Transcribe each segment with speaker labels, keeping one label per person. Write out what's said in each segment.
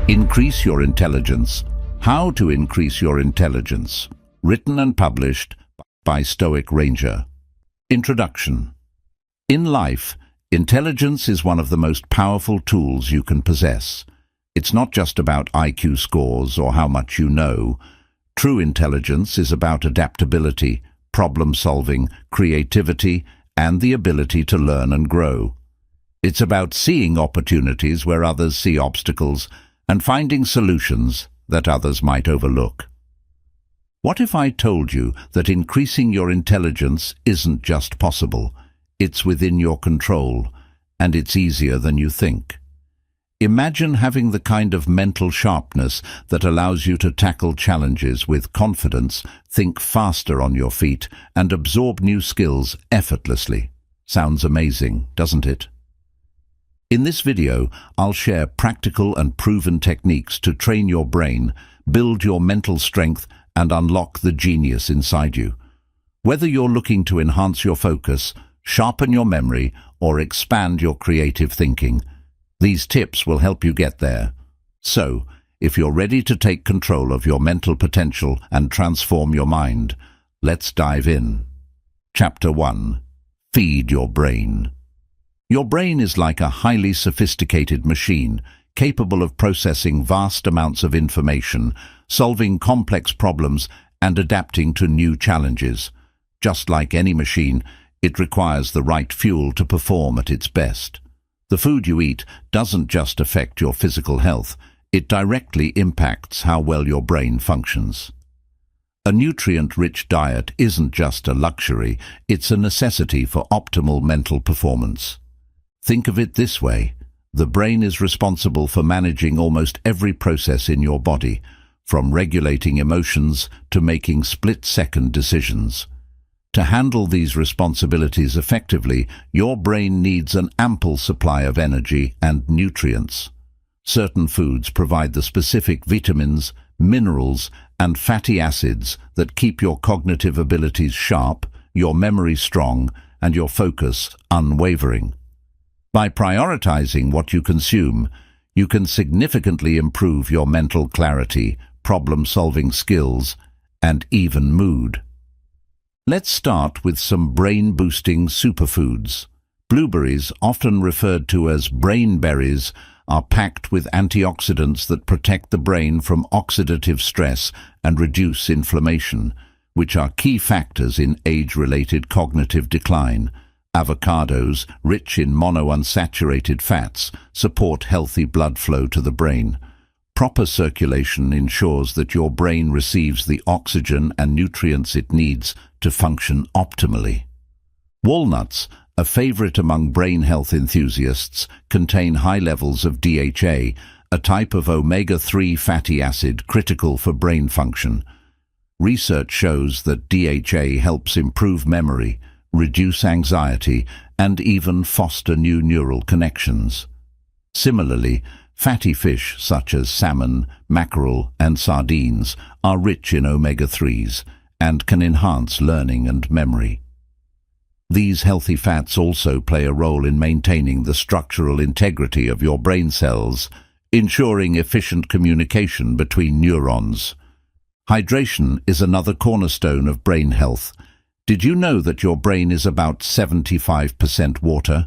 Speaker 1: Increase Your Intelligence. How to Increase Your Intelligence. Written and published by Stoic Ranger. Introduction. In life, intelligence is one of the most powerful tools you can possess. It's not just about IQ scores or how much you know. True intelligence is about adaptability, problem-solving, creativity, and the ability to learn and grow. It's about seeing opportunities where others see obstacles and finding solutions that others might overlook. What if I told you that increasing your intelligence isn't just possible, it's within your control, and it's easier than you think? Imagine having the kind of mental sharpness that allows you to tackle challenges with confidence, think faster on your feet, and absorb new skills effortlessly. Sounds amazing, doesn't it? In this video, I'll share practical and proven techniques to train your brain, build your mental strength, and unlock the genius inside you. Whether you're looking to enhance your focus, sharpen your memory, or expand your creative thinking, these tips will help you get there. So, if you're ready to take control of your mental potential and transform your mind, let's dive in. Chapter 1. Feed your brain. Your brain is like a highly sophisticated machine, capable of processing vast amounts of information, solving complex problems, and adapting to new challenges. Just like any machine, it requires the right fuel to perform at its best. The food you eat doesn't just affect your physical health, it directly impacts how well your brain functions. A nutrient-rich diet isn't just a luxury, it's a necessity for optimal mental performance. Think of it this way: the brain is responsible for managing almost every process in your body, from regulating emotions to making split-second decisions. To handle these responsibilities effectively, your brain needs an ample supply of energy and nutrients. Certain foods provide the specific vitamins, minerals, and fatty acids that keep your cognitive abilities sharp, your memory strong, and your focus unwavering. By prioritizing what you consume, you can significantly improve your mental clarity, problem-solving skills, and even mood. Let's start with some brain-boosting superfoods. Blueberries, often referred to as brain berries, are packed with antioxidants that protect the brain from oxidative stress and reduce inflammation, which are key factors in age-related cognitive decline. Avocados, rich in monounsaturated fats, support healthy blood flow to the brain. Proper circulation ensures that your brain receives the oxygen and nutrients it needs to function optimally. Walnuts, a favorite among brain health enthusiasts, contain high levels of DHA, a type of omega-3 fatty acid critical for brain function. Research shows that DHA helps improve memory, reduce anxiety, and even foster new neural connections. Similarly, fatty fish such as salmon, mackerel, and sardines are rich in omega-3s and can enhance learning and memory. These healthy fats also play a role in maintaining the structural integrity of your brain cells, ensuring efficient communication between neurons. Hydration is another cornerstone of brain health. Did you know that your brain is about 75% water?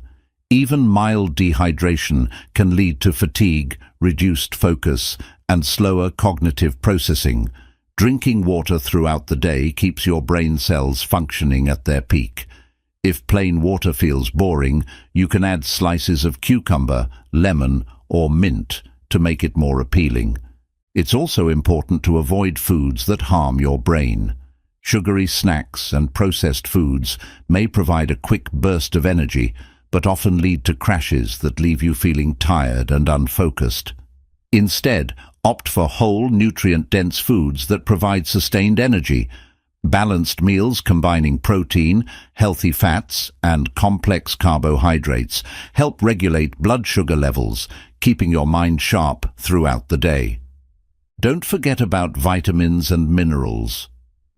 Speaker 1: Even mild dehydration can lead to fatigue, reduced focus, and slower cognitive processing. Drinking water throughout the day keeps your brain cells functioning at their peak. If plain water feels boring, you can add slices of cucumber, lemon, or mint to make it more appealing. It's also important to avoid foods that harm your brain. Sugary snacks and processed foods may provide a quick burst of energy, but often lead to crashes that leave you feeling tired and unfocused. Instead, opt for whole, nutrient-dense foods that provide sustained energy. Balanced meals combining protein, healthy fats, and complex carbohydrates help regulate blood sugar levels, keeping your mind sharp throughout the day. Don't forget about vitamins and minerals.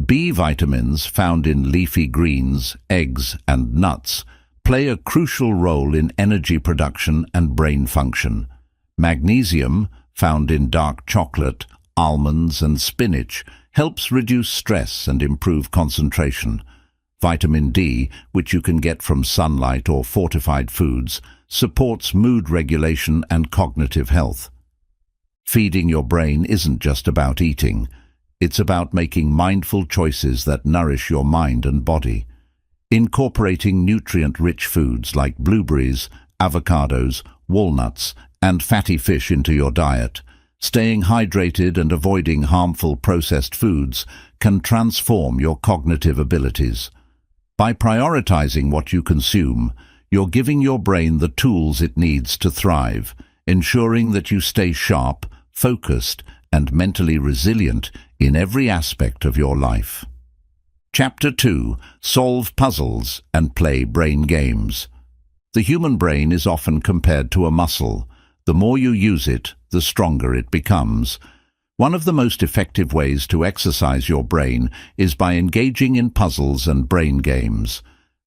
Speaker 1: B vitamins, found in leafy greens, eggs, and nuts, play a crucial role in energy production and brain function. Magnesium, found in dark chocolate, almonds and spinach, helps reduce stress and improve concentration. Vitamin D, which you can get from sunlight or fortified foods, supports mood regulation and cognitive health. Feeding your brain isn't just about eating. It's about making mindful choices that nourish your mind and body. Incorporating nutrient-rich foods like blueberries, avocados, walnuts, and fatty fish into your diet, staying hydrated and avoiding harmful processed foods can transform your cognitive abilities. By prioritizing what you consume, you're giving your brain the tools it needs to thrive, ensuring that you stay sharp, focused, and mentally resilient in every aspect of your life. Chapter 2. Solve puzzles and play brain games. The human brain is often compared to a muscle. The more you use it, the stronger it becomes. One of the most effective ways to exercise your brain is by engaging in puzzles and brain games.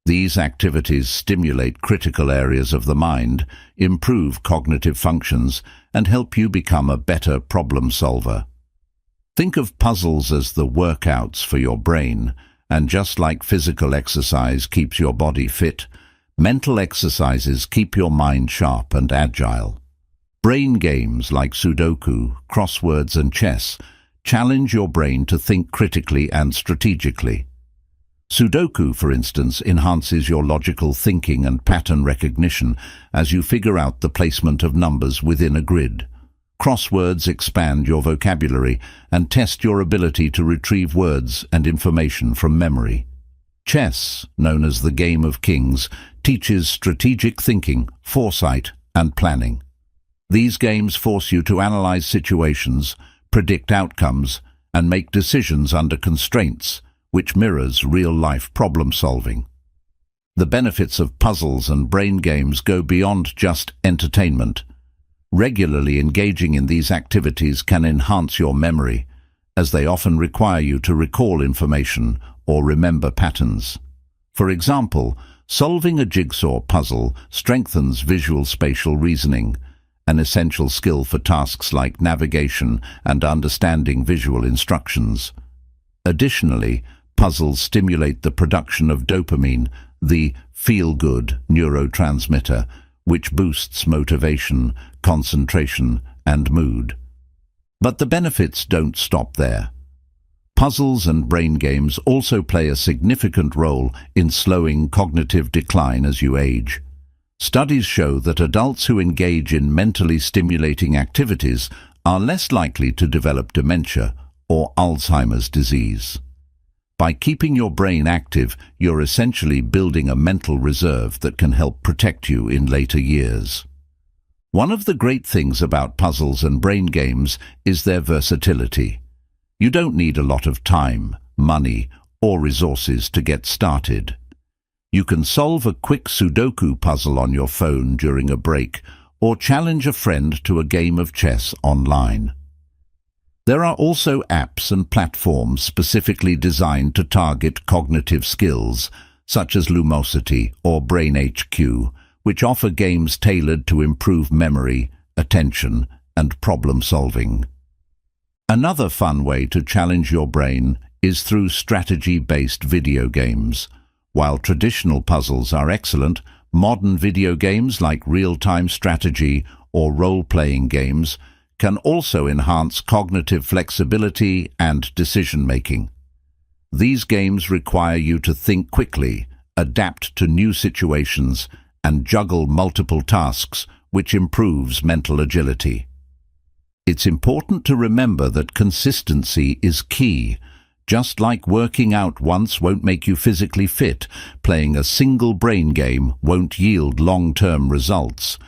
Speaker 1: These activities stimulate critical areas of the mind, improve cognitive functions, and help you become a better problem solver. Think of puzzles as the workouts for your brain, and just like physical exercise keeps your body fit, mental exercises keep your mind sharp and agile. Brain games like Sudoku, crosswords and chess challenge your brain to think critically and strategically. Sudoku, for instance, enhances your logical thinking and pattern recognition as you figure out the placement of numbers within a grid. Crosswords expand your vocabulary and test your ability to retrieve words and information from memory. Chess, known as the game of kings, teaches strategic thinking, foresight, and planning. These games force you to analyze situations, predict outcomes, and make decisions under constraints, which mirrors real-life problem-solving. The benefits of puzzles and brain games go beyond just entertainment. Regularly engaging in these activities can enhance your memory, as they often require you to recall information or remember patterns. For example, solving a jigsaw puzzle strengthens visual spatial reasoning, an essential skill for tasks like navigation and understanding visual instructions. Additionally, puzzles stimulate the production of dopamine, the feel-good neurotransmitter, which boosts motivation, concentration, and mood. But the benefits don't stop there. Puzzles and brain games also play a significant role in slowing cognitive decline as you age. Studies show that adults who engage in mentally stimulating activities are less likely to develop dementia or Alzheimer's disease. By keeping your brain active, you're essentially building a mental reserve that can help protect you in later years. One of the great things about puzzles and brain games is their versatility. You don't need a lot of time, money, or resources to get started. You can solve a quick Sudoku puzzle on your phone during a break, or challenge a friend to a game of chess online. There are also apps and platforms specifically designed to target cognitive skills, such as Lumosity or BrainHQ, which offer games tailored to improve memory, attention, and problem-solving. Another fun way to challenge your brain is through strategy-based video games. While traditional puzzles are excellent, modern video games like real-time strategy or role-playing games can also enhance cognitive flexibility and decision-making. These games require you to think quickly, adapt to new situations, and juggle multiple tasks, which improves mental agility. It's important to remember that consistency is key. Just like working out once won't make you physically fit, playing a single brain game won't yield long-term results.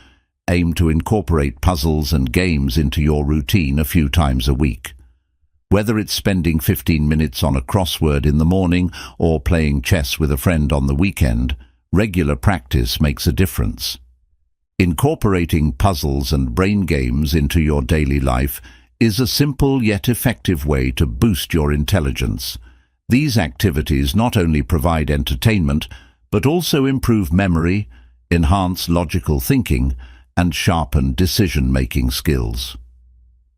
Speaker 1: Aim to incorporate puzzles and games into your routine a few times a week. Whether it's spending 15 minutes on a crossword in the morning or playing chess with a friend on the weekend, regular practice makes a difference. Incorporating puzzles and brain games into your daily life is a simple yet effective way to boost your intelligence. These activities not only provide entertainment, but also improve memory, enhance logical thinking, and sharpen decision-making skills.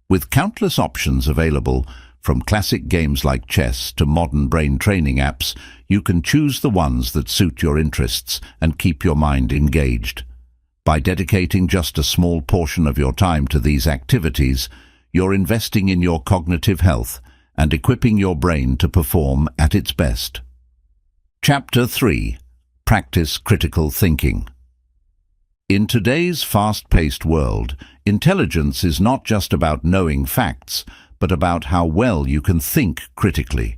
Speaker 1: With countless options available, from classic games like chess to modern brain training apps, you can choose the ones that suit your interests and keep your mind engaged. By dedicating just a small portion of your time to these activities, you're investing in your cognitive health and equipping your brain to perform at its best. Chapter 3. Practice critical thinking. In today's fast-paced world, intelligence is not just about knowing facts, but about how well you can think critically.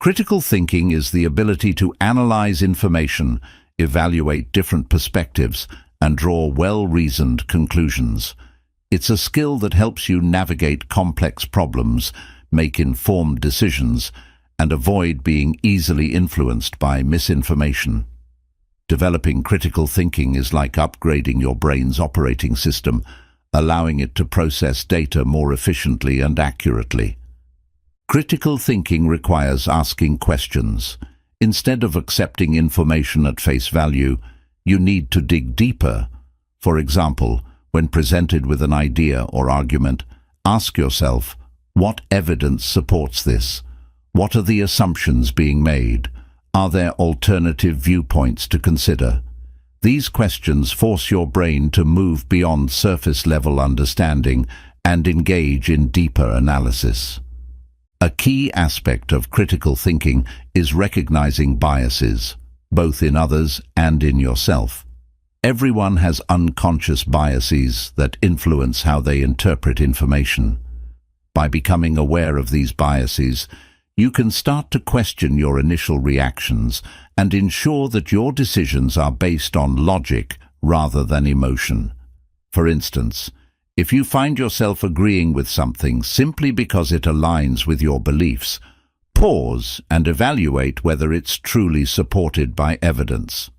Speaker 1: Critical thinking is the ability to analyze information, evaluate different perspectives, and draw well-reasoned conclusions. It's a skill that helps you navigate complex problems, make informed decisions, and avoid being easily influenced by misinformation. Developing critical thinking is like upgrading your brain's operating system, allowing it to process data more efficiently and accurately. Critical thinking requires asking questions. Instead of accepting information at face value, you need to dig deeper. For example, when presented with an idea or argument, ask yourself, what evidence supports this? What are the assumptions being made? Are there alternative viewpoints to consider? These questions force your brain to move beyond surface-level understanding and engage in deeper analysis. A key aspect of critical thinking is recognizing biases, both in others and in yourself. Everyone has unconscious biases that influence how they interpret information. By becoming aware of these biases, you can start to question your initial reactions and ensure that your decisions are based on logic rather than emotion. For instance, if you find yourself agreeing with something simply because it aligns with your beliefs, pause and evaluate whether it's truly supported by evidence.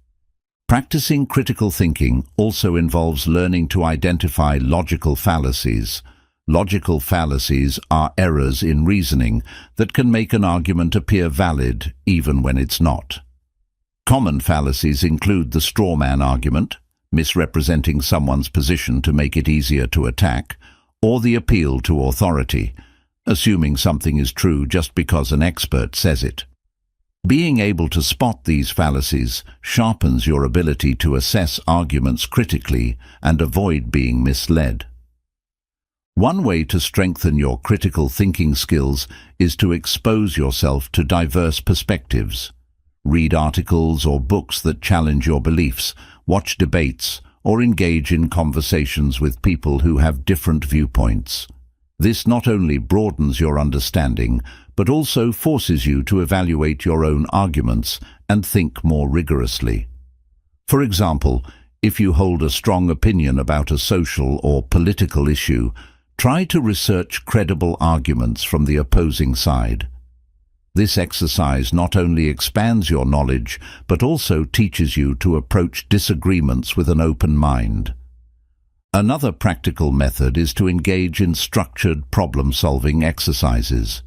Speaker 1: Practicing critical thinking also involves learning to identify logical fallacies. Logical fallacies are errors in reasoning that can make an argument appear valid even when it's not. Common fallacies include the straw man argument, misrepresenting someone's position to make it easier to attack, or the appeal to authority, assuming something is true just because an expert says it. Being able to spot these fallacies sharpens your ability to assess arguments critically and avoid being misled. One way to strengthen your critical thinking skills is to expose yourself to diverse perspectives. Read articles or books that challenge your beliefs, watch debates, or engage in conversations with people who have different viewpoints. This not only broadens your understanding, but also forces you to evaluate your own arguments and think more rigorously. For example, if you hold a strong opinion about a social or political issue, try to research credible arguments from the opposing side. This exercise not only expands your knowledge, but also teaches you to approach disagreements with an open mind. Another practical method is to engage in structured problem-solving exercises.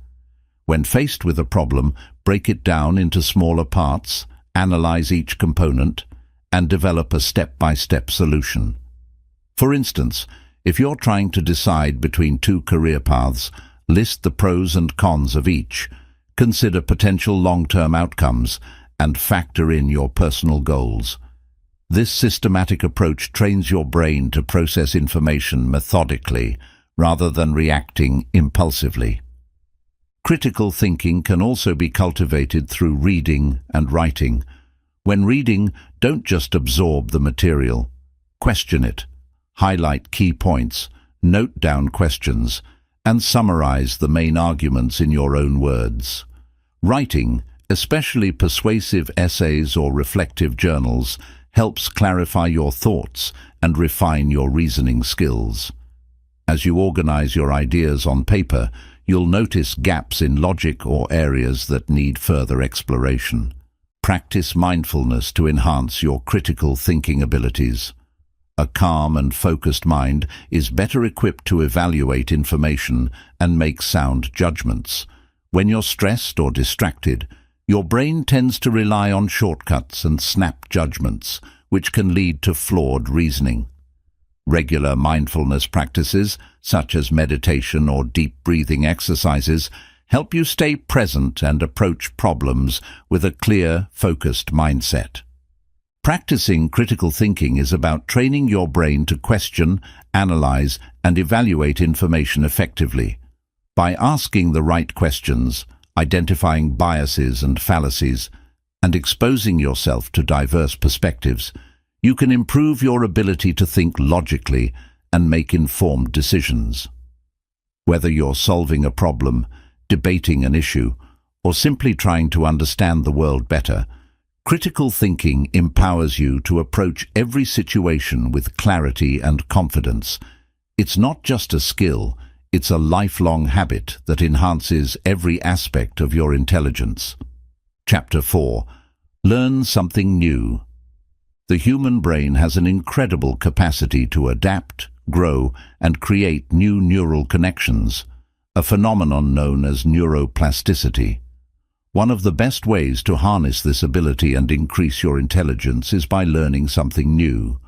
Speaker 1: When faced with a problem, break it down into smaller parts, analyze each component, and develop a step-by-step solution. For instance, if you're trying to decide between two career paths, list the pros and cons of each, consider potential long-term outcomes, and factor in your personal goals. This systematic approach trains your brain to process information methodically rather than reacting impulsively. Critical thinking can also be cultivated through reading and writing. When reading, don't just absorb the material. Question it. Highlight key points, note down questions, and summarize the main arguments in your own words. Writing, especially persuasive essays or reflective journals, helps clarify your thoughts and refine your reasoning skills. As you organize your ideas on paper, you'll notice gaps in logic or areas that need further exploration. Practice mindfulness to enhance your critical thinking abilities. A calm and focused mind is better equipped to evaluate information and make sound judgments. When you're stressed or distracted, your brain tends to rely on shortcuts and snap judgments, which can lead to flawed reasoning. Regular mindfulness practices, such as meditation or deep breathing exercises, help you stay present and approach problems with a clear, focused mindset. Practicing critical thinking is about training your brain to question, analyze, and evaluate information effectively. By asking the right questions, identifying biases and fallacies, and exposing yourself to diverse perspectives, you can improve your ability to think logically and make informed decisions. Whether you're solving a problem, debating an issue, or simply trying to understand the world better, critical thinking empowers you to approach every situation with clarity and confidence. It's not just a skill, it's a lifelong habit that enhances every aspect of your intelligence. Chapter 4. Learn something new. The human brain has an incredible capacity to adapt, grow, and create new neural connections, a phenomenon known as neuroplasticity. One of the best ways to harness this ability and increase your intelligence is by learning something new.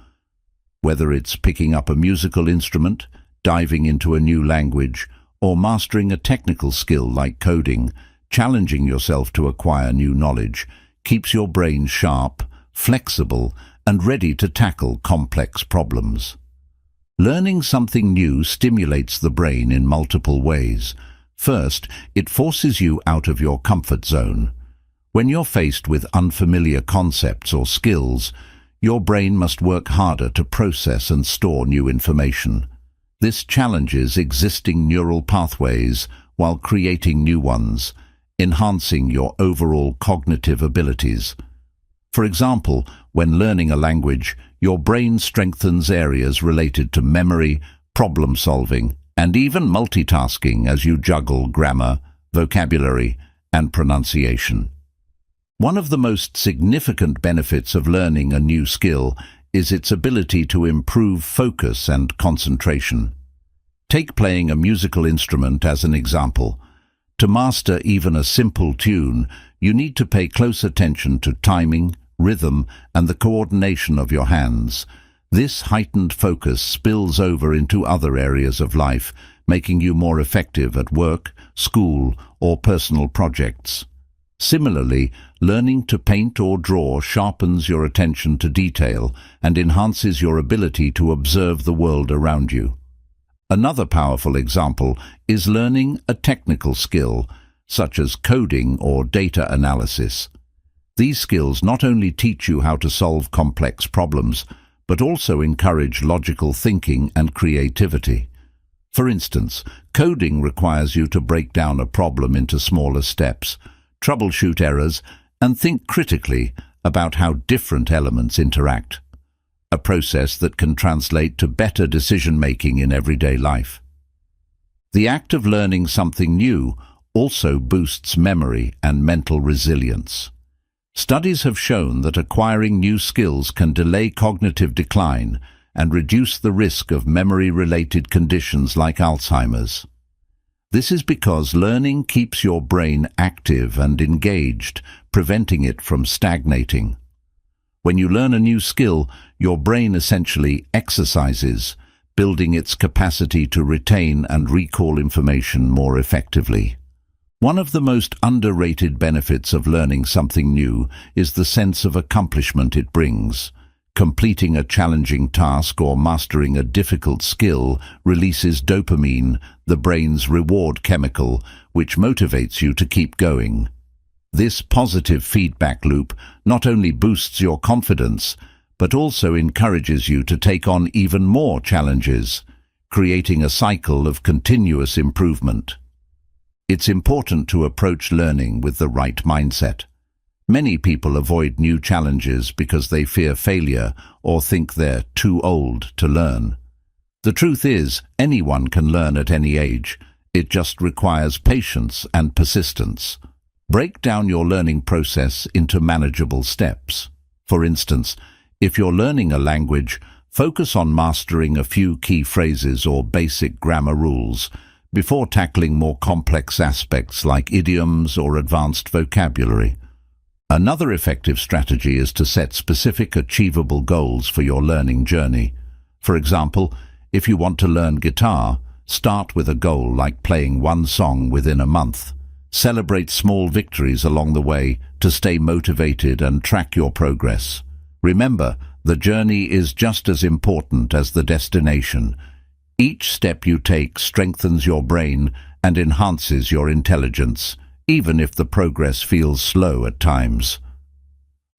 Speaker 1: Whether it's picking up a musical instrument, diving into a new language, or mastering a technical skill like coding, challenging yourself to acquire new knowledge keeps your brain sharp, flexible, and ready to tackle complex problems. Learning something new stimulates the brain in multiple ways. First, it forces you out of your comfort zone. When you're faced with unfamiliar concepts or skills, your brain must work harder to process and store new information. This challenges existing neural pathways while creating new ones, enhancing your overall cognitive abilities. For example, when learning a language, your brain strengthens areas related to memory, problem-solving, and even multitasking as you juggle grammar, vocabulary, and pronunciation. One of the most significant benefits of learning a new skill is its ability to improve focus and concentration. Take playing a musical instrument as an example. To master even a simple tune, you need to pay close attention to timing, rhythm, and the coordination of your hands. This heightened focus spills over into other areas of life, making you more effective at work, school, or personal projects. Similarly, learning to paint or draw sharpens your attention to detail and enhances your ability to observe the world around you. Another powerful example is learning a technical skill, such as coding or data analysis. These skills not only teach you how to solve complex problems, but also encourage logical thinking and creativity. For instance, coding requires you to break down a problem into smaller steps, troubleshoot errors, and think critically about how different elements interact, a process that can translate to better decision-making in everyday life. The act of learning something new also boosts memory and mental resilience. Studies have shown that acquiring new skills can delay cognitive decline and reduce the risk of memory-related conditions like Alzheimer's. This is because learning keeps your brain active and engaged, preventing it from stagnating. When you learn a new skill, your brain essentially exercises, building its capacity to retain and recall information more effectively. One of the most underrated benefits of learning something new is the sense of accomplishment it brings. Completing a challenging task or mastering a difficult skill releases dopamine, the brain's reward chemical, which motivates you to keep going. This positive feedback loop not only boosts your confidence, but also encourages you to take on even more challenges, creating a cycle of continuous improvement. It's important to approach learning with the right mindset. Many people avoid new challenges because they fear failure or think they're too old to learn. The truth is, anyone can learn at any age. It just requires patience and persistence. Break down your learning process into manageable steps. For instance, if you're learning a language, focus on mastering a few key phrases or basic grammar rules before tackling more complex aspects like idioms or advanced vocabulary. Another effective strategy is to set specific, achievable goals for your learning journey. For example, if you want to learn guitar, start with a goal like playing one song within a month. Celebrate small victories along the way to stay motivated and track your progress. Remember, the journey is just as important as the destination. Each step you take strengthens your brain and enhances your intelligence, even if the progress feels slow at times.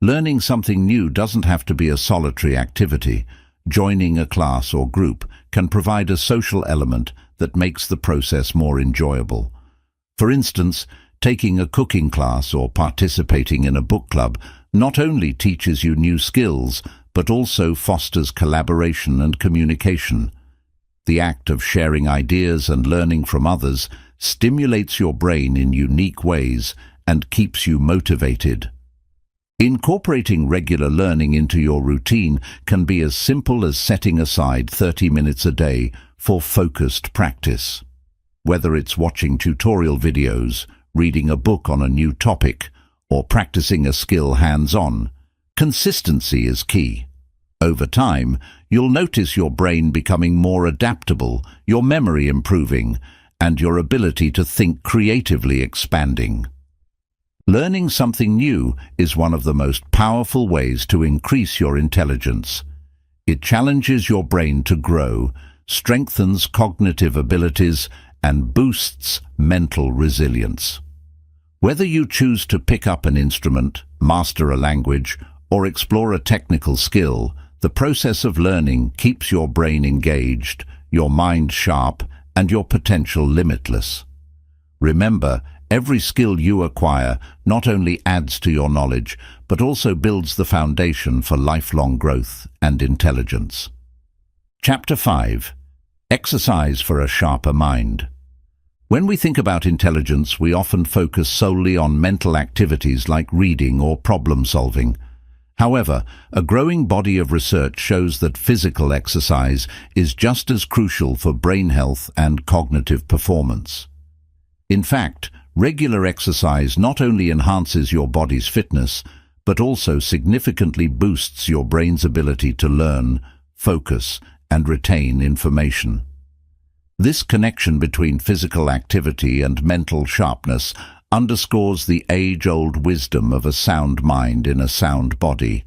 Speaker 1: Learning something new doesn't have to be a solitary activity. Joining a class or group can provide a social element that makes the process more enjoyable. For instance, taking a cooking class or participating in a book club not only teaches you new skills, but also fosters collaboration and communication. The act of sharing ideas and learning from others stimulates your brain in unique ways and keeps you motivated. Incorporating regular learning into your routine can be as simple as setting aside 30 minutes a day for focused practice. Whether it's watching tutorial videos, reading a book on a new topic, or practicing a skill hands-on, consistency is key. Over time, you'll notice your brain becoming more adaptable, your memory improving, and your ability to think creatively expanding. Learning something new is one of the most powerful ways to increase your intelligence. It challenges your brain to grow, strengthens cognitive abilities, and boosts mental resilience. Whether you choose to pick up an instrument, master a language, or explore a technical skill, the process of learning keeps your brain engaged, your mind sharp, and your potential limitless. Remember, every skill you acquire not only adds to your knowledge, but also builds the foundation for lifelong growth and intelligence. Chapter 5. Exercise for a sharper mind. When we think about intelligence, we often focus solely on mental activities like reading or problem solving. However, a growing body of research shows that physical exercise is just as crucial for brain health and cognitive performance. In fact, regular exercise not only enhances your body's fitness, but also significantly boosts your brain's ability to learn, focus, and retain information. This connection between physical activity and mental sharpness underscores the age-old wisdom of a sound mind in a sound body.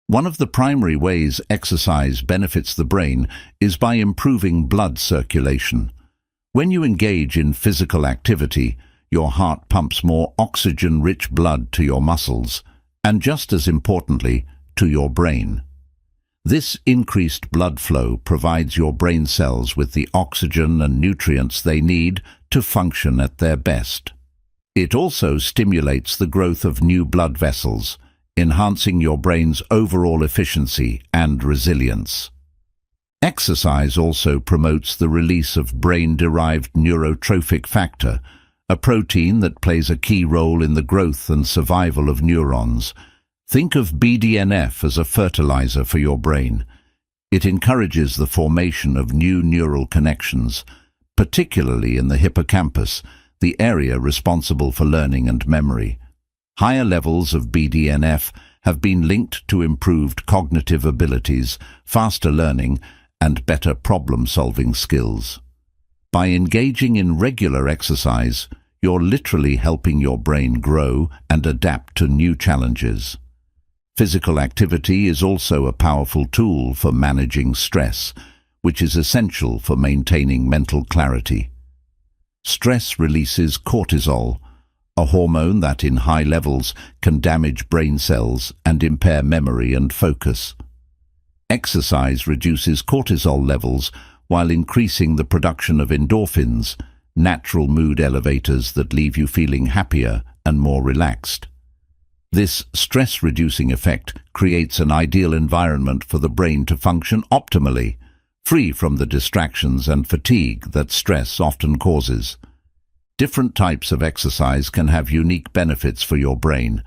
Speaker 1: One of the primary ways exercise benefits the brain is by improving blood circulation. When you engage in physical activity, your heart pumps more oxygen-rich blood to your muscles, and just as importantly, to your brain. This increased blood flow provides your brain cells with the oxygen and nutrients they need to function at their best. It also stimulates the growth of new blood vessels, enhancing your brain's overall efficiency and resilience. Exercise also promotes the release of brain-derived neurotrophic factor, a protein that plays a key role in the growth and survival of neurons. Think of BDNF as a fertilizer for your brain. It encourages the formation of new neural connections, particularly in the hippocampus, the area responsible for learning and memory. Higher levels of BDNF have been linked to improved cognitive abilities, faster learning, and better problem-solving skills. By engaging in regular exercise, you're literally helping your brain grow and adapt to new challenges. Physical activity is also a powerful tool for managing stress, which is essential for maintaining mental clarity. Stress releases cortisol, a hormone that in high levels can damage brain cells and impair memory and focus. Exercise reduces cortisol levels while increasing the production of endorphins, natural mood elevators that leave you feeling happier and more relaxed. This stress-reducing effect creates an ideal environment for the brain to function optimally, free from the distractions and fatigue that stress often causes. Different types of exercise can have unique benefits for your brain.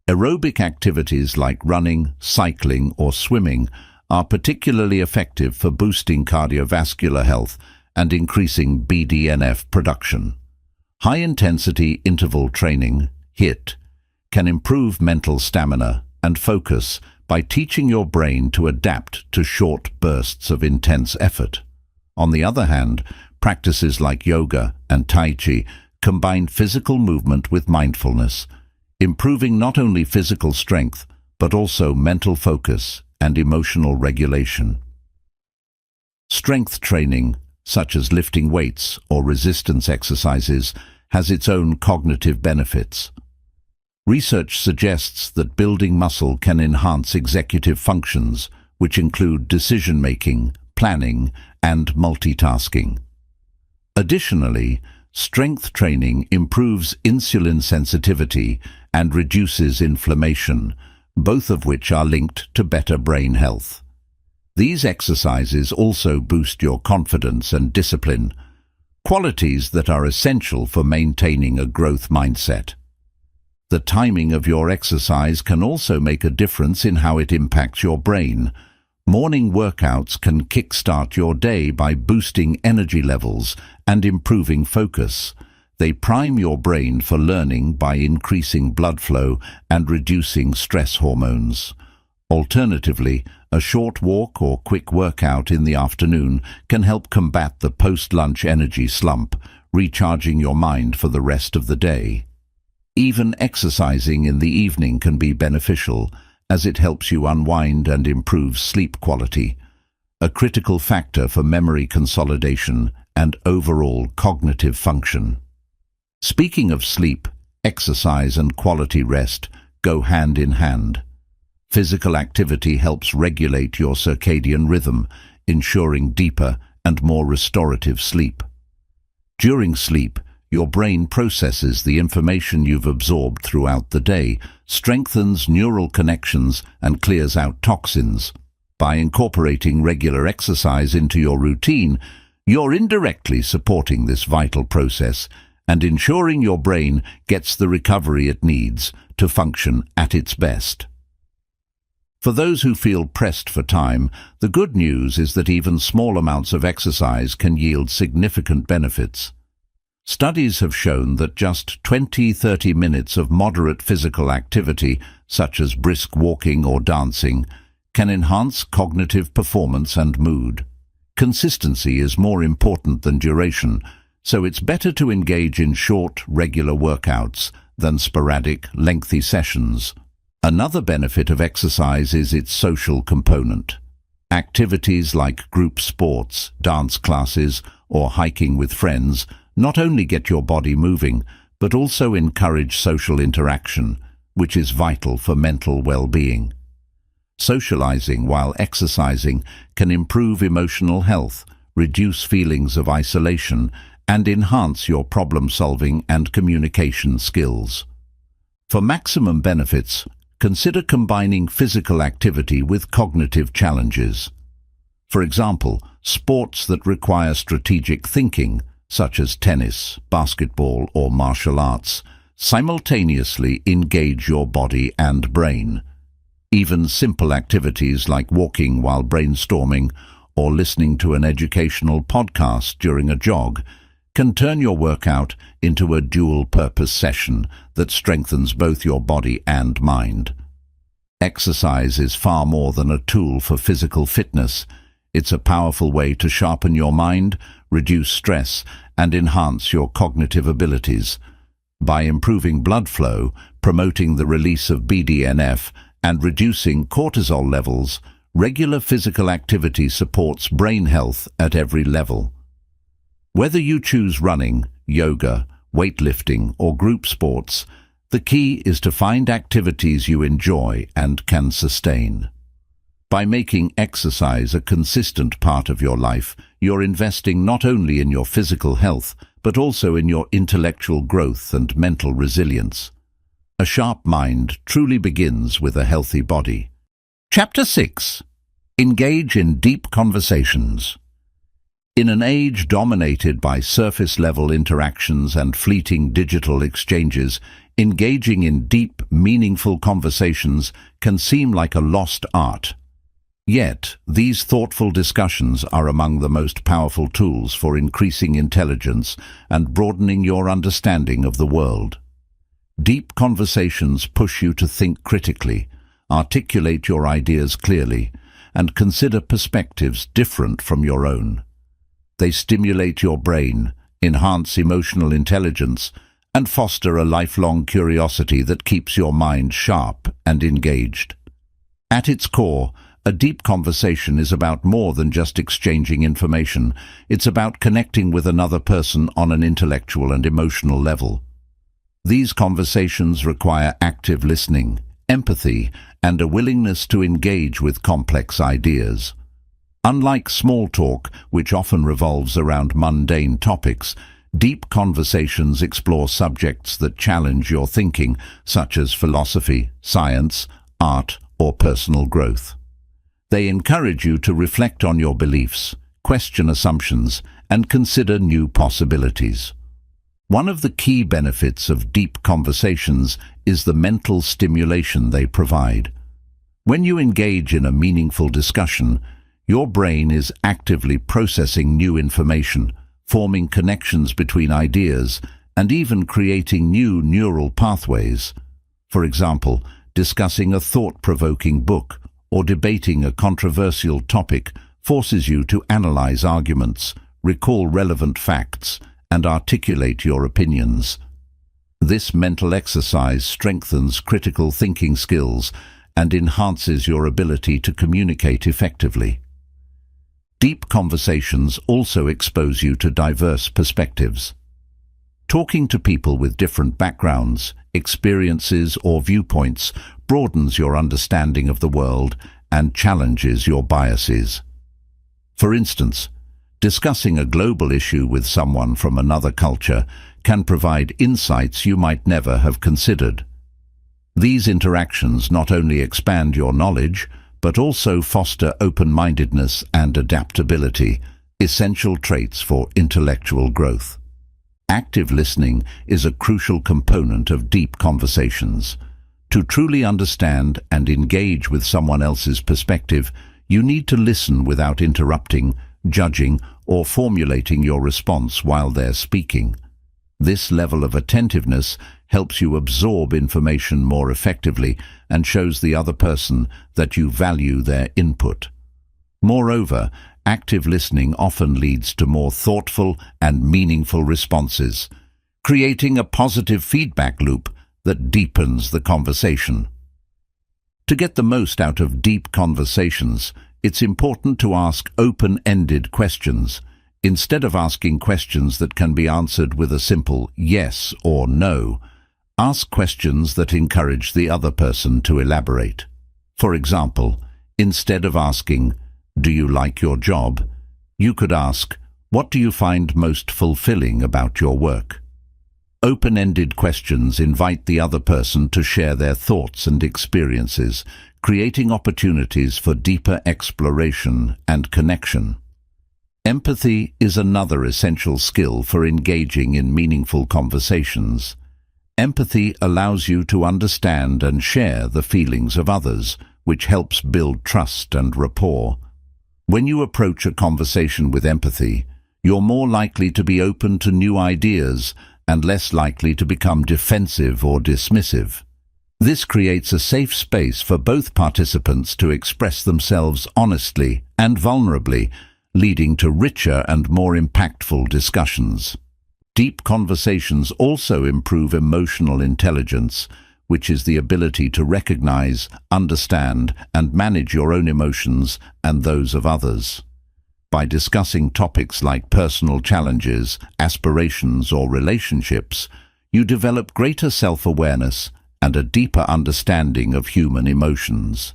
Speaker 1: Aerobic activities like running, cycling, or swimming are particularly effective for boosting cardiovascular health and increasing BDNF production. High-intensity interval training, HIIT, can improve mental stamina and focus by teaching your brain to adapt to short bursts of intense effort. On the other hand, practices like yoga and Tai Chi combine physical movement with mindfulness, improving not only physical strength, but also mental focus and emotional regulation. Strength training, such as lifting weights or resistance exercises, has its own cognitive benefits. Research suggests that building muscle can enhance executive functions, which include decision-making, planning, and multitasking. Additionally, strength training improves insulin sensitivity and reduces inflammation, both of which are linked to better brain health. These exercises also boost your confidence and discipline, qualities that are essential for maintaining a growth mindset. The timing of your exercise can also make a difference in how it impacts your brain. Morning workouts can kickstart your day by boosting energy levels and improving focus. They prime your brain for learning by increasing blood flow and reducing stress hormones. Alternatively, a short walk or quick workout in the afternoon can help combat the post-lunch energy slump, recharging your mind for the rest of the day. Even exercising in the evening can be beneficial, as it helps you unwind and improve sleep quality, a critical factor for memory consolidation and overall cognitive function. Speaking of sleep, exercise and quality rest go hand in hand. Physical activity helps regulate your circadian rhythm, ensuring deeper and more restorative sleep. During sleep, your brain processes the information you've absorbed throughout the day, strengthens neural connections, and clears out toxins. By incorporating regular exercise into your routine, you're indirectly supporting this vital process and ensuring your brain gets the recovery it needs to function at its best. For those who feel pressed for time, the good news is that even small amounts of exercise can yield significant benefits. Studies have shown that just 20–30 minutes of moderate physical activity, such as brisk walking or dancing, can enhance cognitive performance and mood. Consistency is more important than duration, so it's better to engage in short, regular workouts than sporadic, lengthy sessions. Another benefit of exercise is its social component. Activities like group sports, dance classes, or hiking with friends not only get your body moving, but also encourage social interaction, which is vital for mental well-being. Socializing while exercising can improve emotional health, reduce feelings of isolation, and enhance your problem-solving and communication skills. For maximum benefits, consider combining physical activity with cognitive challenges. For example, sports that require strategic thinking, such as tennis, basketball, or martial arts, simultaneously engage your body and brain. Even simple activities like walking while brainstorming or listening to an educational podcast during a jog can turn your workout into a dual-purpose session that strengthens both your body and mind. Exercise is far more than a tool for physical fitness. It's a powerful way to sharpen your mind, reduce stress, and enhance your cognitive abilities. By improving blood flow, promoting the release of BDNF, and reducing cortisol levels, regular physical activity supports brain health at every level. Whether you choose running, yoga, weightlifting, or group sports, the key is to find activities you enjoy and can sustain. By making exercise a consistent part of your life, you're investing not only in your physical health, but also in your intellectual growth and mental resilience. A sharp mind truly begins with a healthy body. Chapter 6. Engage in deep conversations. In an age dominated by surface-level interactions and fleeting digital exchanges, engaging in deep, meaningful conversations can seem like a lost art. Yet, these thoughtful discussions are among the most powerful tools for increasing intelligence and broadening your understanding of the world. Deep conversations push you to think critically, articulate your ideas clearly, and consider perspectives different from your own. They stimulate your brain, enhance emotional intelligence, and foster a lifelong curiosity that keeps your mind sharp and engaged. At its core, a deep conversation is about more than just exchanging information. It's about connecting with another person on an intellectual and emotional level. These conversations require active listening, empathy, and a willingness to engage with complex ideas. Unlike small talk, which often revolves around mundane topics, deep conversations explore subjects that challenge your thinking, such as philosophy, science, art, or personal growth. They encourage you to reflect on your beliefs, question assumptions, and consider new possibilities. One of the key benefits of deep conversations is the mental stimulation they provide. When you engage in a meaningful discussion, your brain is actively processing new information, forming connections between ideas, and even creating new neural pathways. For example, discussing a thought-provoking book or debating a controversial topic forces you to analyze arguments, recall relevant facts, and articulate your opinions. This mental exercise strengthens critical thinking skills and enhances your ability to communicate effectively. Deep conversations also expose you to diverse perspectives. Talking to people with different backgrounds, experiences, or viewpoints broadens your understanding of the world and challenges your biases. For instance, discussing a global issue with someone from another culture can provide insights you might never have considered. These interactions not only expand your knowledge, but also foster open-mindedness and adaptability, essential traits for intellectual growth. Active listening is a crucial component of deep conversations. To truly understand and engage with someone else's perspective, you need to listen without interrupting, judging, or formulating your response while they're speaking. This level of attentiveness helps you absorb information more effectively and shows the other person that you value their input. Moreover, active listening often leads to more thoughtful and meaningful responses, creating a positive feedback loop that deepens the conversation. To get the most out of deep conversations, it's important to ask open-ended questions. Instead of asking questions that can be answered with a simple yes or no, ask questions that encourage the other person to elaborate. For example, instead of asking, "Do you like your job?" you could ask, "What do you find most fulfilling about your work?" Open-ended questions invite the other person to share their thoughts and experiences, creating opportunities for deeper exploration and connection. Empathy is another essential skill for engaging in meaningful conversations. Empathy allows you to understand and share the feelings of others, which helps build trust and rapport. When you approach a conversation with empathy, you're more likely to be open to new ideas and less likely to become defensive or dismissive. This creates a safe space for both participants to express themselves honestly and vulnerably, leading to richer and more impactful discussions. Deep conversations also improve emotional intelligence, which is the ability to recognize, understand, and manage your own emotions and those of others. By discussing topics like personal challenges, aspirations, or relationships, you develop greater self-awareness and a deeper understanding of human emotions.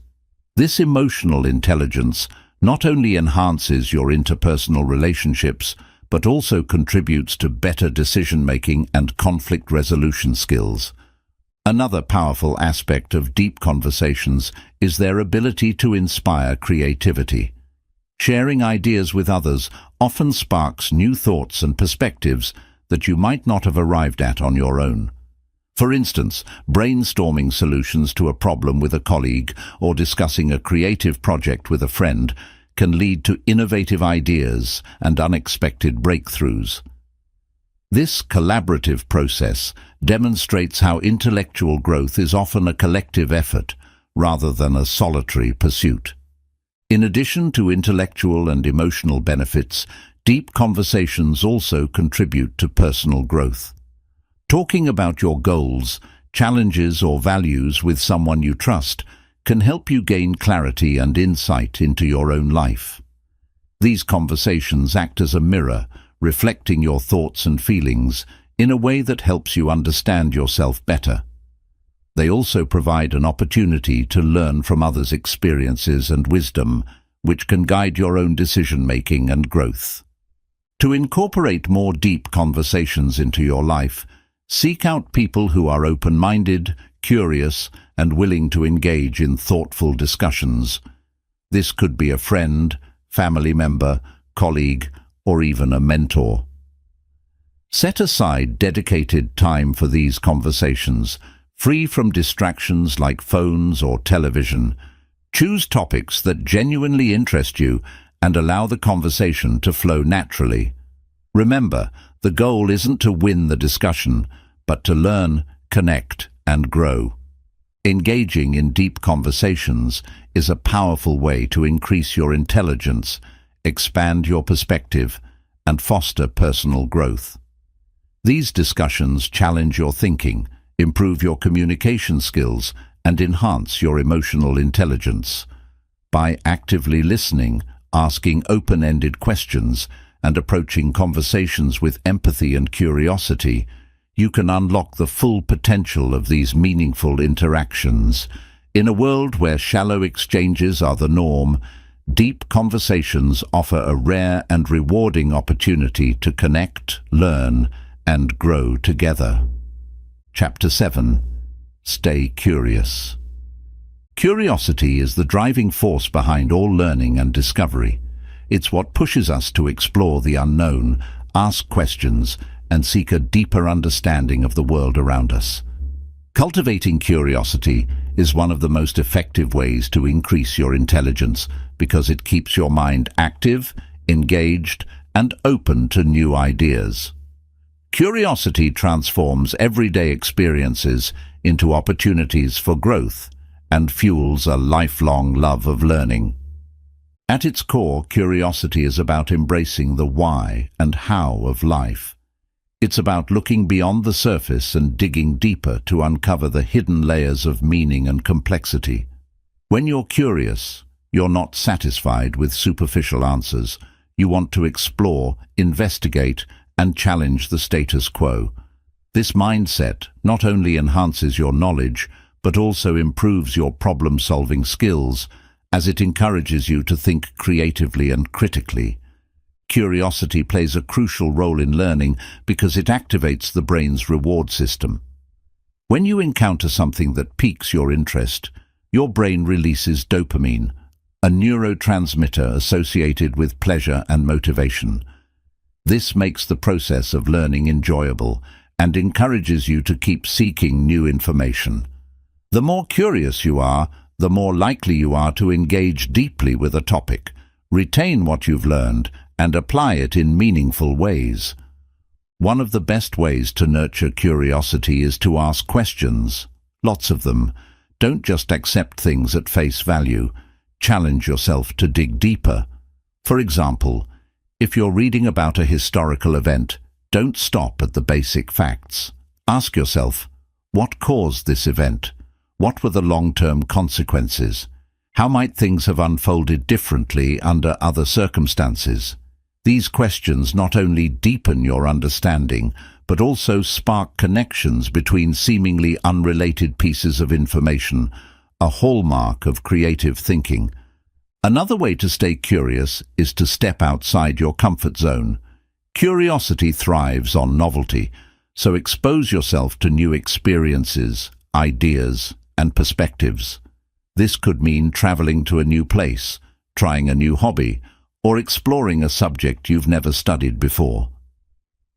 Speaker 1: This emotional intelligence not only enhances your interpersonal relationships, but also contributes to better decision-making and conflict resolution skills. Another powerful aspect of deep conversations is their ability to inspire creativity. Sharing ideas with others often sparks new thoughts and perspectives that you might not have arrived at on your own. For instance, brainstorming solutions to a problem with a colleague or discussing a creative project with a friend can lead to innovative ideas and unexpected breakthroughs. This collaborative process demonstrates how intellectual growth is often a collective effort, rather than a solitary pursuit. In addition to intellectual and emotional benefits, deep conversations also contribute to personal growth. Talking about your goals, challenges, or values with someone you trust can help you gain clarity and insight into your own life. These conversations act as a mirror, reflecting your thoughts and feelings in a way that helps you understand yourself better. They also provide an opportunity to learn from others' experiences and wisdom, which can guide your own decision-making and growth. To incorporate more deep conversations into your life, seek out people who are open-minded, curious, and willing to engage in thoughtful discussions. This could be a friend, family member, colleague, or even a mentor. Set aside dedicated time for these conversations, free from distractions like phones or television. Choose topics that genuinely interest you and allow the conversation to flow naturally. Remember, the goal isn't to win the discussion, but to learn, connect, and grow. Engaging in deep conversations is a powerful way to increase your intelligence, expand your perspective, and foster personal growth. These discussions challenge your thinking, improve your communication skills, and enhance your emotional intelligence. By actively listening, asking open-ended questions, and approaching conversations with empathy and curiosity, you can unlock the full potential of these meaningful interactions. In a world where shallow exchanges are the norm, deep conversations offer a rare and rewarding opportunity to connect, learn, and grow together. Chapter 7. Stay curious. Curiosity is the driving force behind all learning and discovery. It's what pushes us to explore the unknown, ask questions, and seek a deeper understanding of the world around us. Cultivating curiosity is one of the most effective ways to increase your intelligence because it keeps your mind active, engaged, and open to new ideas. Curiosity transforms everyday experiences into opportunities for growth and fuels a lifelong love of learning. At its core, curiosity is about embracing the why and how of life. It's about looking beyond the surface and digging deeper to uncover the hidden layers of meaning and complexity. When you're curious, you're not satisfied with superficial answers. You want to explore, investigate, and challenge the status quo. This mindset not only enhances your knowledge, but also improves your problem-solving skills, as it encourages you to think creatively and critically. Curiosity plays a crucial role in learning because it activates the brain's reward system. When you encounter something that piques your interest, your brain releases dopamine, a neurotransmitter associated with pleasure and motivation. This makes the process of learning enjoyable and encourages you to keep seeking new information. The more curious you are, the more likely you are to engage deeply with a topic, retain what you've learned, and apply it in meaningful ways. One of the best ways to nurture curiosity is to ask questions. Lots of them. Don't just accept things at face value. Challenge yourself to dig deeper. For example, if you're reading about a historical event, don't stop at the basic facts. Ask yourself, what caused this event? What were the long-term consequences? How might things have unfolded differently under other circumstances? These questions not only deepen your understanding, but also spark connections between seemingly unrelated pieces of information, a hallmark of creative thinking. Another way to stay curious is to step outside your comfort zone. Curiosity thrives on novelty, so expose yourself to new experiences, ideas, and perspectives. This could mean traveling to a new place, trying a new hobby, or exploring a subject you've never studied before.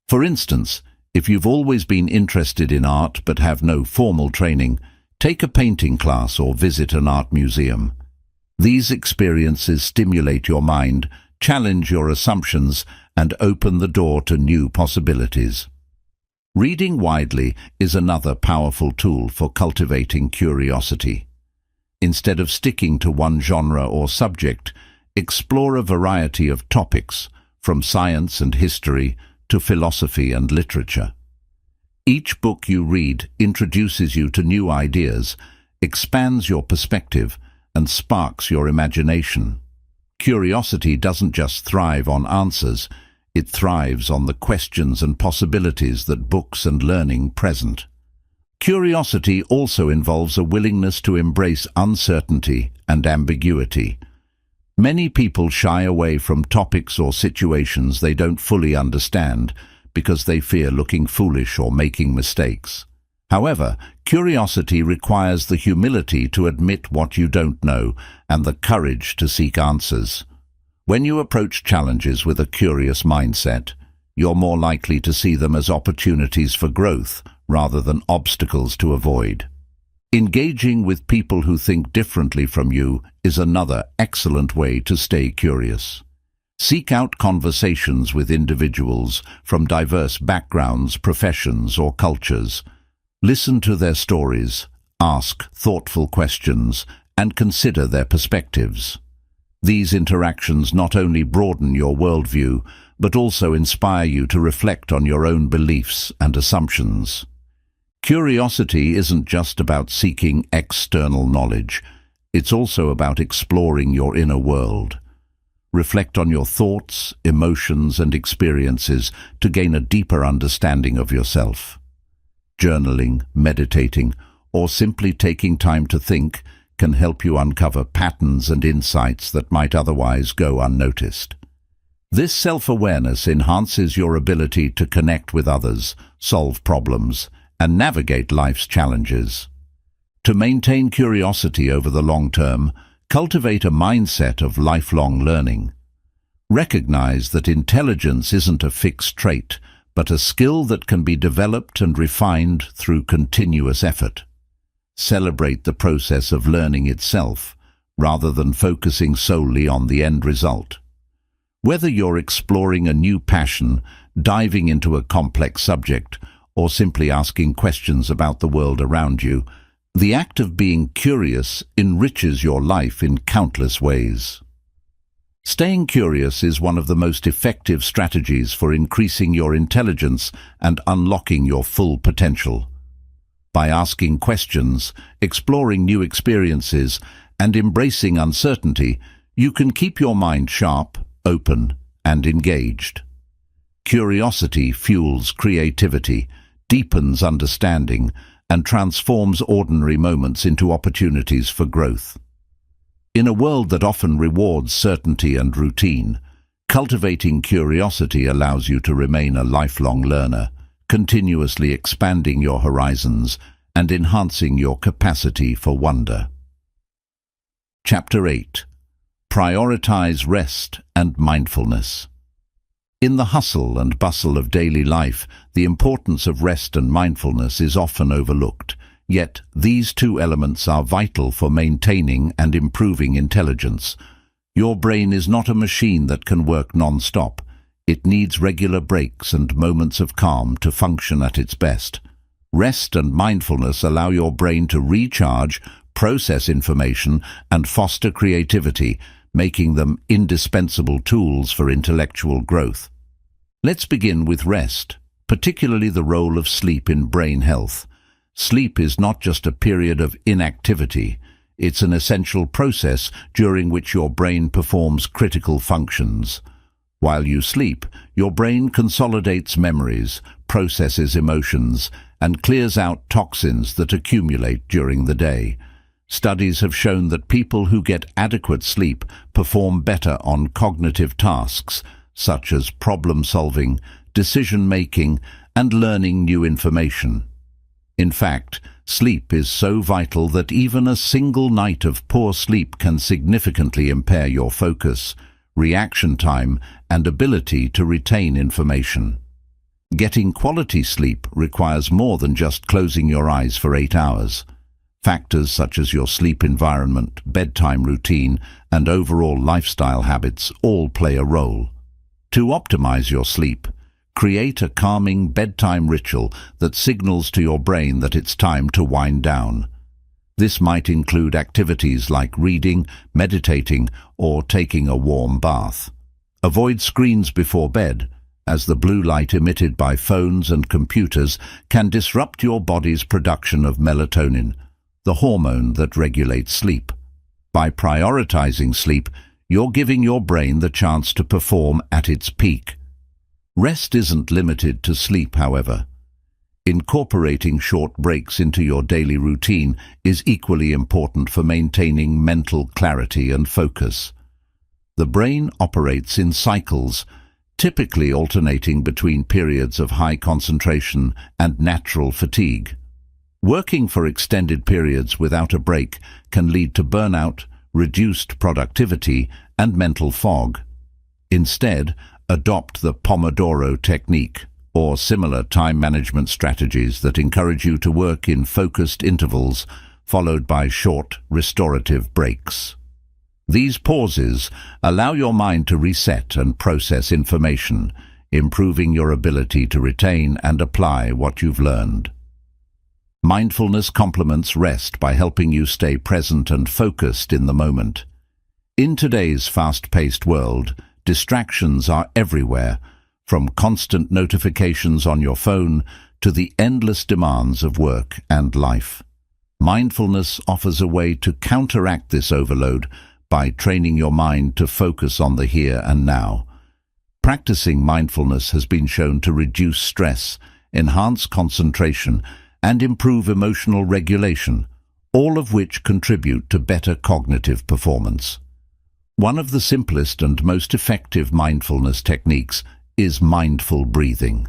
Speaker 1: For instance, if you've always been interested in art but have no formal training, take a painting class or visit an art museum. These experiences stimulate your mind, challenge your assumptions, and open the door to new possibilities. Reading widely is another powerful tool for cultivating curiosity. Instead of sticking to one genre or subject, explore a variety of topics, from science and history to philosophy and literature. Each book you read introduces you to new ideas, expands your perspective, and sparks your imagination. Curiosity doesn't just thrive on answers, it thrives on the questions and possibilities that books and learning present. Curiosity also involves a willingness to embrace uncertainty and ambiguity. Many people shy away from topics or situations they don't fully understand because they fear looking foolish or making mistakes. However, curiosity requires the humility to admit what you don't know and the courage to seek answers. When you approach challenges with a curious mindset, you're more likely to see them as opportunities for growth rather than obstacles to avoid. Engaging with people who think differently from you is another excellent way to stay curious. Seek out conversations with individuals from diverse backgrounds, professions, or cultures. Listen to their stories, ask thoughtful questions, and consider their perspectives. These interactions not only broaden your worldview, but also inspire you to reflect on your own beliefs and assumptions. Curiosity isn't just about seeking external knowledge, it's also about exploring your inner world. Reflect on your thoughts, emotions, and experiences to gain a deeper understanding of yourself. Journaling, meditating, or simply taking time to think can help you uncover patterns and insights that might otherwise go unnoticed. This self-awareness enhances your ability to connect with others, solve problems, and navigate life's challenges. To maintain curiosity over the long term, cultivate a mindset of lifelong learning. Recognize that intelligence isn't a fixed trait, but a skill that can be developed and refined through continuous effort. Celebrate the process of learning itself, rather than focusing solely on the end result. Whether you're exploring a new passion, diving into a complex subject, or simply asking questions about the world around you, the act of being curious enriches your life in countless ways. Staying curious is one of the most effective strategies for increasing your intelligence and unlocking your full potential. By asking questions, exploring new experiences, and embracing uncertainty, you can keep your mind sharp, open, and engaged. Curiosity fuels creativity, deepens understanding, and transforms ordinary moments into opportunities for growth. In a world that often rewards certainty and routine, cultivating curiosity allows you to remain a lifelong learner, continuously expanding your horizons and enhancing your capacity for wonder. Chapter 8. Prioritize rest and mindfulness. In the hustle and bustle of daily life, the importance of rest and mindfulness is often overlooked. Yet, these two elements are vital for maintaining and improving intelligence. Your brain is not a machine that can work non-stop. It needs regular breaks and moments of calm to function at its best. Rest and mindfulness allow your brain to recharge, process information, and foster creativity, making them indispensable tools for intellectual growth. Let's begin with rest, particularly the role of sleep in brain health. Sleep is not just a period of inactivity, it's an essential process during which your brain performs critical functions. While you sleep, your brain consolidates memories, processes emotions, and clears out toxins that accumulate during the day. Studies have shown that people who get adequate sleep perform better on cognitive tasks, such as problem-solving, decision-making, and learning new information. In fact, sleep is so vital that even a single night of poor sleep can significantly impair your focus, reaction time, and ability to retain information. Getting quality sleep requires more than just closing your eyes for 8 hours. Factors such as your sleep environment, bedtime routine, and overall lifestyle habits all play a role. To optimize your sleep, create a calming bedtime ritual that signals to your brain that it's time to wind down. This might include activities like reading, meditating, or taking a warm bath. Avoid screens before bed, as the blue light emitted by phones and computers can disrupt your body's production of melatonin, the hormone that regulates sleep. By prioritizing sleep, you're giving your brain the chance to perform at its peak. Rest isn't limited to sleep, however. Incorporating short breaks into your daily routine is equally important for maintaining mental clarity and focus. The brain operates in cycles, typically alternating between periods of high concentration and natural fatigue. Working for extended periods without a break can lead to burnout, reduced productivity, and mental fog. Instead, adopt the Pomodoro technique, or similar time management strategies that encourage you to work in focused intervals, followed by short, restorative breaks. These pauses allow your mind to reset and process information, improving your ability to retain and apply what you've learned. Mindfulness complements rest by helping you stay present and focused in the moment. In today's fast-paced world, distractions are everywhere, from constant notifications on your phone to the endless demands of work and life. Mindfulness offers a way to counteract this overload by training your mind to focus on the here and now. Practicing mindfulness has been shown to reduce stress, enhance concentration, and improve emotional regulation, all of which contribute to better cognitive performance. One of the simplest and most effective mindfulness techniques is mindful breathing.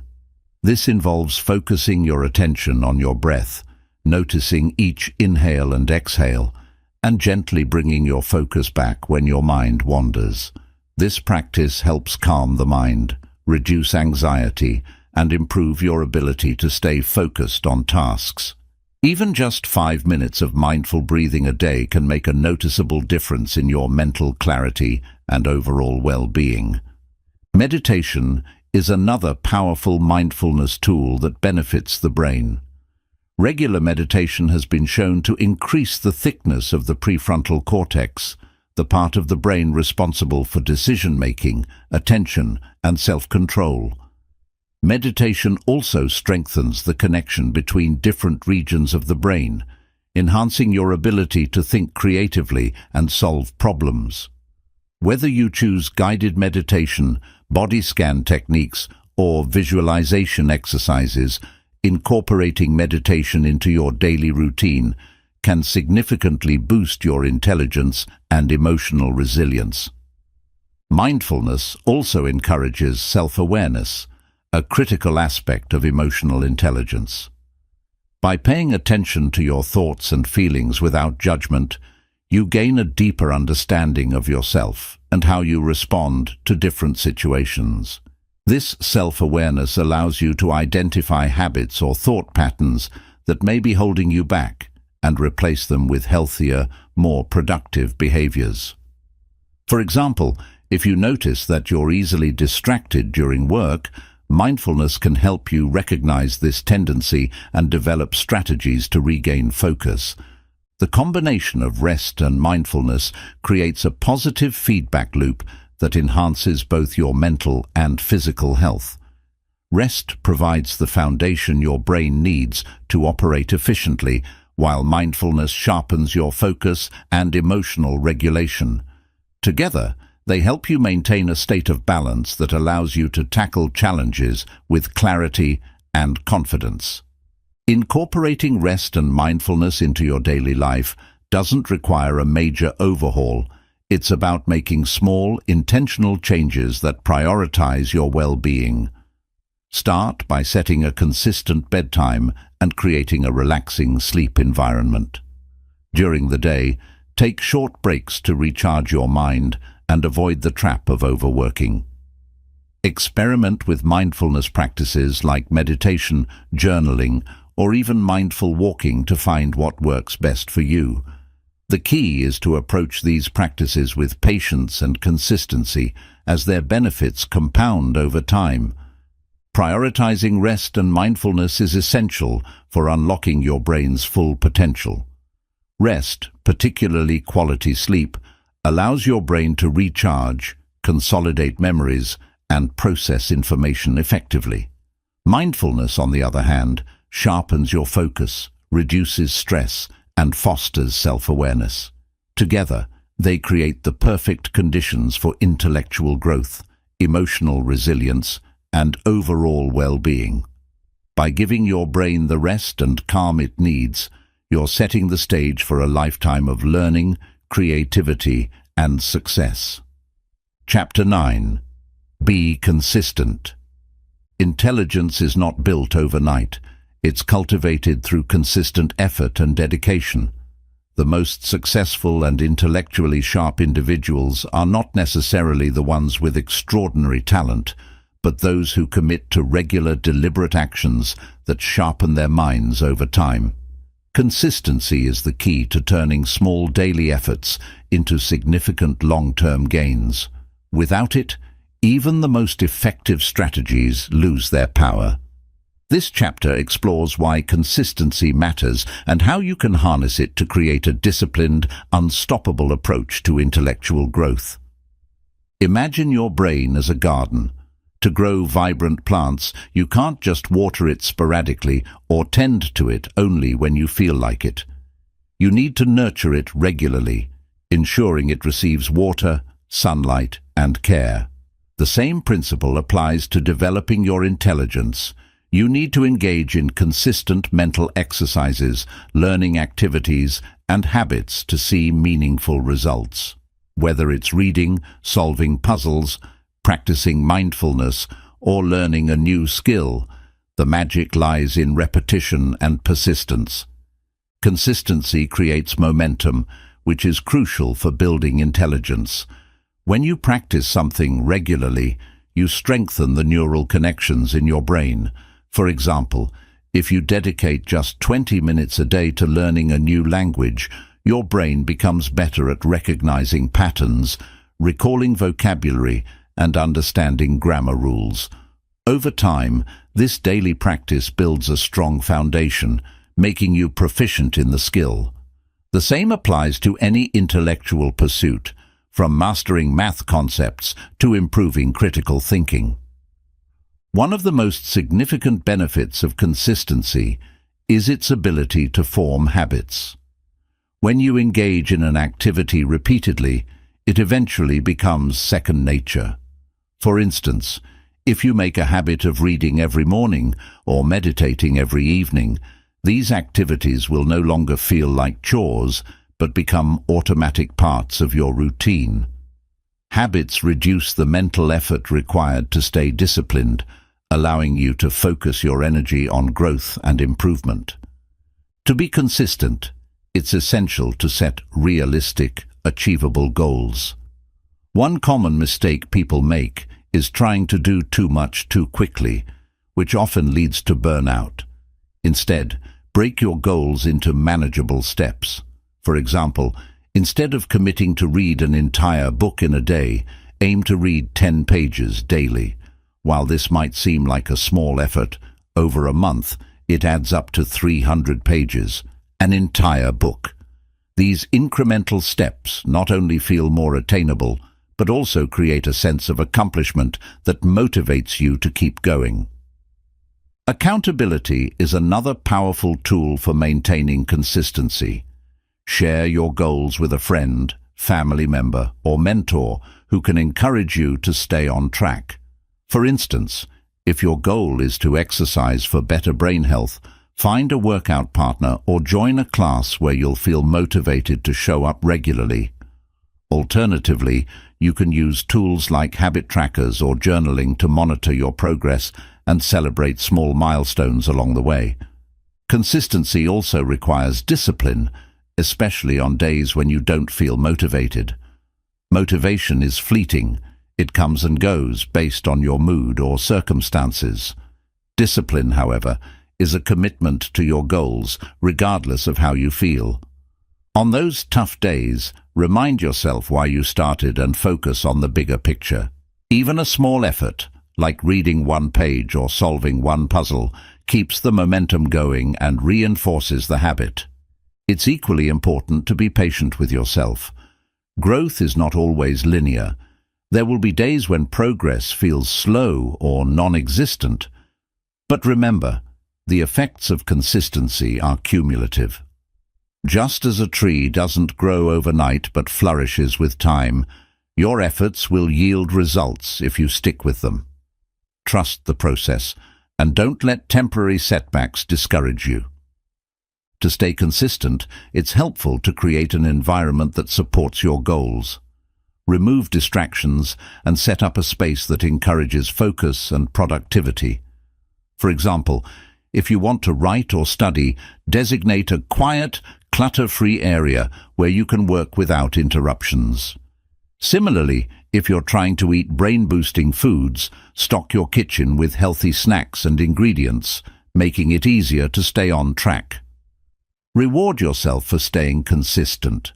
Speaker 1: This involves focusing your attention on your breath, noticing each inhale and exhale, and gently bringing your focus back when your mind wanders. This practice helps calm the mind, reduce anxiety, and improve your ability to stay focused on tasks. Even just 5 minutes of mindful breathing a day can make a noticeable difference in your mental clarity and overall well-being. Meditation is another powerful mindfulness tool that benefits the brain. Regular meditation has been shown to increase the thickness of the prefrontal cortex, the part of the brain responsible for decision-making, attention, and self-control. Meditation also strengthens the connection between different regions of the brain, enhancing your ability to think creatively and solve problems. Whether you choose guided meditation, body scan techniques, or visualization exercises, incorporating meditation into your daily routine can significantly boost your intelligence and emotional resilience. Mindfulness also encourages self-awareness, a critical aspect of emotional intelligence. By paying attention to your thoughts and feelings without judgment, you gain a deeper understanding of yourself and how you respond to different situations. This self-awareness allows you to identify habits or thought patterns that may be holding you back and replace them with healthier, more productive behaviors. For example, if you notice that you're easily distracted during work, mindfulness can help you recognize this tendency and develop strategies to regain focus. The combination of rest and mindfulness creates a positive feedback loop that enhances both your mental and physical health. Rest provides the foundation your brain needs to operate efficiently, while mindfulness sharpens your focus and emotional regulation. Together, they help you maintain a state of balance that allows you to tackle challenges with clarity and confidence. Incorporating rest and mindfulness into your daily life doesn't require a major overhaul. It's about making small, intentional changes that prioritize your well-being. Start by setting a consistent bedtime and creating a relaxing sleep environment. During the day, take short breaks to recharge your mind and avoid the trap of overworking. Experiment with mindfulness practices like meditation, journaling, or even mindful walking to find what works best for you. The key is to approach these practices with patience and consistency, as their benefits compound over time. Prioritizing rest and mindfulness is essential for unlocking your brain's full potential. Rest, particularly quality sleep, allows your brain to recharge, consolidate memories, and process information effectively. Mindfulness, on the other hand, sharpens your focus, reduces stress, and fosters self-awareness. Together, they create the perfect conditions for intellectual growth, emotional resilience, and overall well-being. By giving your brain the rest and calm it needs, you're setting the stage for a lifetime of learning, creativity, and success. Chapter 9. Be consistent. Intelligence is not built overnight. It's cultivated through consistent effort and dedication. The most successful and intellectually sharp individuals are not necessarily the ones with extraordinary talent, but those who commit to regular, deliberate actions that sharpen their minds over time. Consistency is the key to turning small daily efforts into significant long-term gains. Without it, even the most effective strategies lose their power. This chapter explores why consistency matters and how you can harness it to create a disciplined, unstoppable approach to intellectual growth. Imagine your brain as a garden. To grow vibrant plants, you can't just water it sporadically or tend to it only when you feel like it. You need to nurture it regularly, ensuring it receives water, sunlight, and care. The same principle applies to developing your intelligence. You need to engage in consistent mental exercises, learning activities, and habits to see meaningful results. Whether it's reading, solving puzzles, practicing mindfulness, or learning a new skill, the magic lies in repetition and persistence. Consistency creates momentum, which is crucial for building intelligence. When you practice something regularly, you strengthen the neural connections in your brain. For example, if you dedicate just 20 minutes a day to learning a new language, your brain becomes better at recognizing patterns, recalling vocabulary, and understanding grammar rules. Over time, this daily practice builds a strong foundation, making you proficient in the skill. The same applies to any intellectual pursuit, from mastering math concepts to improving critical thinking. One of the most significant benefits of consistency is its ability to form habits. When you engage in an activity repeatedly, it eventually becomes second nature. For instance, if you make a habit of reading every morning or meditating every evening, these activities will no longer feel like chores, but become automatic parts of your routine. Habits reduce the mental effort required to stay disciplined, allowing you to focus your energy on growth and improvement. To be consistent, it's essential to set realistic, achievable goals. One common mistake people make is trying to do too much too quickly, which often leads to burnout. Instead, break your goals into manageable steps. For example, instead of committing to read an entire book in a day, aim to read 10 pages daily. While this might seem like a small effort, over a month it adds up to 300 pages, an entire book. These incremental steps not only feel more attainable, but also create a sense of accomplishment that motivates you to keep going. Accountability is another powerful tool for maintaining consistency. Share your goals with a friend, family member, or mentor who can encourage you to stay on track. For instance, if your goal is to exercise for better brain health, find a workout partner or join a class where you'll feel motivated to show up regularly. Alternatively, you can use tools like habit trackers or journaling to monitor your progress and celebrate small milestones along the way. Consistency also requires discipline, especially on days when you don't feel motivated. Motivation is fleeting. It comes and goes based on your mood or circumstances. Discipline, however, is a commitment to your goals, regardless of how you feel. On those tough days, remind yourself why you started and focus on the bigger picture. Even a small effort, like reading one page or solving one puzzle, keeps the momentum going and reinforces the habit. It's equally important to be patient with yourself. Growth is not always linear. There will be days when progress feels slow or non-existent. But remember, the effects of consistency are cumulative. Just as a tree doesn't grow overnight but flourishes with time, your efforts will yield results if you stick with them. Trust the process, and don't let temporary setbacks discourage you. To stay consistent, it's helpful to create an environment that supports your goals. Remove distractions and set up a space that encourages focus and productivity. For example, if you want to write or study, designate a quiet, clutter-free area where you can work without interruptions. Similarly, if you're trying to eat brain-boosting foods, stock your kitchen with healthy snacks and ingredients, making it easier to stay on track. Reward yourself for staying consistent.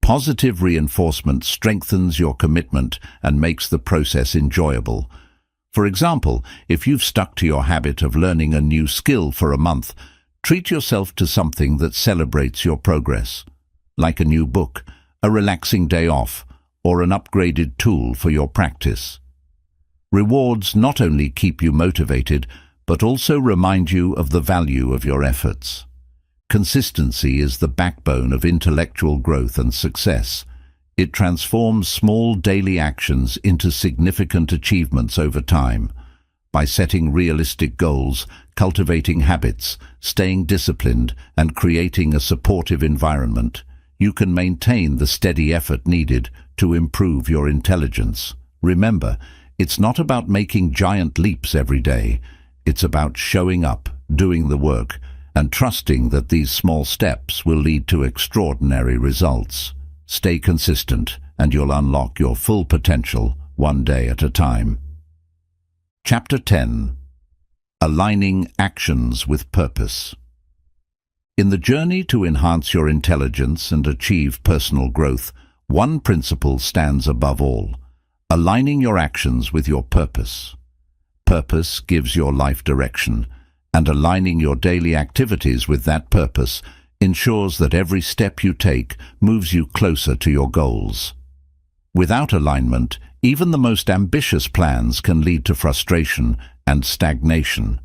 Speaker 1: Positive reinforcement strengthens your commitment and makes the process enjoyable. For example, if you've stuck to your habit of learning a new skill for a month, treat yourself to something that celebrates your progress, like a new book, a relaxing day off, or an upgraded tool for your practice. Rewards not only keep you motivated, but also remind you of the value of your efforts. Consistency is the backbone of intellectual growth and success. It transforms small daily actions into significant achievements over time. By setting realistic goals, cultivating habits, staying disciplined, and creating a supportive environment, you can maintain the steady effort needed to improve your intelligence. Remember, it's not about making giant leaps every day. It's about showing up, doing the work, and trusting that these small steps will lead to extraordinary results. Stay consistent, and you'll unlock your full potential one day at a time. Chapter 10. Aligning Actions with Purpose. In the journey to enhance your intelligence and achieve personal growth, one principle stands above all: aligning your actions with your purpose. Purpose gives your life direction, and aligning your daily activities with that purpose ensures that every step you take moves you closer to your goals. Without alignment, even the most ambitious plans can lead to frustration and stagnation.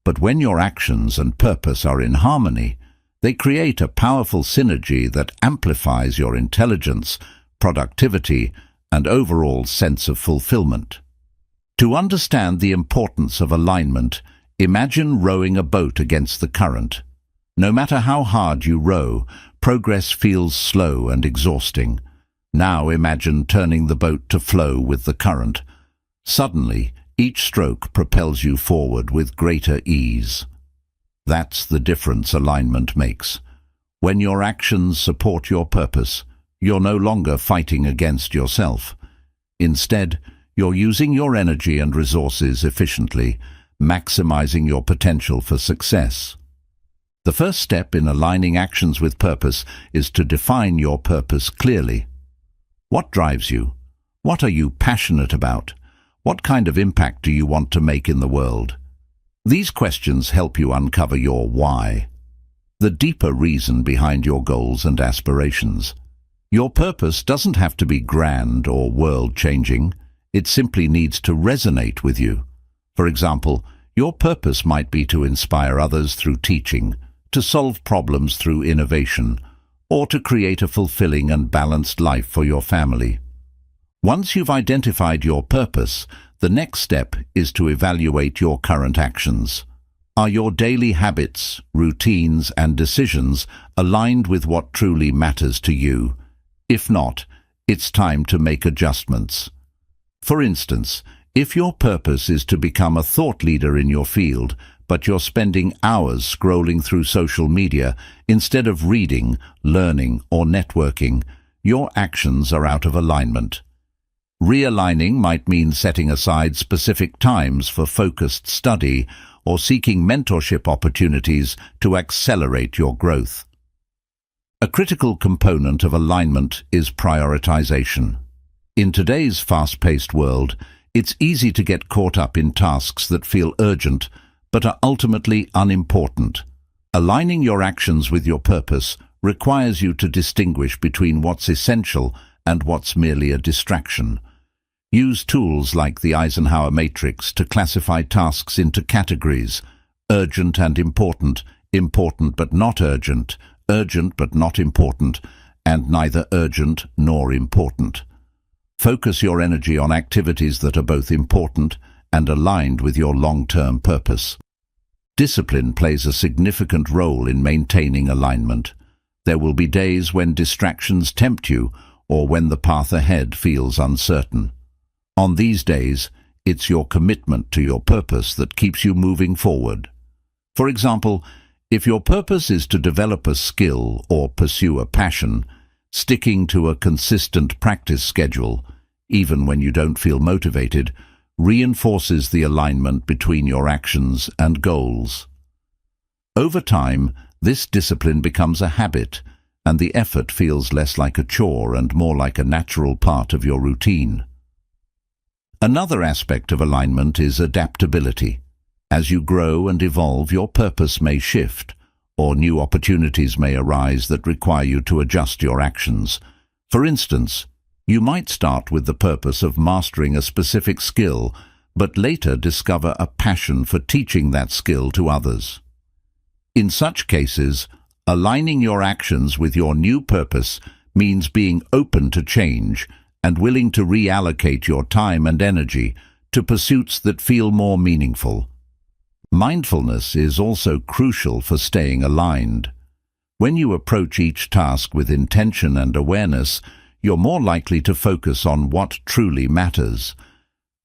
Speaker 1: But when your actions and purpose are in harmony, they create a powerful synergy that amplifies your intelligence, productivity, and overall sense of fulfillment. To understand the importance of alignment, imagine rowing a boat against the current. No matter how hard you row, progress feels slow and exhausting. Now imagine turning the boat to flow with the current. Suddenly, each stroke propels you forward with greater ease. That's the difference alignment makes. When your actions support your purpose, you're no longer fighting against yourself. Instead, you're using your energy and resources efficiently, maximizing your potential for success. The first step in aligning actions with purpose is to define your purpose clearly. What drives you? What are you passionate about? What kind of impact do you want to make in the world? These questions help you uncover your why, the deeper reason behind your goals and aspirations. Your purpose doesn't have to be grand or world-changing. It simply needs to resonate with you. For example, your purpose might be to inspire others through teaching, to solve problems through innovation, or to create a fulfilling and balanced life for your family. Once you've identified your purpose, the next step is to evaluate your current actions. Are your daily habits, routines, and decisions aligned with what truly matters to you? If not, it's time to make adjustments. For instance, if your purpose is to become a thought leader in your field, but you're spending hours scrolling through social media instead of reading, learning, or networking, your actions are out of alignment. Realigning might mean setting aside specific times for focused study or seeking mentorship opportunities to accelerate your growth. A critical component of alignment is prioritization. In today's fast-paced world, it's easy to get caught up in tasks that feel urgent but are ultimately unimportant. Aligning your actions with your purpose requires you to distinguish between what's essential and what's merely a distraction. Use tools like the Eisenhower matrix to classify tasks into categories: urgent and important, important but not urgent, urgent but not important, and neither urgent nor important. Focus your energy on activities that are both important and aligned with your long-term purpose. Discipline plays a significant role in maintaining alignment. There will be days when distractions tempt you or when the path ahead feels uncertain. On these days, it's your commitment to your purpose that keeps you moving forward. For example, if your purpose is to develop a skill or pursue a passion, sticking to a consistent practice schedule, even when you don't feel motivated, reinforces the alignment between your actions and goals. Over time, this discipline becomes a habit, and the effort feels less like a chore and more like a natural part of your routine. Another aspect of alignment is adaptability. As you grow and evolve, your purpose may shift, or new opportunities may arise that require you to adjust your actions. For instance, you might start with the purpose of mastering a specific skill, but later discover a passion for teaching that skill to others. In such cases, aligning your actions with your new purpose means being open to change and willing to reallocate your time and energy to pursuits that feel more meaningful. Mindfulness is also crucial for staying aligned. When you approach each task with intention and awareness, you're more likely to focus on what truly matters.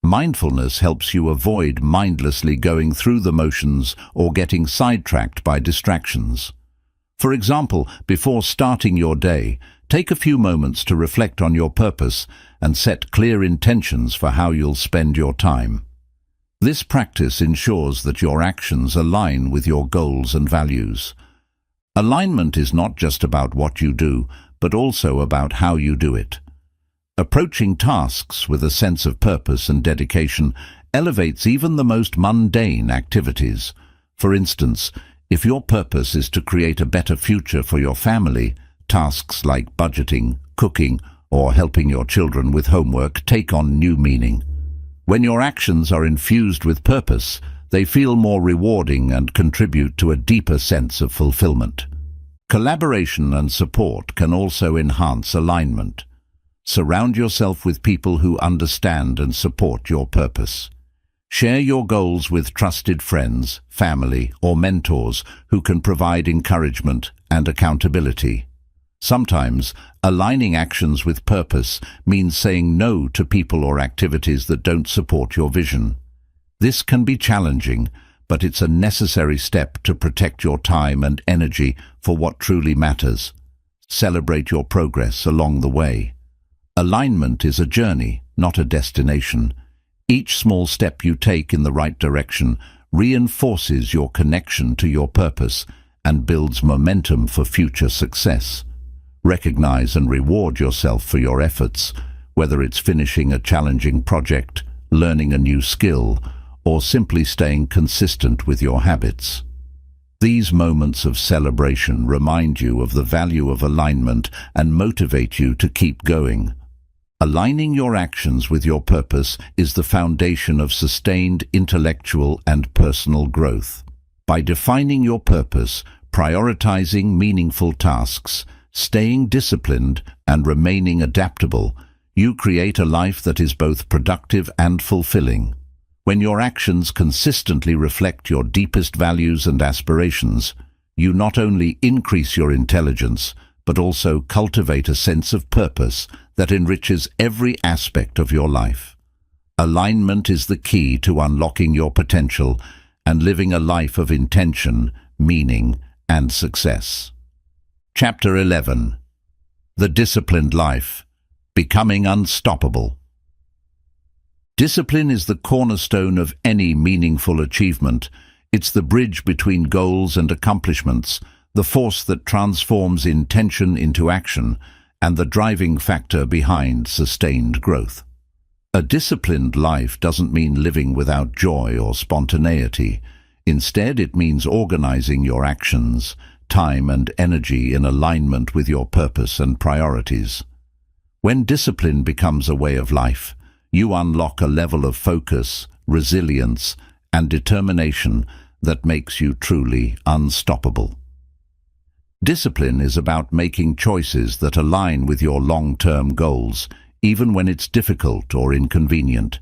Speaker 1: Mindfulness helps you avoid mindlessly going through the motions or getting sidetracked by distractions. For example, before starting your day, take a few moments to reflect on your purpose and set clear intentions for how you'll spend your time. This practice ensures that your actions align with your goals and values. Alignment is not just about what you do, but also about how you do it. Approaching tasks with a sense of purpose and dedication elevates even the most mundane activities. For instance, if your purpose is to create a better future for your family, tasks like budgeting, cooking, or helping your children with homework take on new meaning. When your actions are infused with purpose, they feel more rewarding and contribute to a deeper sense of fulfillment. Collaboration and support can also enhance alignment. Surround yourself with people who understand and support your purpose. Share your goals with trusted friends, family, or mentors who can provide encouragement and accountability. Sometimes, aligning actions with purpose means saying no to people or activities that don't support your vision. This can be challenging, but it's a necessary step to protect your time and energy for what truly matters. Celebrate your progress along the way. Alignment is a journey, not a destination. Each small step you take in the right direction reinforces your connection to your purpose and builds momentum for future success. Recognize and reward yourself for your efforts, whether it's finishing a challenging project, learning a new skill, or simply staying consistent with your habits. These moments of celebration remind you of the value of alignment and motivate you to keep going. Aligning your actions with your purpose is the foundation of sustained intellectual and personal growth. By defining your purpose, prioritizing meaningful tasks, staying disciplined, and remaining adaptable, you create a life that is both productive and fulfilling. When your actions consistently reflect your deepest values and aspirations, you not only increase your intelligence, but also cultivate a sense of purpose that enriches every aspect of your life. Alignment is the key to unlocking your potential and living a life of intention, meaning, and success. Chapter 11. The Disciplined Life. Becoming Unstoppable. Discipline is the cornerstone of any meaningful achievement. It's the bridge between goals and accomplishments, the force that transforms intention into action, and the driving factor behind sustained growth. A disciplined life doesn't mean living without joy or spontaneity. Instead, it means organizing your actions, time and energy in alignment with your purpose and priorities. When discipline becomes a way of life, you unlock a level of focus, resilience, and determination that makes you truly unstoppable. Discipline is about making choices that align with your long-term goals, even when it's difficult or inconvenient.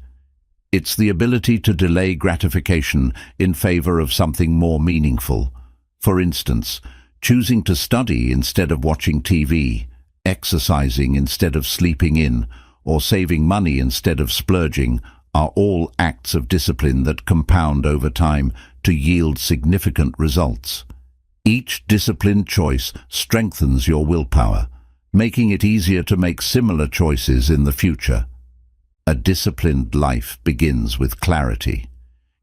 Speaker 1: It's the ability to delay gratification in favor of something more meaningful. For instance, choosing to study instead of watching TV, exercising instead of sleeping in, or saving money instead of splurging are all acts of discipline that compound over time to yield significant results. Each disciplined choice strengthens your willpower, making it easier to make similar choices in the future. A disciplined life begins with clarity.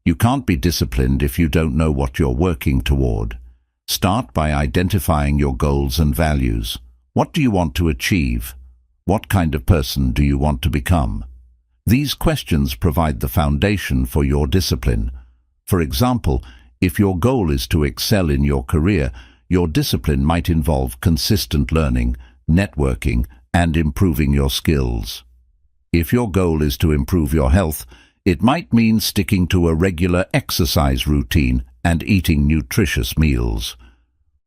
Speaker 1: You can't be disciplined if you don't know what you're working toward. Start by identifying your goals and values. What do you want to achieve? What kind of person do you want to become? These questions provide the foundation for your discipline. For example, if your goal is to excel in your career, your discipline might involve consistent learning, networking, and improving your skills. If your goal is to improve your health, it might mean sticking to a regular exercise routine and eating nutritious meals.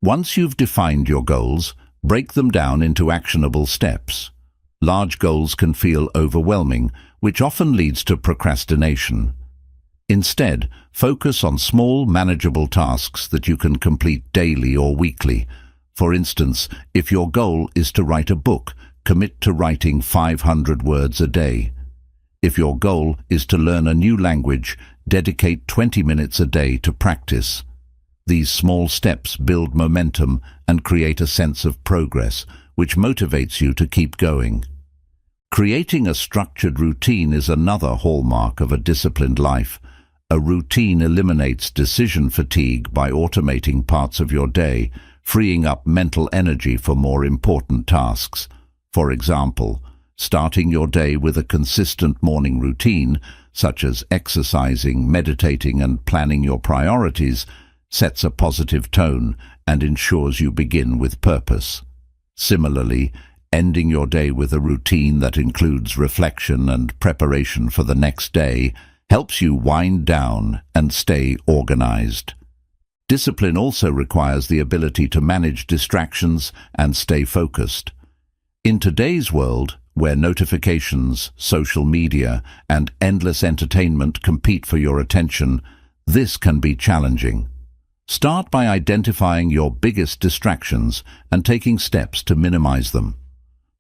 Speaker 1: Once you've defined your goals, break them down into actionable steps. Large goals can feel overwhelming, which often leads to procrastination. Instead, focus on small, manageable tasks that you can complete daily or weekly. For instance, if your goal is to write a book, commit to writing 500 words a day. If your goal is to learn a new language, dedicate 20 minutes a day to practice. These small steps build momentum and create a sense of progress, which motivates you to keep going. Creating a structured routine is another hallmark of a disciplined life. A routine eliminates decision fatigue by automating parts of your day, freeing up mental energy for more important tasks. For example, starting your day with a consistent morning routine, such as exercising, meditating, and planning your priorities, sets a positive tone and ensures you begin with purpose. Similarly, ending your day with a routine that includes reflection and preparation for the next day helps you wind down and stay organized. Discipline also requires the ability to manage distractions and stay focused. In today's world, where notifications, social media, and endless entertainment compete for your attention, this can be challenging. Start by identifying your biggest distractions and taking steps to minimize them.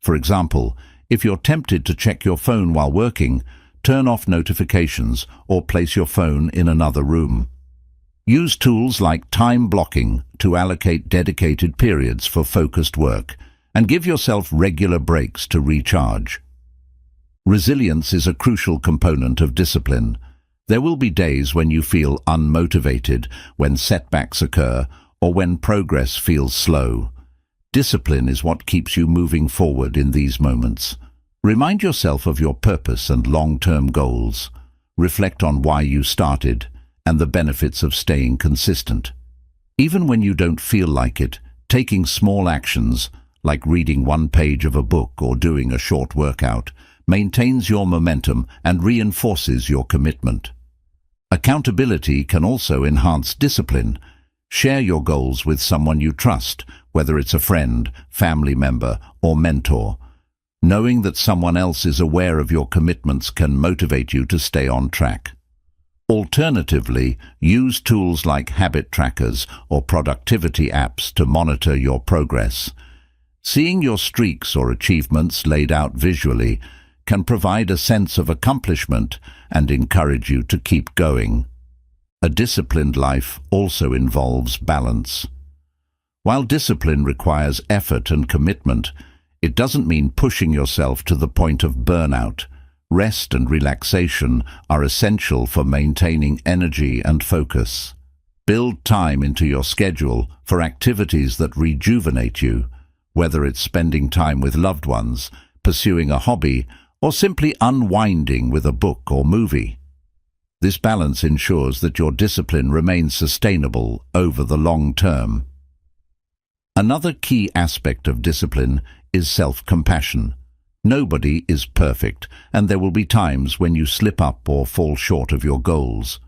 Speaker 1: For example, if you're tempted to check your phone while working, turn off notifications or place your phone in another room. Use tools like time blocking to allocate dedicated periods for focused work, and give yourself regular breaks to recharge. Resilience is a crucial component of discipline. There will be days when you feel unmotivated, when setbacks occur, or when progress feels slow. Discipline is what keeps you moving forward in these moments. Remind yourself of your purpose and long-term goals. Reflect on why you started and the benefits of staying consistent. Even when you don't feel like it, taking small actions, like reading one page of a book or doing a short workout, maintains your momentum and reinforces your commitment. Accountability can also enhance discipline. Share your goals with someone you trust, whether it's a friend, family member, or mentor. Knowing that someone else is aware of your commitments can motivate you to stay on track. Alternatively, use tools like habit trackers or productivity apps to monitor your progress. Seeing your streaks or achievements laid out visually can provide a sense of accomplishment and encourage you to keep going. A disciplined life also involves balance. While discipline requires effort and commitment, it doesn't mean pushing yourself to the point of burnout. Rest and relaxation are essential for maintaining energy and focus. Build time into your schedule for activities that rejuvenate you, whether it's spending time with loved ones, pursuing a hobby, or simply unwinding with a book or movie. This balance ensures that your discipline remains sustainable over the long term. Another key aspect of discipline is self-compassion. Nobody is perfect, and there will be times when you slip up or fall short of your goals.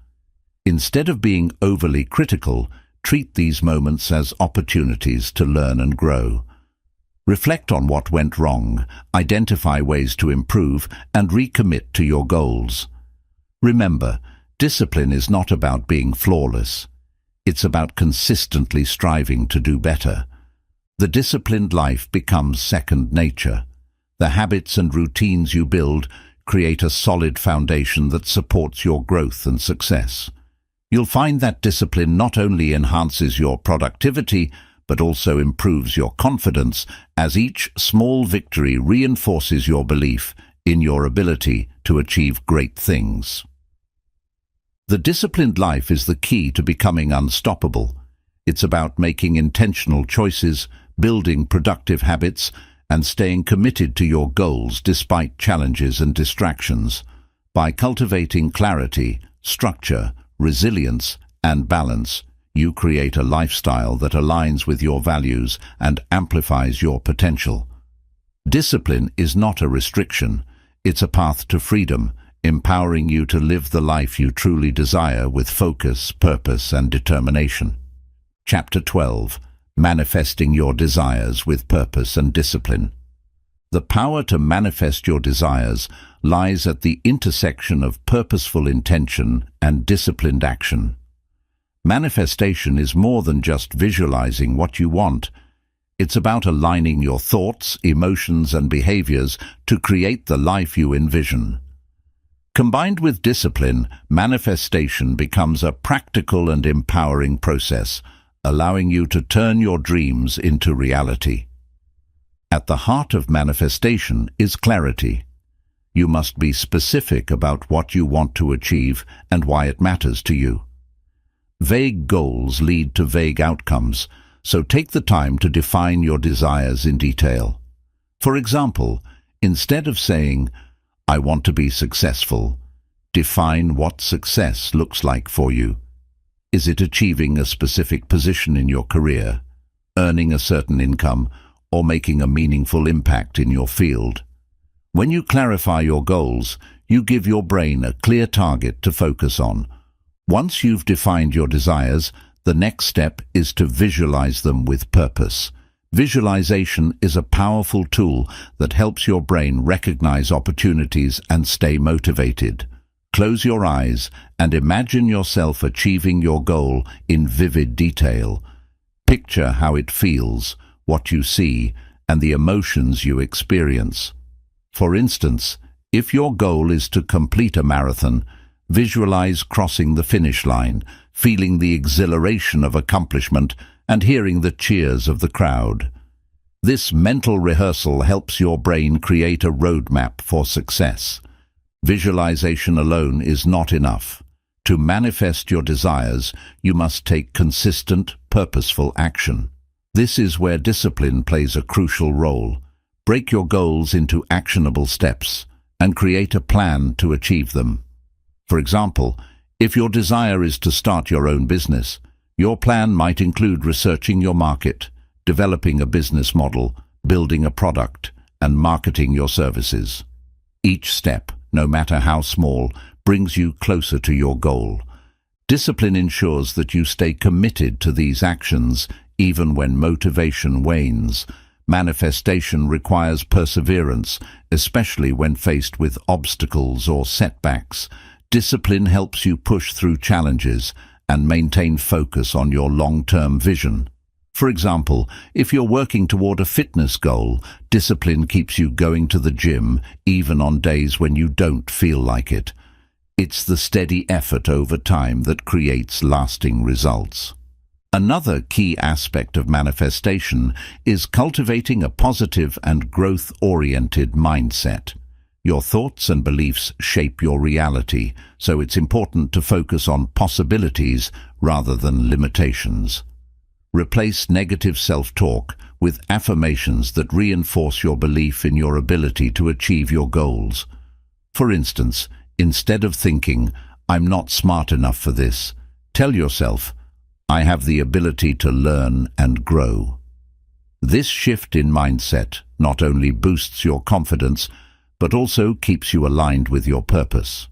Speaker 1: Instead of being overly critical, treat these moments as opportunities to learn and grow. Reflect on what went wrong, identify ways to improve, and recommit to your goals. Remember, discipline is not about being flawless. It's about consistently striving to do better. The disciplined life becomes second nature. The habits and routines you build create a solid foundation that supports your growth and success. You'll find that discipline not only enhances your productivity, but also improves your confidence, as each small victory reinforces your belief in your ability to achieve great things. The disciplined life is the key to becoming unstoppable. It's about making intentional choices, building productive habits, and staying committed to your goals despite challenges and distractions. By cultivating clarity, structure, resilience, and balance, you create a lifestyle that aligns with your values and amplifies your potential. Discipline is not a restriction, it's a path to freedom, empowering you to live the life you truly desire with focus, purpose, and determination. Chapter 12. Manifesting your desires with purpose and discipline. The power to manifest your desires lies at the intersection of purposeful intention and disciplined action. Manifestation is more than just visualizing what you want. It's about aligning your thoughts, emotions, and behaviors to create the life you envision. Combined with discipline, manifestation becomes a practical and empowering process, allowing you to turn your dreams into reality. At the heart of manifestation is clarity. You must be specific about what you want to achieve and why it matters to you. Vague goals lead to vague outcomes, so take the time to define your desires in detail. For example, instead of saying, "I want to be successful," define what success looks like for you. Is it achieving a specific position in your career, earning a certain income, or making a meaningful impact in your field? When you clarify your goals, you give your brain a clear target to focus on. Once you've defined your desires, the next step is to visualize them with purpose. Visualization is a powerful tool that helps your brain recognize opportunities and stay motivated. Close your eyes and imagine yourself achieving your goal in vivid detail. Picture how it feels, what you see, and the emotions you experience. For instance, if your goal is to complete a marathon, visualize crossing the finish line, feeling the exhilaration of accomplishment, and hearing the cheers of the crowd. This mental rehearsal helps your brain create a roadmap for success. Visualization alone is not enough. To manifest your desires, you must take consistent, purposeful action. This is where discipline plays a crucial role. Break your goals into actionable steps and create a plan to achieve them. For example, if your desire is to start your own business, your plan might include researching your market, developing a business model, building a product, and marketing your services. Each step, no matter how small, brings you closer to your goal. Discipline ensures that you stay committed to these actions even when motivation wanes. Manifestation requires perseverance, especially when faced with obstacles or setbacks. Discipline helps you push through challenges and maintain focus on your long-term vision. For example, if you're working toward a fitness goal, discipline keeps you going to the gym even on days when you don't feel like it. It's the steady effort over time that creates lasting results. Another key aspect of manifestation is cultivating a positive and growth-oriented mindset. Your thoughts and beliefs shape your reality, so it's important to focus on possibilities rather than limitations. Replace negative self-talk with affirmations that reinforce your belief in your ability to achieve your goals. For instance, instead of thinking, "I'm not smart enough for this." Tell yourself, "I have the ability to learn and grow." This shift in mindset not only boosts your confidence, but also keeps you aligned with your purpose.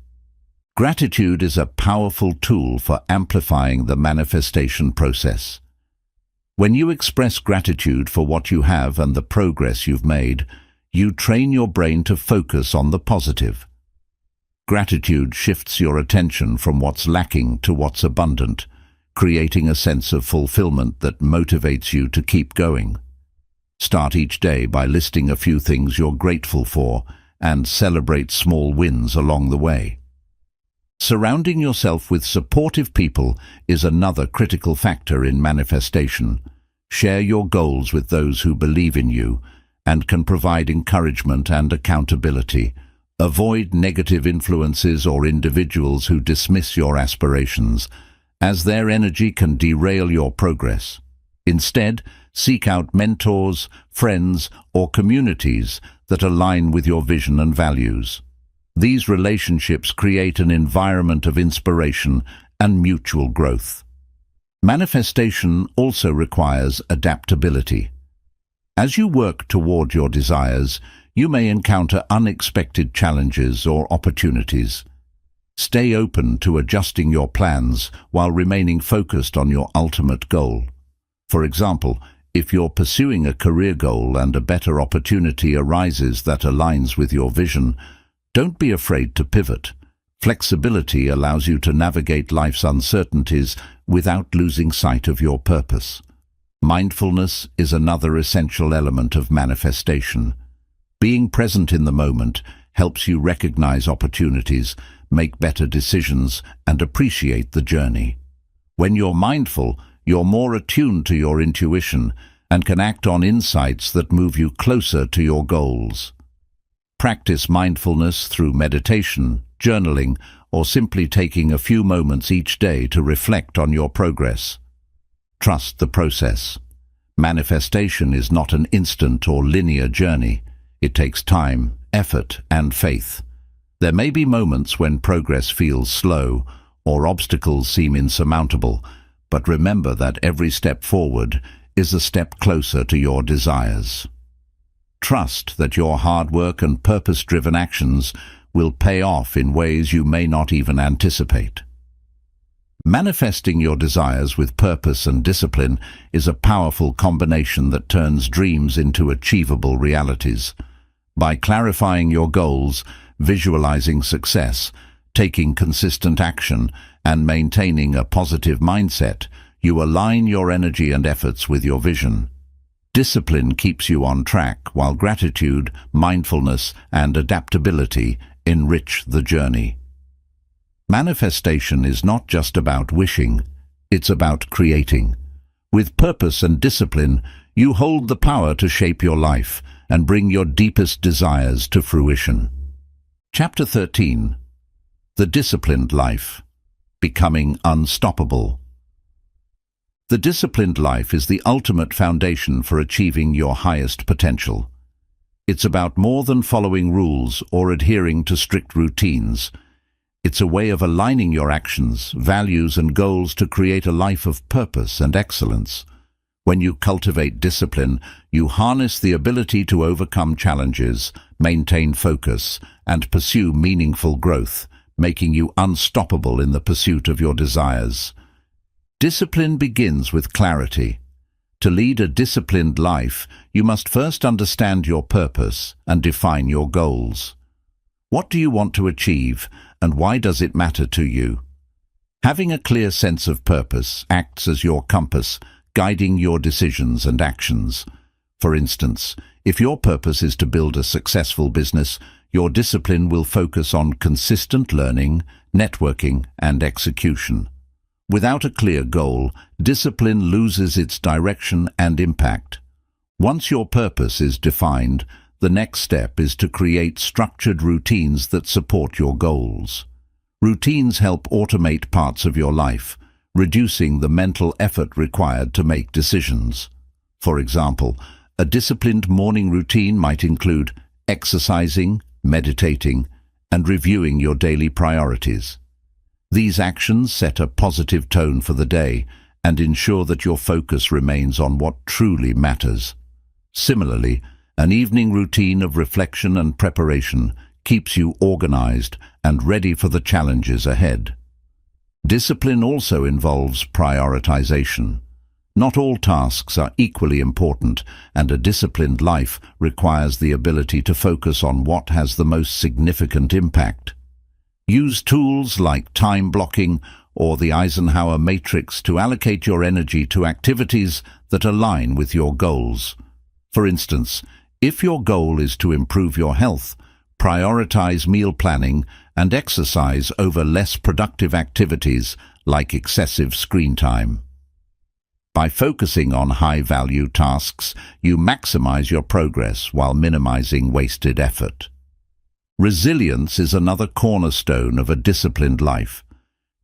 Speaker 1: Gratitude is a powerful tool for amplifying the manifestation process. When you express gratitude for what you have and the progress you've made, you train your brain to focus on the positive. Gratitude shifts your attention from what's lacking to what's abundant, creating a sense of fulfillment that motivates you to keep going. Start each day by listing a few things you're grateful for and celebrate small wins along the way. Surrounding yourself with supportive people is another critical factor in manifestation. Share your goals with those who believe in you and can provide encouragement and accountability. Avoid negative influences or individuals who dismiss your aspirations, as their energy can derail your progress. Instead, seek out mentors, friends, or communities that align with your vision and values. These relationships create an environment of inspiration and mutual growth. Manifestation also requires adaptability. As you work toward your desires, you may encounter unexpected challenges or opportunities. Stay open to adjusting your plans while remaining focused on your ultimate goal. For example, if you're pursuing a career goal and a better opportunity arises that aligns with your vision, don't be afraid to pivot. Flexibility allows you to navigate life's uncertainties without losing sight of your purpose. Mindfulness is another essential element of manifestation. Being present in the moment helps you recognize opportunities, make better decisions, and appreciate the journey. When you're mindful, you're more attuned to your intuition and can act on insights that move you closer to your goals. Practice mindfulness through meditation, journaling, or simply taking a few moments each day to reflect on your progress. Trust the process. Manifestation is not an instant or linear journey. It takes time, effort, and faith. There may be moments when progress feels slow or obstacles seem insurmountable, but remember that every step forward is a step closer to your desires. Trust that your hard work and purpose-driven actions will pay off in ways you may not even anticipate. Manifesting your desires with purpose and discipline is a powerful combination that turns dreams into achievable realities. By clarifying your goals, visualizing success, taking consistent action, and maintaining a positive mindset, you align your energy and efforts with your vision. Discipline keeps you on track, while gratitude, mindfulness, and adaptability enrich the journey. Manifestation is not just about wishing, it's about creating. With purpose and discipline, you hold the power to shape your life and bring your deepest desires to fruition. Chapter 13. The Disciplined Life. Becoming Unstoppable. The disciplined life is the ultimate foundation for achieving your highest potential. It's about more than following rules or adhering to strict routines. It's a way of aligning your actions, values, and goals to create a life of purpose and excellence. When you cultivate discipline, you harness the ability to overcome challenges, maintain focus, and pursue meaningful growth, making you unstoppable in the pursuit of your desires. Discipline begins with clarity. To lead a disciplined life, you must first understand your purpose and define your goals. What do you want to achieve, and why does it matter to you? Having a clear sense of purpose acts as your compass, guiding your decisions and actions. For instance, if your purpose is to build a successful business, your discipline will focus on consistent learning, networking, and execution. Without a clear goal, discipline loses its direction and impact. Once your purpose is defined, the next step is to create structured routines that support your goals. Routines help automate parts of your life, reducing the mental effort required to make decisions. For example, a disciplined morning routine might include exercising, meditating, and reviewing your daily priorities. These actions set a positive tone for the day and ensure that your focus remains on what truly matters. Similarly, an evening routine of reflection and preparation keeps you organized and ready for the challenges ahead. Discipline also involves prioritization. Not all tasks are equally important, and a disciplined life requires the ability to focus on what has the most significant impact. Use tools like time blocking or the Eisenhower matrix to allocate your energy to activities that align with your goals. For instance, if your goal is to improve your health, prioritize meal planning and exercise over less productive activities like excessive screen time. By focusing on high-value tasks, you maximize your progress while minimizing wasted effort. Resilience is another cornerstone of a disciplined life.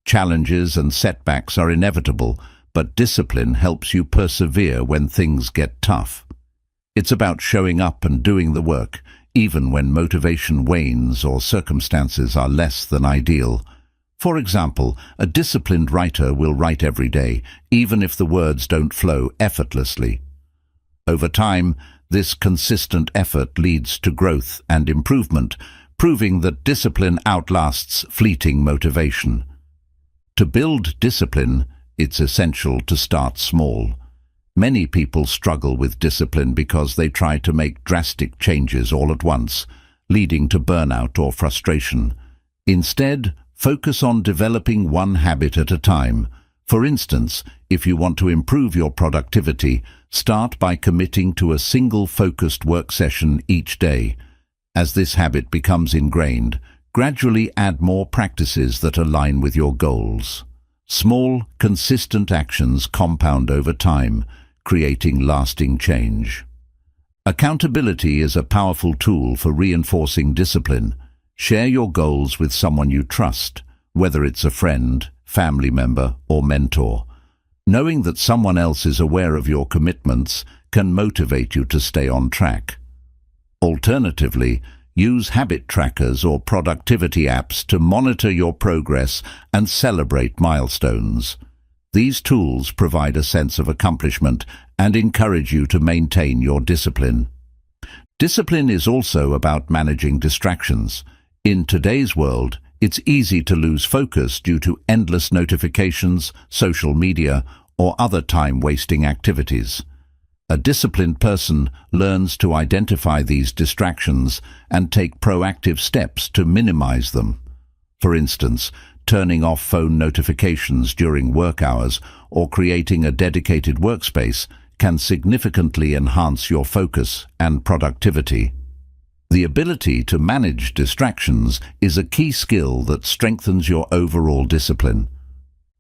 Speaker 1: Challenges and setbacks are inevitable, but discipline helps you persevere when things get tough. It's about showing up and doing the work, even when motivation wanes or circumstances are less than ideal. For example, a disciplined writer will write every day, even if the words don't flow effortlessly. Over time, this consistent effort leads to growth and improvement, proving that discipline outlasts fleeting motivation. To build discipline, it's essential to start small. Many people struggle with discipline because they try to make drastic changes all at once, leading to burnout or frustration. Instead, focus on developing one habit at a time. For instance, if you want to improve your productivity, start by committing to a single focused work session each day. As this habit becomes ingrained, gradually add more practices that align with your goals. Small, consistent actions compound over time, creating lasting change. Accountability is a powerful tool for reinforcing discipline. Share your goals with someone you trust, whether it's a friend, family member, or mentor. Knowing that someone else is aware of your commitments can motivate you to stay on track. Alternatively, use habit trackers or productivity apps to monitor your progress and celebrate milestones. These tools provide a sense of accomplishment and encourage you to maintain your discipline. Discipline is also about managing distractions. In today's world, it's easy to lose focus due to endless notifications, social media, or other time-wasting activities. A disciplined person learns to identify these distractions and take proactive steps to minimize them. For instance, turning off phone notifications during work hours or creating a dedicated workspace can significantly enhance your focus and productivity. The ability to manage distractions is a key skill that strengthens your overall discipline.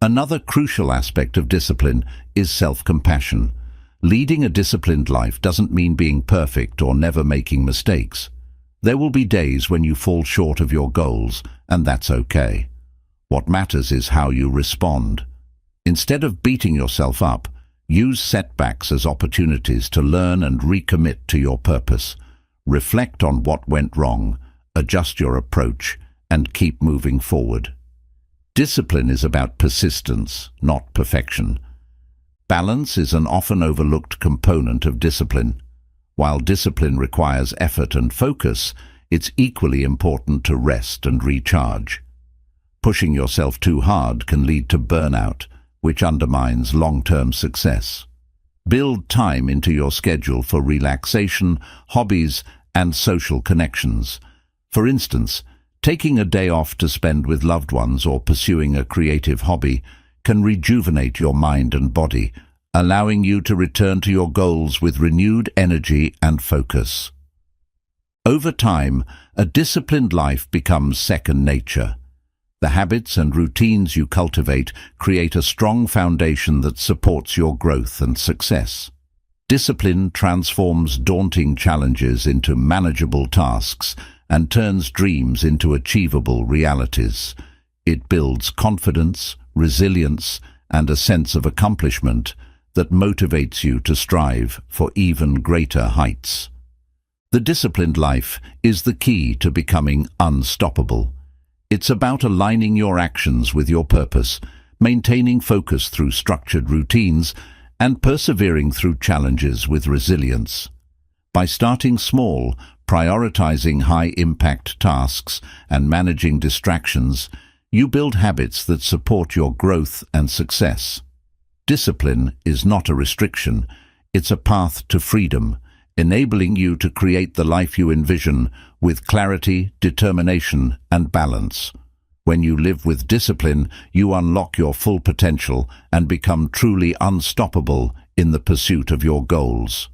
Speaker 1: Another crucial aspect of discipline is self-compassion. Leading a disciplined life doesn't mean being perfect or never making mistakes. There will be days when you fall short of your goals, and that's okay. What matters is how you respond. Instead of beating yourself up, use setbacks as opportunities to learn and recommit to your purpose. Reflect on what went wrong, adjust your approach, and keep moving forward. Discipline is about persistence, not perfection. Balance is an often overlooked component of discipline. While discipline requires effort and focus, it's equally important to rest and recharge. Pushing yourself too hard can lead to burnout, which undermines long-term success. Build time into your schedule for relaxation, hobbies, and social connections. For instance, taking a day off to spend with loved ones or pursuing a creative hobby can rejuvenate your mind and body, allowing you to return to your goals with renewed energy and focus. Over time, a disciplined life becomes second nature. The habits and routines you cultivate create a strong foundation that supports your growth and success. Discipline transforms daunting challenges into manageable tasks and turns dreams into achievable realities. It builds confidence, resilience, and a sense of accomplishment that motivates you to strive for even greater heights. The disciplined life is the key to becoming unstoppable. It's about aligning your actions with your purpose, maintaining focus through structured routines, and persevering through challenges with resilience. By starting small, prioritizing high-impact tasks, and managing distractions, you build habits that support your growth and success. Discipline is not a restriction, it's a path to freedom, enabling you to create the life you envision with clarity, determination, and balance. When you live with discipline, you unlock your full potential and become truly unstoppable in the pursuit of your goals.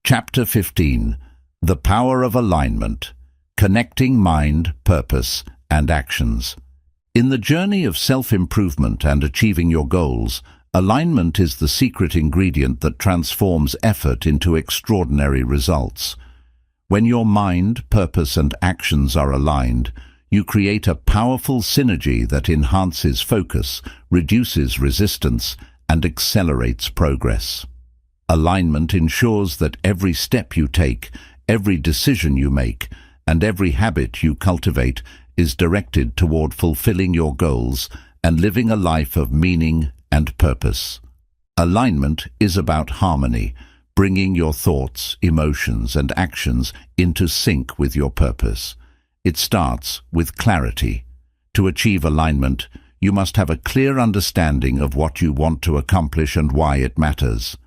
Speaker 1: Chapter 15. The Power of Alignment. Connecting Mind, Purpose, and Actions. In the journey of self-improvement and achieving your goals, alignment is the secret ingredient that transforms effort into extraordinary results. When your mind, purpose, and actions are aligned, you create a powerful synergy that enhances focus, reduces resistance, and accelerates progress. Alignment ensures that every step you take, every decision you make, and every habit you cultivate is directed toward fulfilling your goals and living a life of meaning and purpose. Alignment is about harmony, bringing your thoughts, emotions, and actions into sync with your purpose. It starts with clarity. To achieve alignment, you must have a clear understanding of what you want to accomplish and why it matters.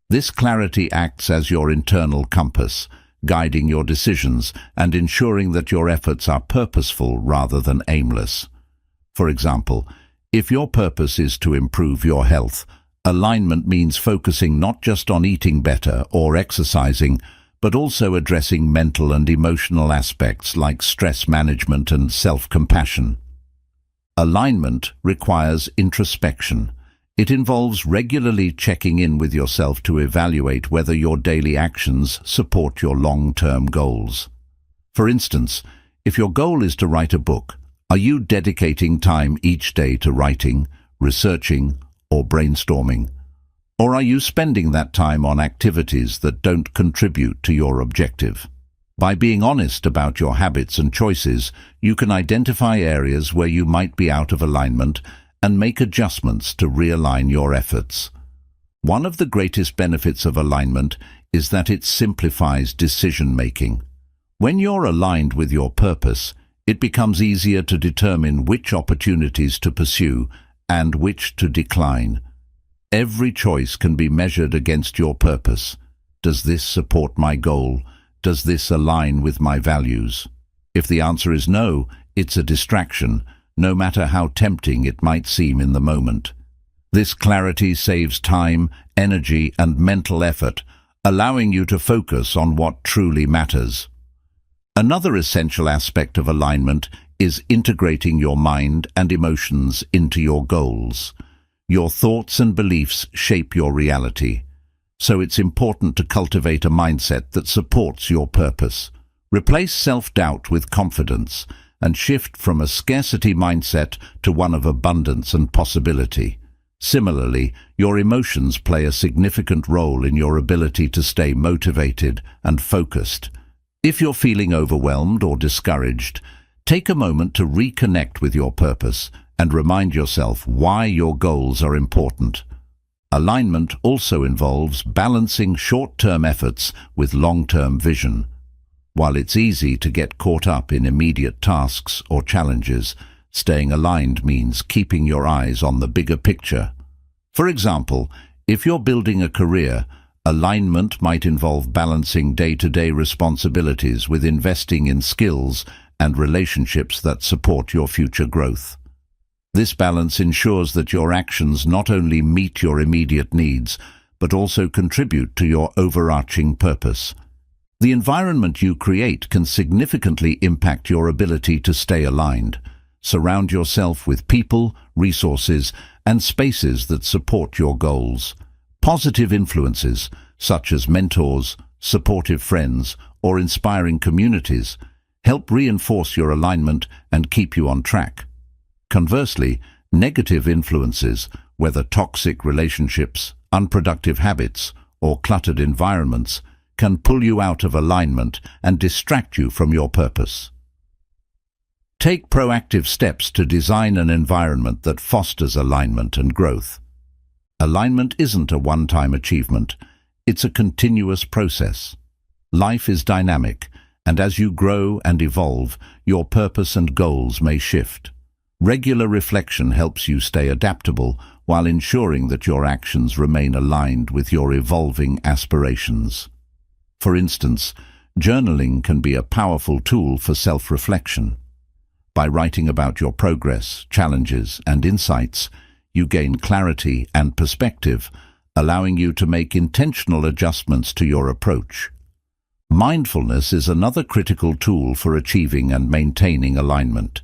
Speaker 1: This clarity acts as your internal compass, guiding your decisions and ensuring that your efforts are purposeful rather than aimless. For example, if your purpose is to improve your health, alignment means focusing not just on eating better or exercising, but also addressing mental and emotional aspects like stress management and self-compassion. Alignment requires introspection. It involves regularly checking in with yourself to evaluate whether your daily actions support your long-term goals. For instance, if your goal is to write a book, are you dedicating time each day to writing, researching, or brainstorming? Or are you spending that time on activities that don't contribute to your objective? By being honest about your habits and choices, you can identify areas where you might be out of alignment and make adjustments to realign your efforts. One of the greatest benefits of alignment is that it simplifies decision-making. When you're aligned with your purpose, it becomes easier to determine which opportunities to pursue and which to decline. Every choice can be measured against your purpose. Does this support my goal? Does this align with my values? If the answer is no, it's a distraction, no matter how tempting it might seem in the moment. This clarity saves time, energy, and mental effort, allowing you to focus on what truly matters. Another essential aspect of alignment is integrating your mind and emotions into your goals. Your thoughts and beliefs shape your reality, so it's important to cultivate a mindset that supports your purpose. Replace self-doubt with confidence and shift from a scarcity mindset to one of abundance and possibility. Similarly, your emotions play a significant role in your ability to stay motivated and focused. If you're feeling overwhelmed or discouraged, take a moment to reconnect with your purpose and remind yourself why your goals are important. Alignment also involves balancing short-term efforts with long-term vision. While it's easy to get caught up in immediate tasks or challenges, staying aligned means keeping your eyes on the bigger picture. For example, if you're building a career, alignment might involve balancing day-to-day responsibilities with investing in skills and relationships that support your future growth. This balance ensures that your actions not only meet your immediate needs, but also contribute to your overarching purpose. The environment you create can significantly impact your ability to stay aligned. Surround yourself with people, resources, and spaces that support your goals. Positive influences, such as mentors, supportive friends, or inspiring communities, help reinforce your alignment and keep you on track. Conversely, negative influences, whether toxic relationships, unproductive habits, or cluttered environments, can pull you out of alignment and distract you from your purpose. Take proactive steps to design an environment that fosters alignment and growth. Alignment isn't a one-time achievement, it's a continuous process. Life is dynamic, and as you grow and evolve, your purpose and goals may shift. Regular reflection helps you stay adaptable while ensuring that your actions remain aligned with your evolving aspirations. For instance, journaling can be a powerful tool for self-reflection. By writing about your progress, challenges, and insights, you gain clarity and perspective, allowing you to make intentional adjustments to your approach. Mindfulness is another critical tool for achieving and maintaining alignment.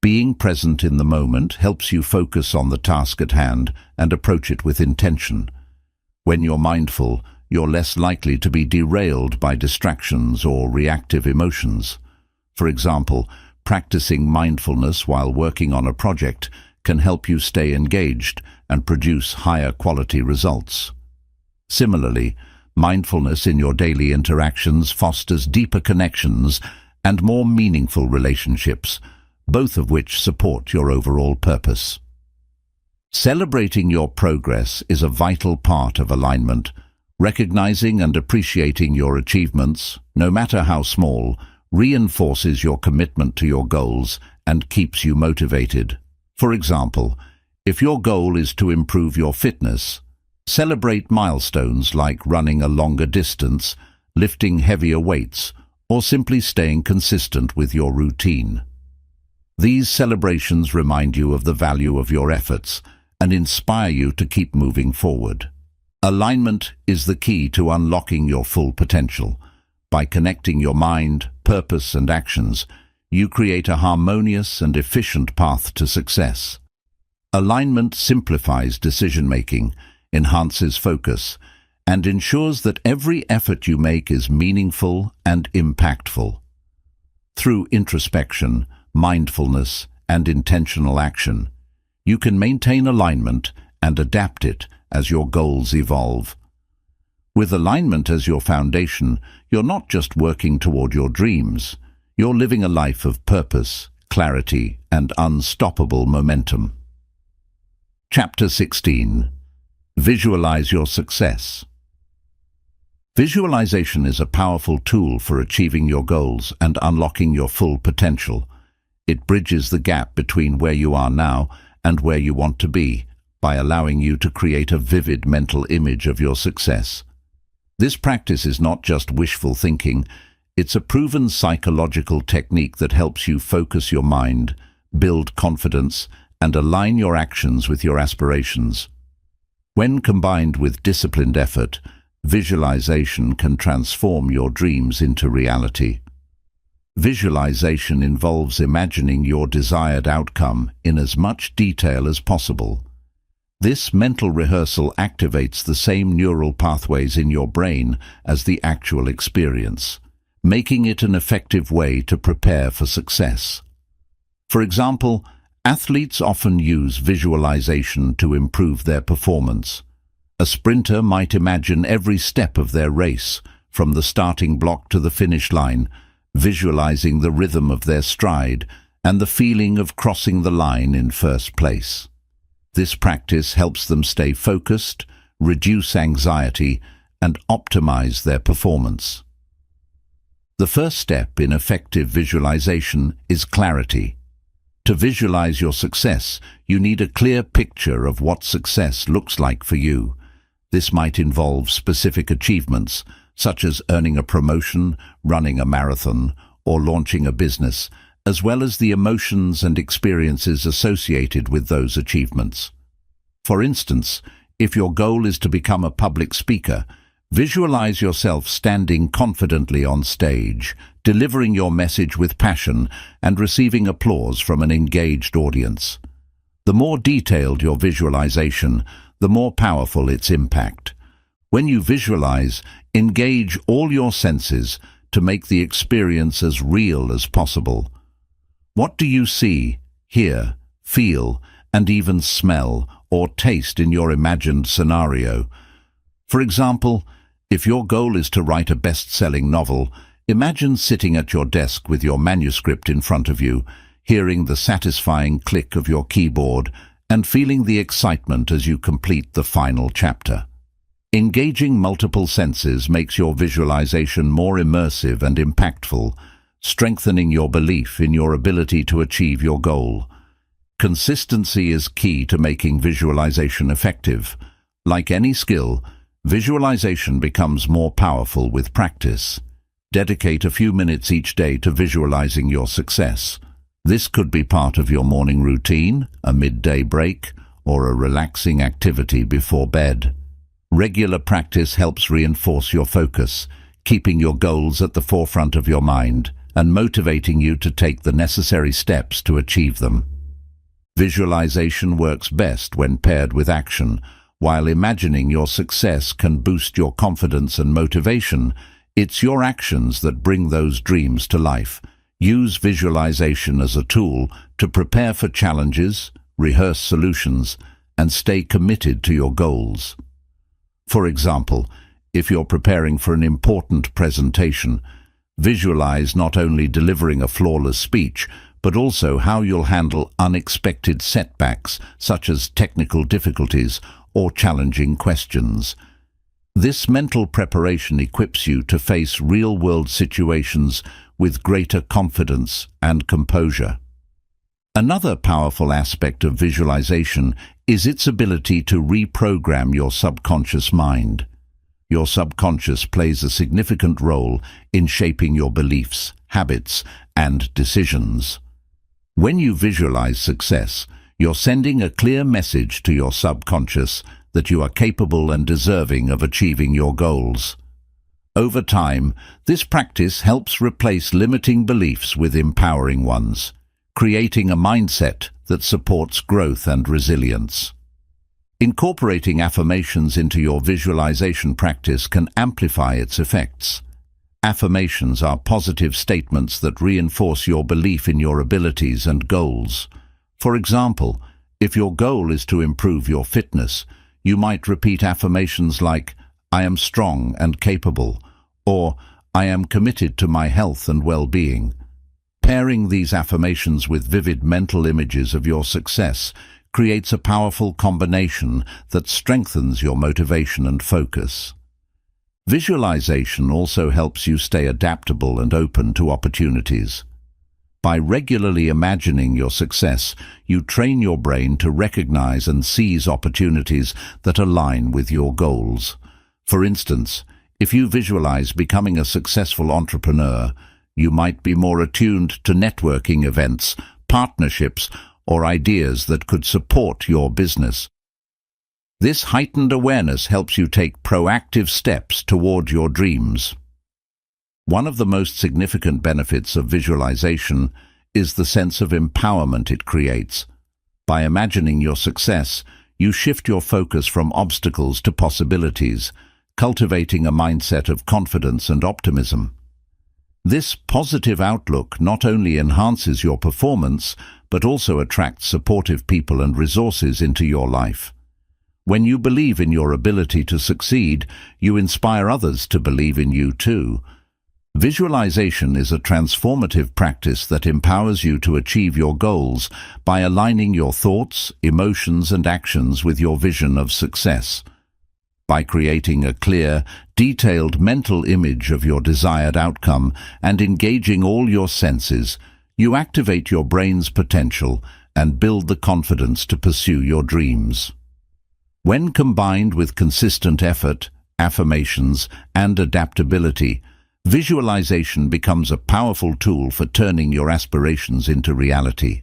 Speaker 1: Being present in the moment helps you focus on the task at hand and approach it with intention. When you're mindful, you're less likely to be derailed by distractions or reactive emotions. For example, practicing mindfulness while working on a project can help you stay engaged and produce higher quality results. Similarly, mindfulness in your daily interactions fosters deeper connections and more meaningful relationships, both of which support your overall purpose. Celebrating your progress is a vital part of alignment. Recognizing and appreciating your achievements, no matter how small, reinforces your commitment to your goals and keeps you motivated. For example, if your goal is to improve your fitness, celebrate milestones like running a longer distance, lifting heavier weights, or simply staying consistent with your routine. These celebrations remind you of the value of your efforts and inspire you to keep moving forward. Alignment is the key to unlocking your full potential. By connecting your mind, purpose, and actions, you create a harmonious and efficient path to success. Alignment simplifies decision-making, enhances focus, and ensures that every effort you make is meaningful and impactful. Through introspection, mindfulness, and intentional action, you can maintain alignment and adapt it as your goals evolve. With alignment as your foundation, you're not just working toward your dreams, you're living a life of purpose, clarity, and unstoppable momentum. Chapter 16. Visualize your success. Visualization is a powerful tool for achieving your goals and unlocking your full potential. It bridges the gap between where you are now and where you want to be, by allowing you to create a vivid mental image of your success. This practice is not just wishful thinking, it's a proven psychological technique that helps you focus your mind, build confidence, and align your actions with your aspirations. When combined with disciplined effort, visualization can transform your dreams into reality. Visualization involves imagining your desired outcome in as much detail as possible. This mental rehearsal activates the same neural pathways in your brain as the actual experience, making it an effective way to prepare for success. For example, athletes often use visualization to improve their performance. A sprinter might imagine every step of their race, from the starting block to the finish line, visualizing the rhythm of their stride and the feeling of crossing the line in first place. This practice helps them stay focused, reduce anxiety, and optimize their performance. The first step in effective visualization is clarity. To visualize your success, you need a clear picture of what success looks like for you. This might involve specific achievements, such as earning a promotion, running a marathon, or launching a business, as well as the emotions and experiences associated with those achievements. For instance, if your goal is to become a public speaker, visualize yourself standing confidently on stage, delivering your message with passion, and receiving applause from an engaged audience. The more detailed your visualization, the more powerful its impact. When you visualize, engage all your senses to make the experience as real as possible. What do you see, hear, feel, and even smell or taste in your imagined scenario? For example, if your goal is to write a best-selling novel, imagine sitting at your desk with your manuscript in front of you, hearing the satisfying click of your keyboard, and feeling the excitement as you complete the final chapter. Engaging multiple senses makes your visualization more immersive and impactful, strengthening your belief in your ability to achieve your goal. Consistency is key to making visualization effective. Like any skill, visualization becomes more powerful with practice. Dedicate a few minutes each day to visualizing your success. This could be part of your morning routine, a midday break, or a relaxing activity before bed. Regular practice helps reinforce your focus, keeping your goals at the forefront of your mind and motivating you to take the necessary steps to achieve them. Visualization works best when paired with action. While imagining your success can boost your confidence and motivation, it's your actions that bring those dreams to life. Use visualization as a tool to prepare for challenges, rehearse solutions, and stay committed to your goals. For example, if you're preparing for an important presentation, visualize not only delivering a flawless speech, but also how you'll handle unexpected setbacks, such as technical difficulties or challenging questions. This mental preparation equips you to face real-world situations with greater confidence and composure. Another powerful aspect of visualization is its ability to reprogram your subconscious mind. Your subconscious plays a significant role in shaping your beliefs, habits, and decisions. When you visualize success, you're sending a clear message to your subconscious that you are capable and deserving of achieving your goals. Over time, this practice helps replace limiting beliefs with empowering ones, creating a mindset that supports growth and resilience. Incorporating affirmations into your visualization practice can amplify its effects. Affirmations are positive statements that reinforce your belief in your abilities and goals. For example, if your goal is to improve your fitness, you might repeat affirmations like, "I am strong and capable," or "I am committed to my health and well-being." Pairing these affirmations with vivid mental images of your success creates a powerful combination that strengthens your motivation and focus. Visualization also helps you stay adaptable and open to opportunities. By regularly imagining your success, you train your brain to recognize and seize opportunities that align with your goals. For instance, if you visualize becoming a successful entrepreneur, you might be more attuned to networking events, partnerships, or ideas that could support your business. This heightened awareness helps you take proactive steps toward your dreams. One of the most significant benefits of visualization is the sense of empowerment it creates. By imagining your success, you shift your focus from obstacles to possibilities, cultivating a mindset of confidence and optimism. This positive outlook not only enhances your performance, but also attracts supportive people and resources into your life. When you believe in your ability to succeed, you inspire others to believe in you too. Visualization is a transformative practice that empowers you to achieve your goals by aligning your thoughts, emotions, and actions with your vision of success. By creating a clear, detailed mental image of your desired outcome and engaging all your senses, you activate your brain's potential and build the confidence to pursue your dreams. When combined with consistent effort, affirmations, and adaptability, visualization becomes a powerful tool for turning your aspirations into reality.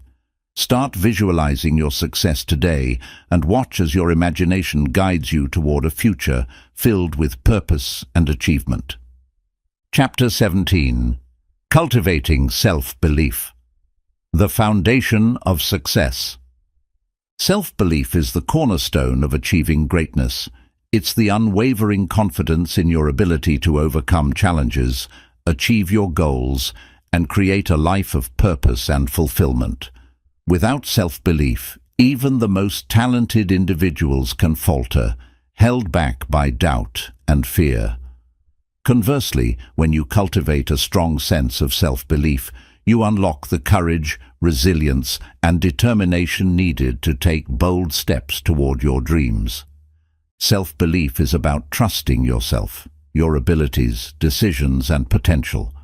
Speaker 1: Start visualizing your success today and watch as your imagination guides you toward a future filled with purpose and achievement. Chapter 17. Cultivating Self-Belief. The Foundation of Success. Self-belief is the cornerstone of achieving greatness. It's the unwavering confidence in your ability to overcome challenges, achieve your goals, and create a life of purpose and fulfillment. Without self-belief, even the most talented individuals can falter, held back by doubt and fear. Conversely, when you cultivate a strong sense of self-belief, you unlock the courage, resilience, and determination needed to take bold steps toward your dreams. Self-belief is about trusting yourself, your abilities, decisions, and potential.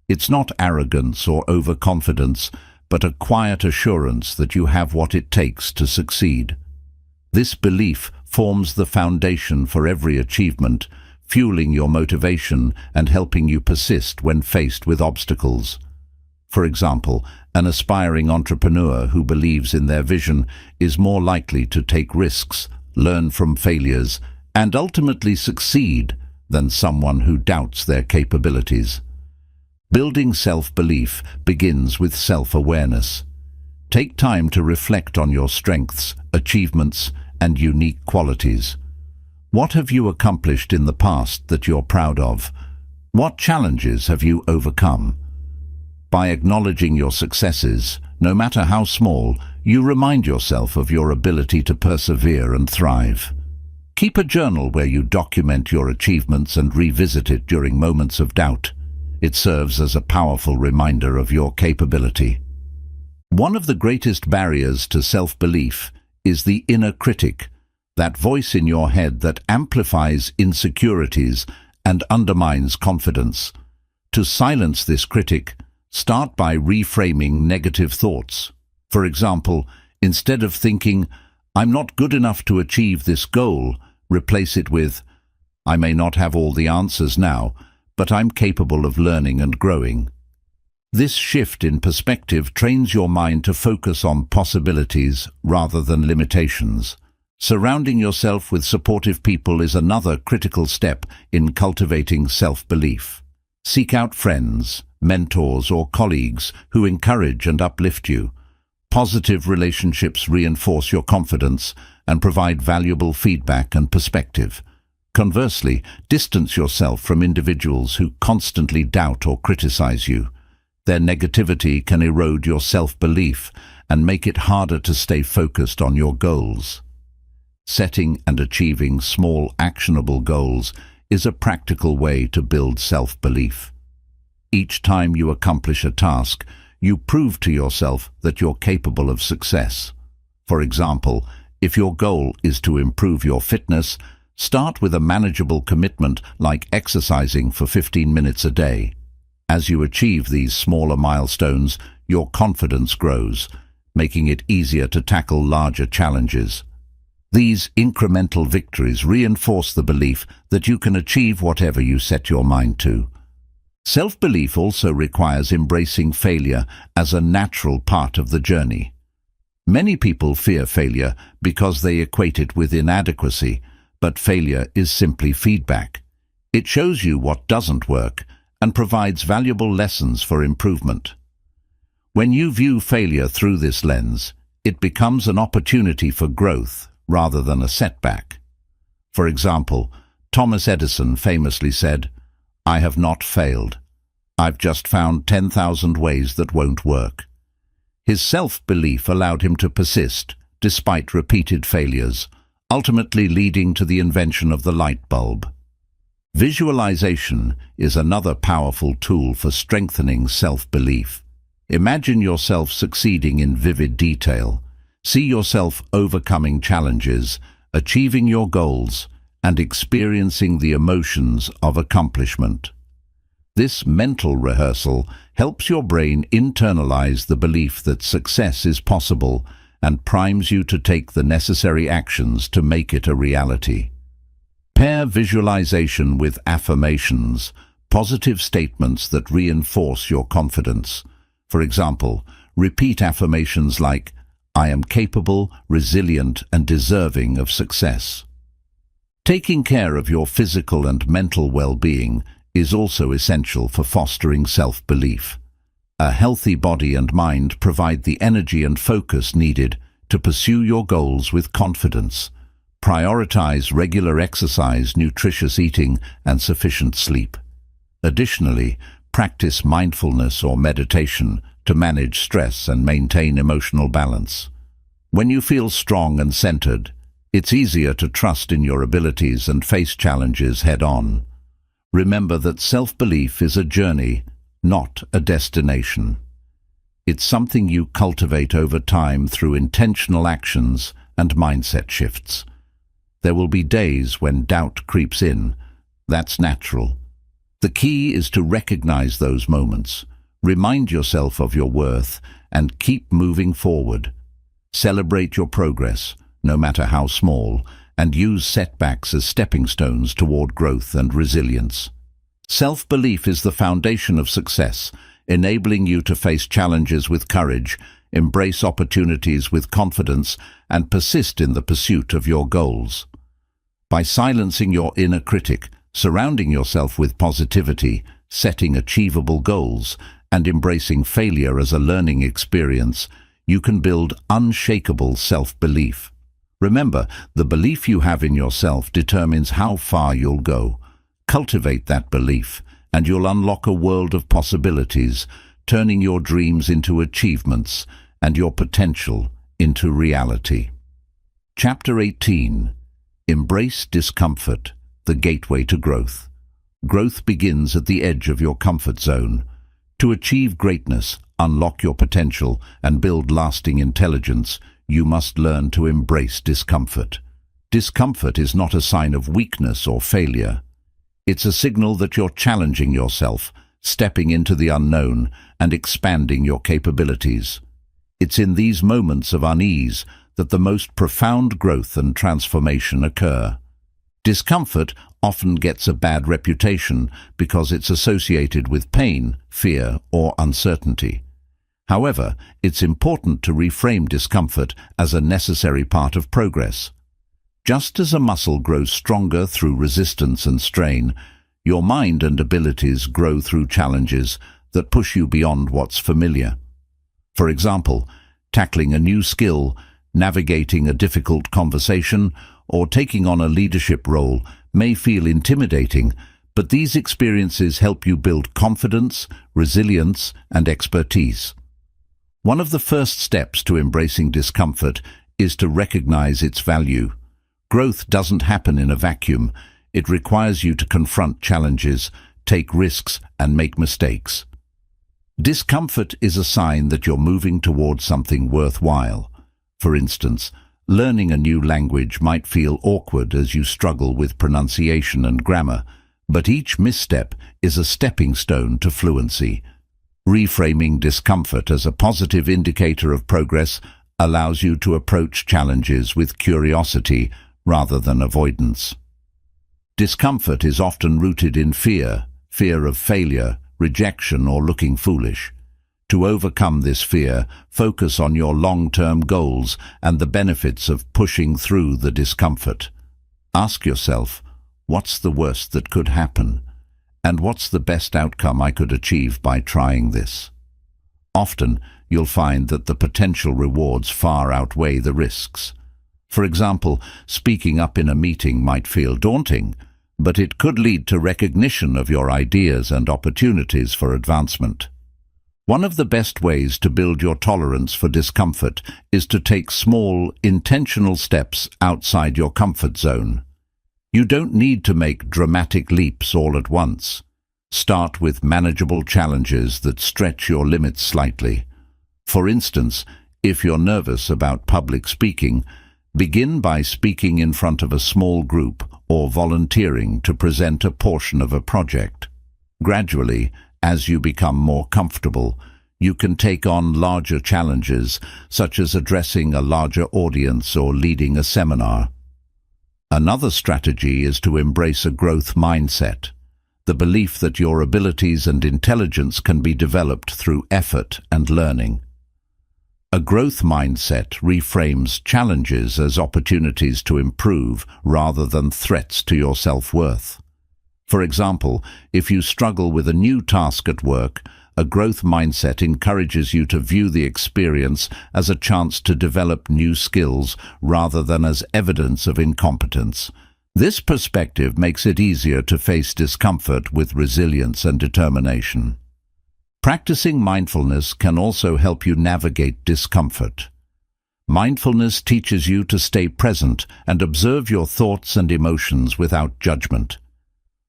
Speaker 1: It's not arrogance or overconfidence, but a quiet assurance that you have what it takes to succeed. This belief forms the foundation for every achievement, fueling your motivation and helping you persist when faced with obstacles. For example, an aspiring entrepreneur who believes in their vision is more likely to take risks, learn from failures, and ultimately succeed than someone who doubts their capabilities. Building self-belief begins with self-awareness. Take time to reflect on your strengths, achievements, and unique qualities. What have you accomplished in the past that you're proud of? What challenges have you overcome? By acknowledging your successes, no matter how small, you remind yourself of your ability to persevere and thrive. Keep a journal where you document your achievements and revisit it during moments of doubt. It serves as a powerful reminder of your capability. One of the greatest barriers to self-belief is the inner critic, that voice in your head that amplifies insecurities and undermines confidence. To silence this critic, start by reframing negative thoughts. For example, instead of thinking, "I'm not good enough to achieve this goal," replace it with, "I may not have all the answers now, but I'm capable of learning and growing." This shift in perspective trains your mind to focus on possibilities rather than limitations. Surrounding yourself with supportive people is another critical step in cultivating self-belief. Seek out friends, mentors, or colleagues who encourage and uplift you. Positive relationships reinforce your confidence and provide valuable feedback and perspective. Conversely, distance yourself from individuals who constantly doubt or criticize you. Their negativity can erode your self-belief and make it harder to stay focused on your goals. Setting and achieving small, actionable goals is a practical way to build self-belief. Each time you accomplish a task, you prove to yourself that you're capable of success. For example, if your goal is to improve your fitness, start with a manageable commitment like exercising for 15 minutes a day. As you achieve these smaller milestones, your confidence grows, making it easier to tackle larger challenges. These incremental victories reinforce the belief that you can achieve whatever you set your mind to. Self-belief also requires embracing failure as a natural part of the journey. Many people fear failure because they equate it with inadequacy, but failure is simply feedback. It shows you what doesn't work and provides valuable lessons for improvement. When you view failure through this lens, it becomes an opportunity for growth rather than a setback. For example, Thomas Edison famously said, "I have not failed. I've just found 10,000 ways that won't work." His self-belief allowed him to persist, despite repeated failures, ultimately leading to the invention of the light bulb. Visualization is another powerful tool for strengthening self-belief. Imagine yourself succeeding in vivid detail. See yourself overcoming challenges, achieving your goals, and experiencing the emotions of accomplishment. This mental rehearsal helps your brain internalize the belief that success is possible and primes you to take the necessary actions to make it a reality. Pair visualization with affirmations, positive statements that reinforce your confidence. For example, repeat affirmations like, "I am capable, resilient, and deserving of success." Taking care of your physical and mental well-being is also essential for fostering self-belief. A healthy body and mind provide the energy and focus needed to pursue your goals with confidence. Prioritize regular exercise, nutritious eating, and sufficient sleep. Additionally, practice mindfulness or meditation to manage stress and maintain emotional balance. When you feel strong and centered, it's easier to trust in your abilities and face challenges head-on. Remember that self-belief is a journey, not a destination. It's something you cultivate over time through intentional actions and mindset shifts. There will be days when doubt creeps in. That's natural. The key is to recognize those moments, remind yourself of your worth, and keep moving forward. Celebrate your progress, no matter how small, and use setbacks as stepping stones toward growth and resilience. Self-belief is the foundation of success, enabling you to face challenges with courage, embrace opportunities with confidence, and persist in the pursuit of your goals. By silencing your inner critic, surrounding yourself with positivity, setting achievable goals, and embracing failure as a learning experience, you can build unshakable self-belief. Remember, the belief you have in yourself determines how far you'll go. Cultivate that belief, and you'll unlock a world of possibilities, turning your dreams into achievements and your potential into reality. Chapter 18. Embrace discomfort, the gateway to growth. Growth begins at the edge of your comfort zone. To achieve greatness, unlock your potential, and build lasting intelligence, you must learn to embrace discomfort. Discomfort is not a sign of weakness or failure. It's a signal that you're challenging yourself, stepping into the unknown, and expanding your capabilities. It's in these moments of unease that the most profound growth and transformation occur. Discomfort often gets a bad reputation because it's associated with pain, fear, or uncertainty. However, it's important to reframe discomfort as a necessary part of progress. Just as a muscle grows stronger through resistance and strain, your mind and abilities grow through challenges that push you beyond what's familiar. For example, tackling a new skill, navigating a difficult conversation, or taking on a leadership role may feel intimidating, but these experiences help you build confidence, resilience, and expertise. One of the first steps to embracing discomfort is to recognize its value. Growth doesn't happen in a vacuum. It requires you to confront challenges, take risks, and make mistakes. Discomfort is a sign that you're moving towards something worthwhile. For instance, learning a new language might feel awkward as you struggle with pronunciation and grammar, but each misstep is a stepping stone to fluency. Reframing discomfort as a positive indicator of progress allows you to approach challenges with curiosity rather than avoidance. Discomfort is often rooted in fear of failure, rejection, or looking foolish. To overcome this fear, focus on your long-term goals and the benefits of pushing through the discomfort. Ask yourself, what's the worst that could happen? And what's the best outcome I could achieve by trying this? Often, you'll find that the potential rewards far outweigh the risks. For example, speaking up in a meeting might feel daunting, but it could lead to recognition of your ideas and opportunities for advancement. One of the best ways to build your tolerance for discomfort is to take small, intentional steps outside your comfort zone. You don't need to make dramatic leaps all at once. Start with manageable challenges that stretch your limits slightly. For instance, if you're nervous about public speaking, begin by speaking in front of a small group or volunteering to present a portion of a project. Gradually, as you become more comfortable, you can take on larger challenges, such as addressing a larger audience or leading a seminar. Another strategy is to embrace a growth mindset, the belief that your abilities and intelligence can be developed through effort and learning. A growth mindset reframes challenges as opportunities to improve rather than threats to your self-worth. For example, if you struggle with a new task at work, a growth mindset encourages you to view the experience as a chance to develop new skills rather than as evidence of incompetence. This perspective makes it easier to face discomfort with resilience and determination. Practicing mindfulness can also help you navigate discomfort. Mindfulness teaches you to stay present and observe your thoughts and emotions without judgment.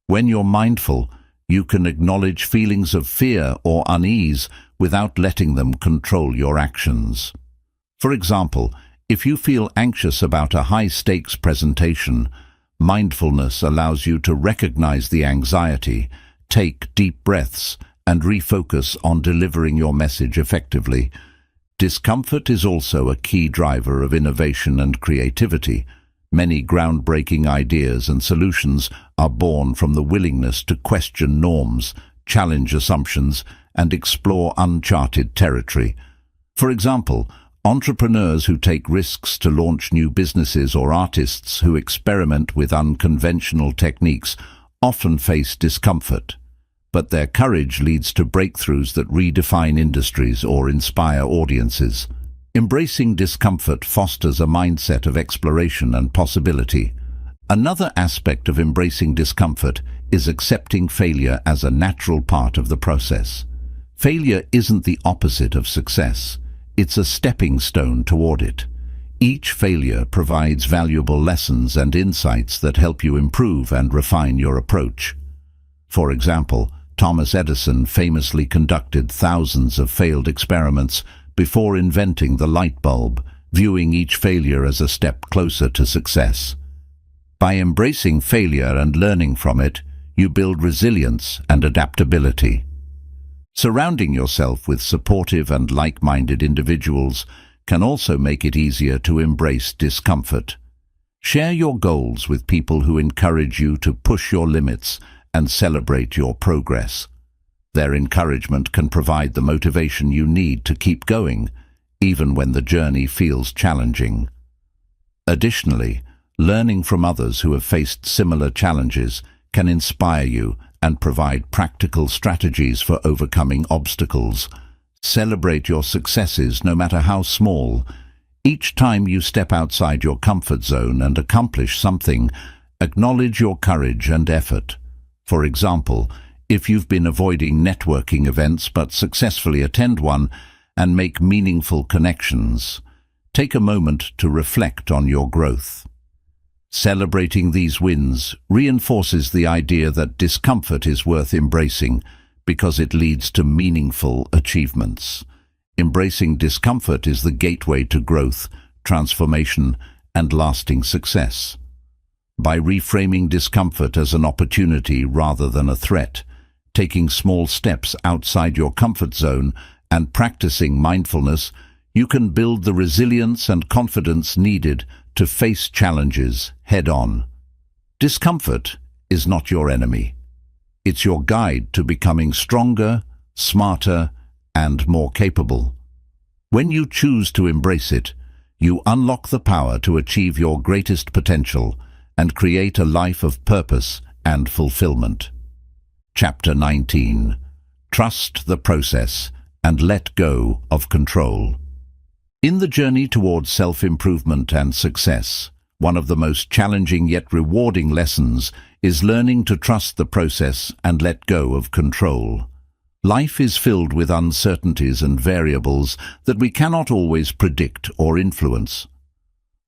Speaker 1: When you're mindful, you can acknowledge feelings of fear or unease without letting them control your actions. For example, if you feel anxious about a high-stakes presentation, mindfulness allows you to recognize the anxiety, take deep breaths, and refocus on delivering your message effectively. Discomfort is also a key driver of innovation and creativity. Many groundbreaking ideas and solutions are born from the willingness to question norms, challenge assumptions, and explore uncharted territory. For example, entrepreneurs who take risks to launch new businesses or artists who experiment with unconventional techniques often face discomfort, but their courage leads to breakthroughs that redefine industries or inspire audiences. Embracing discomfort fosters a mindset of exploration and possibility. Another aspect of embracing discomfort is accepting failure as a natural part of the process. Failure isn't the opposite of success. It's a stepping stone toward it. Each failure provides valuable lessons and insights that help you improve and refine your approach. For example, Thomas Edison famously conducted thousands of failed experiments before inventing the light bulb, viewing each failure as a step closer to success. By embracing failure and learning from it, you build resilience and adaptability. Surrounding yourself with supportive and like-minded individuals can also make it easier to embrace discomfort. Share your goals with people who encourage you to push your limits and celebrate your progress. Their encouragement can provide the motivation you need to keep going, even when the journey feels challenging. Additionally, learning from others who have faced similar challenges can inspire you and provide practical strategies for overcoming obstacles. Celebrate your successes, no matter how small. Each time you step outside your comfort zone and accomplish something, acknowledge your courage and effort. For example, if you've been avoiding networking events but successfully attend one and make meaningful connections, take a moment to reflect on your growth. Celebrating these wins reinforces the idea that discomfort is worth embracing because it leads to meaningful achievements. Embracing discomfort is the gateway to growth, transformation, and lasting success. By reframing discomfort as an opportunity rather than a threat, taking small steps outside your comfort zone, and practicing mindfulness, you can build the resilience and confidence needed to face challenges head-on. Discomfort is not your enemy. It's your guide to becoming stronger, smarter, and more capable. When you choose to embrace it, you unlock the power to achieve your greatest potential and create a life of purpose and fulfillment. Chapter 19. Trust the process and let go of control. In the journey towards self-improvement and success, one of the most challenging yet rewarding lessons is learning to trust the process and let go of control. Life is filled with uncertainties and variables that we cannot always predict or influence.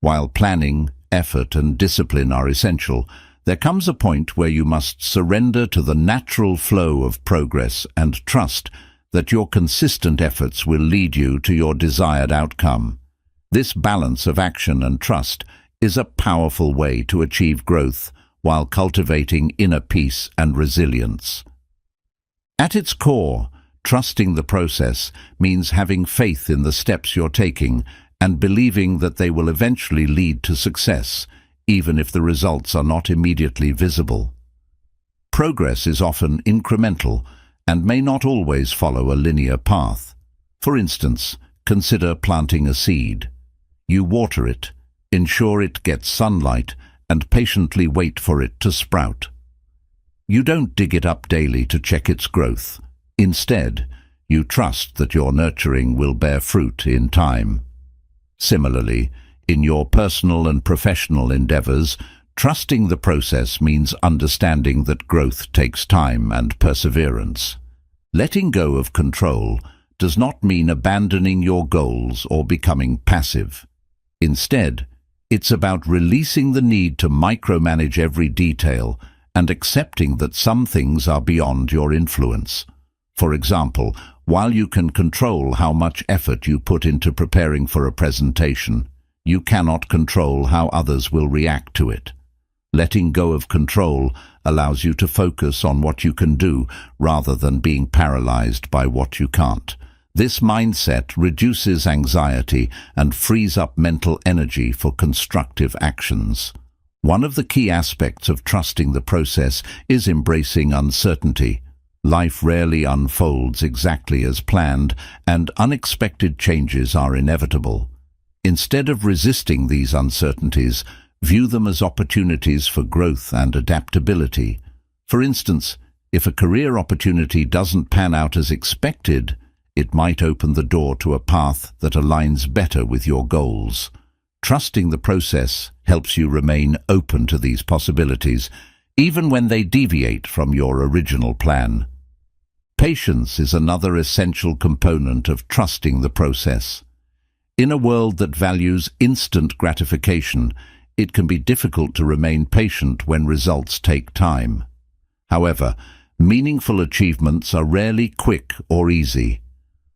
Speaker 1: While planning, effort, and discipline are essential, there comes a point where you must surrender to the natural flow of progress and trust that your consistent efforts will lead you to your desired outcome. This balance of action and trust is a powerful way to achieve growth while cultivating inner peace and resilience. At its core, trusting the process means having faith in the steps you're taking and believing that they will eventually lead to success, even if the results are not immediately visible. Progress is often incremental and may not always follow a linear path. For instance, consider planting a seed. You water it, ensure it gets sunlight, and patiently wait for it to sprout. You don't dig it up daily to check its growth. Instead, you trust that your nurturing will bear fruit in time. Similarly, in your personal and professional endeavors, trusting the process means understanding that growth takes time and perseverance. Letting go of control does not mean abandoning your goals or becoming passive. Instead, it's about releasing the need to micromanage every detail and accepting that some things are beyond your influence. For example, While you can control how much effort you put into preparing for a presentation, you cannot control how others will react to it. Letting go of control allows you to focus on what you can do rather than being paralyzed by what you can't. This mindset reduces anxiety and frees up mental energy for constructive actions. One of the key aspects of trusting the process is embracing uncertainty. Life rarely unfolds exactly as planned, and unexpected changes are inevitable. Instead of resisting these uncertainties, view them as opportunities for growth and adaptability. For instance, if a career opportunity doesn't pan out as expected, it might open the door to a path that aligns better with your goals. Trusting the process helps you remain open to these possibilities, even when they deviate from your original plan. Patience is another essential component of trusting the process. In a world that values instant gratification, it can be difficult to remain patient when results take time. However, meaningful achievements are rarely quick or easy.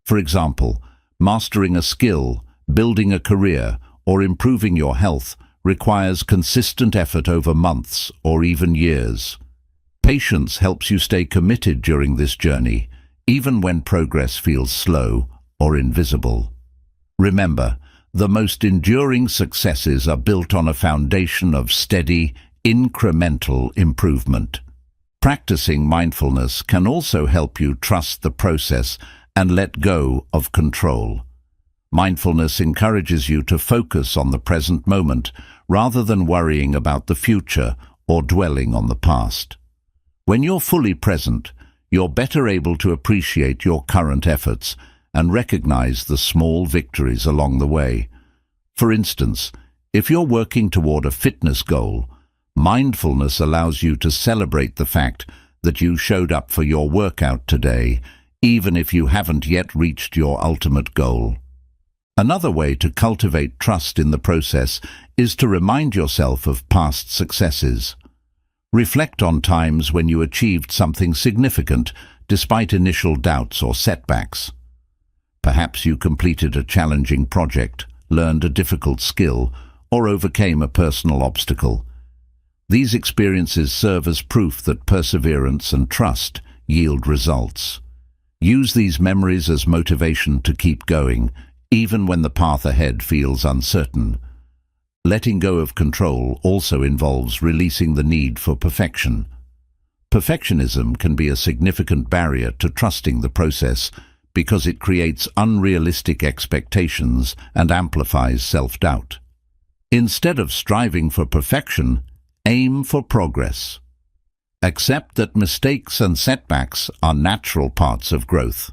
Speaker 1: For example, mastering a skill, building a career, or improving your health requires consistent effort over months or even years. Patience helps you stay committed during this journey, even when progress feels slow or invisible. Remember, the most enduring successes are built on a foundation of steady, incremental improvement. Practicing mindfulness can also help you trust the process and let go of control. Mindfulness encourages you to focus on the present moment rather than worrying about the future or dwelling on the past. When you're fully present, you're better able to appreciate your current efforts and recognize the small victories along the way. For instance, if you're working toward a fitness goal, mindfulness allows you to celebrate the fact that you showed up for your workout today, even if you haven't yet reached your ultimate goal. Another way to cultivate trust in the process is to remind yourself of past successes. Reflect on times when you achieved something significant despite initial doubts or setbacks. Perhaps you completed a challenging project, learned a difficult skill, or overcame a personal obstacle. These experiences serve as proof that perseverance and trust yield results. Use these memories as motivation to keep going, even when the path ahead feels uncertain. Letting go of control also involves releasing the need for perfection. Perfectionism can be a significant barrier to trusting the process because it creates unrealistic expectations and amplifies self-doubt. Instead of striving for perfection, aim for progress. Accept that mistakes and setbacks are natural parts of growth.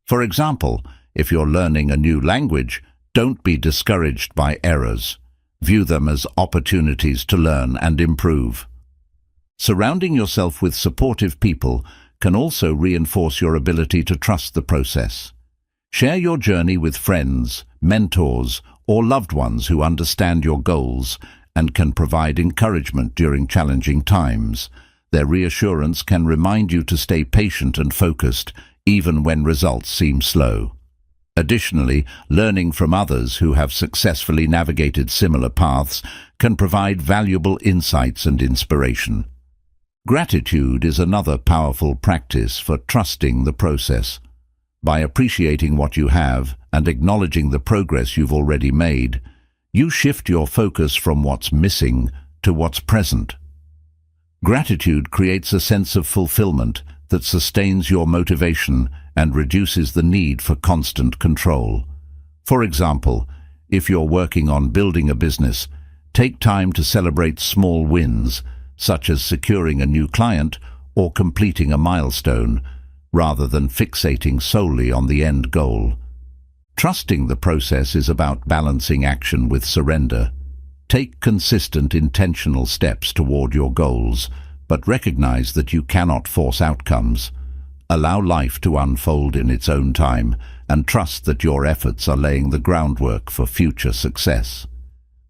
Speaker 1: For example, if you're learning a new language, don't be discouraged by errors. View them as opportunities to learn and improve. Surrounding yourself with supportive people can also reinforce your ability to trust the process. Share your journey with friends, mentors, or loved ones who understand your goals and can provide encouragement during challenging times. Their reassurance can remind you to stay patient and focused, even when results seem slow. Additionally, learning from others who have successfully navigated similar paths can provide valuable insights and inspiration. Gratitude is another powerful practice for trusting the process. By appreciating what you have and acknowledging the progress you've already made, you shift your focus from what's missing to what's present. Gratitude creates a sense of fulfillment that sustains your motivation and reduces the need for constant control. For example, if you're working on building a business, take time to celebrate small wins, such as securing a new client or completing a milestone, rather than fixating solely on the end goal. Trusting the process is about balancing action with surrender. Take consistent, intentional steps toward your goals, but recognize that you cannot force outcomes. Allow life to unfold in its own time and trust that your efforts are laying the groundwork for future success.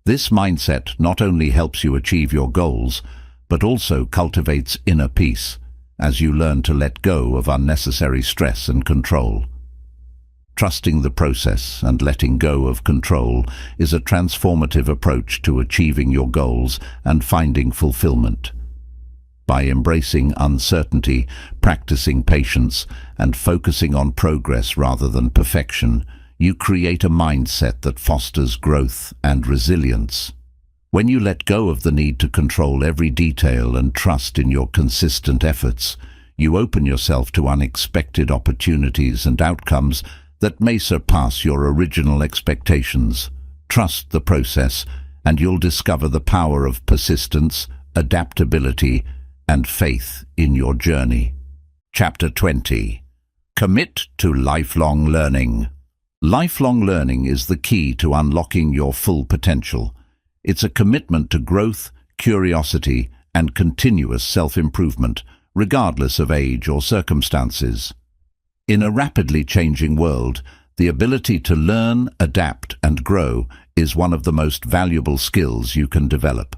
Speaker 1: This mindset not only helps you achieve your goals, but also cultivates inner peace. as you learn to let go of unnecessary stress and control. Trusting the process and letting go of control is a transformative approach to achieving your goals and finding fulfillment. By embracing uncertainty, practicing patience, and focusing on progress rather than perfection, you create a mindset that fosters growth and resilience. When you let go of the need to control every detail and trust in your consistent efforts, you open yourself to unexpected opportunities and outcomes that may surpass your original expectations. Trust the process, and you'll discover the power of persistence, adaptability, and faith in your journey. Chapter 20. Commit to lifelong learning. Lifelong learning is the key to unlocking your full potential. It's a commitment to growth, curiosity, and continuous self-improvement, regardless of age or circumstances. In a rapidly changing world, the ability to learn, adapt, and grow is one of the most valuable skills you can develop.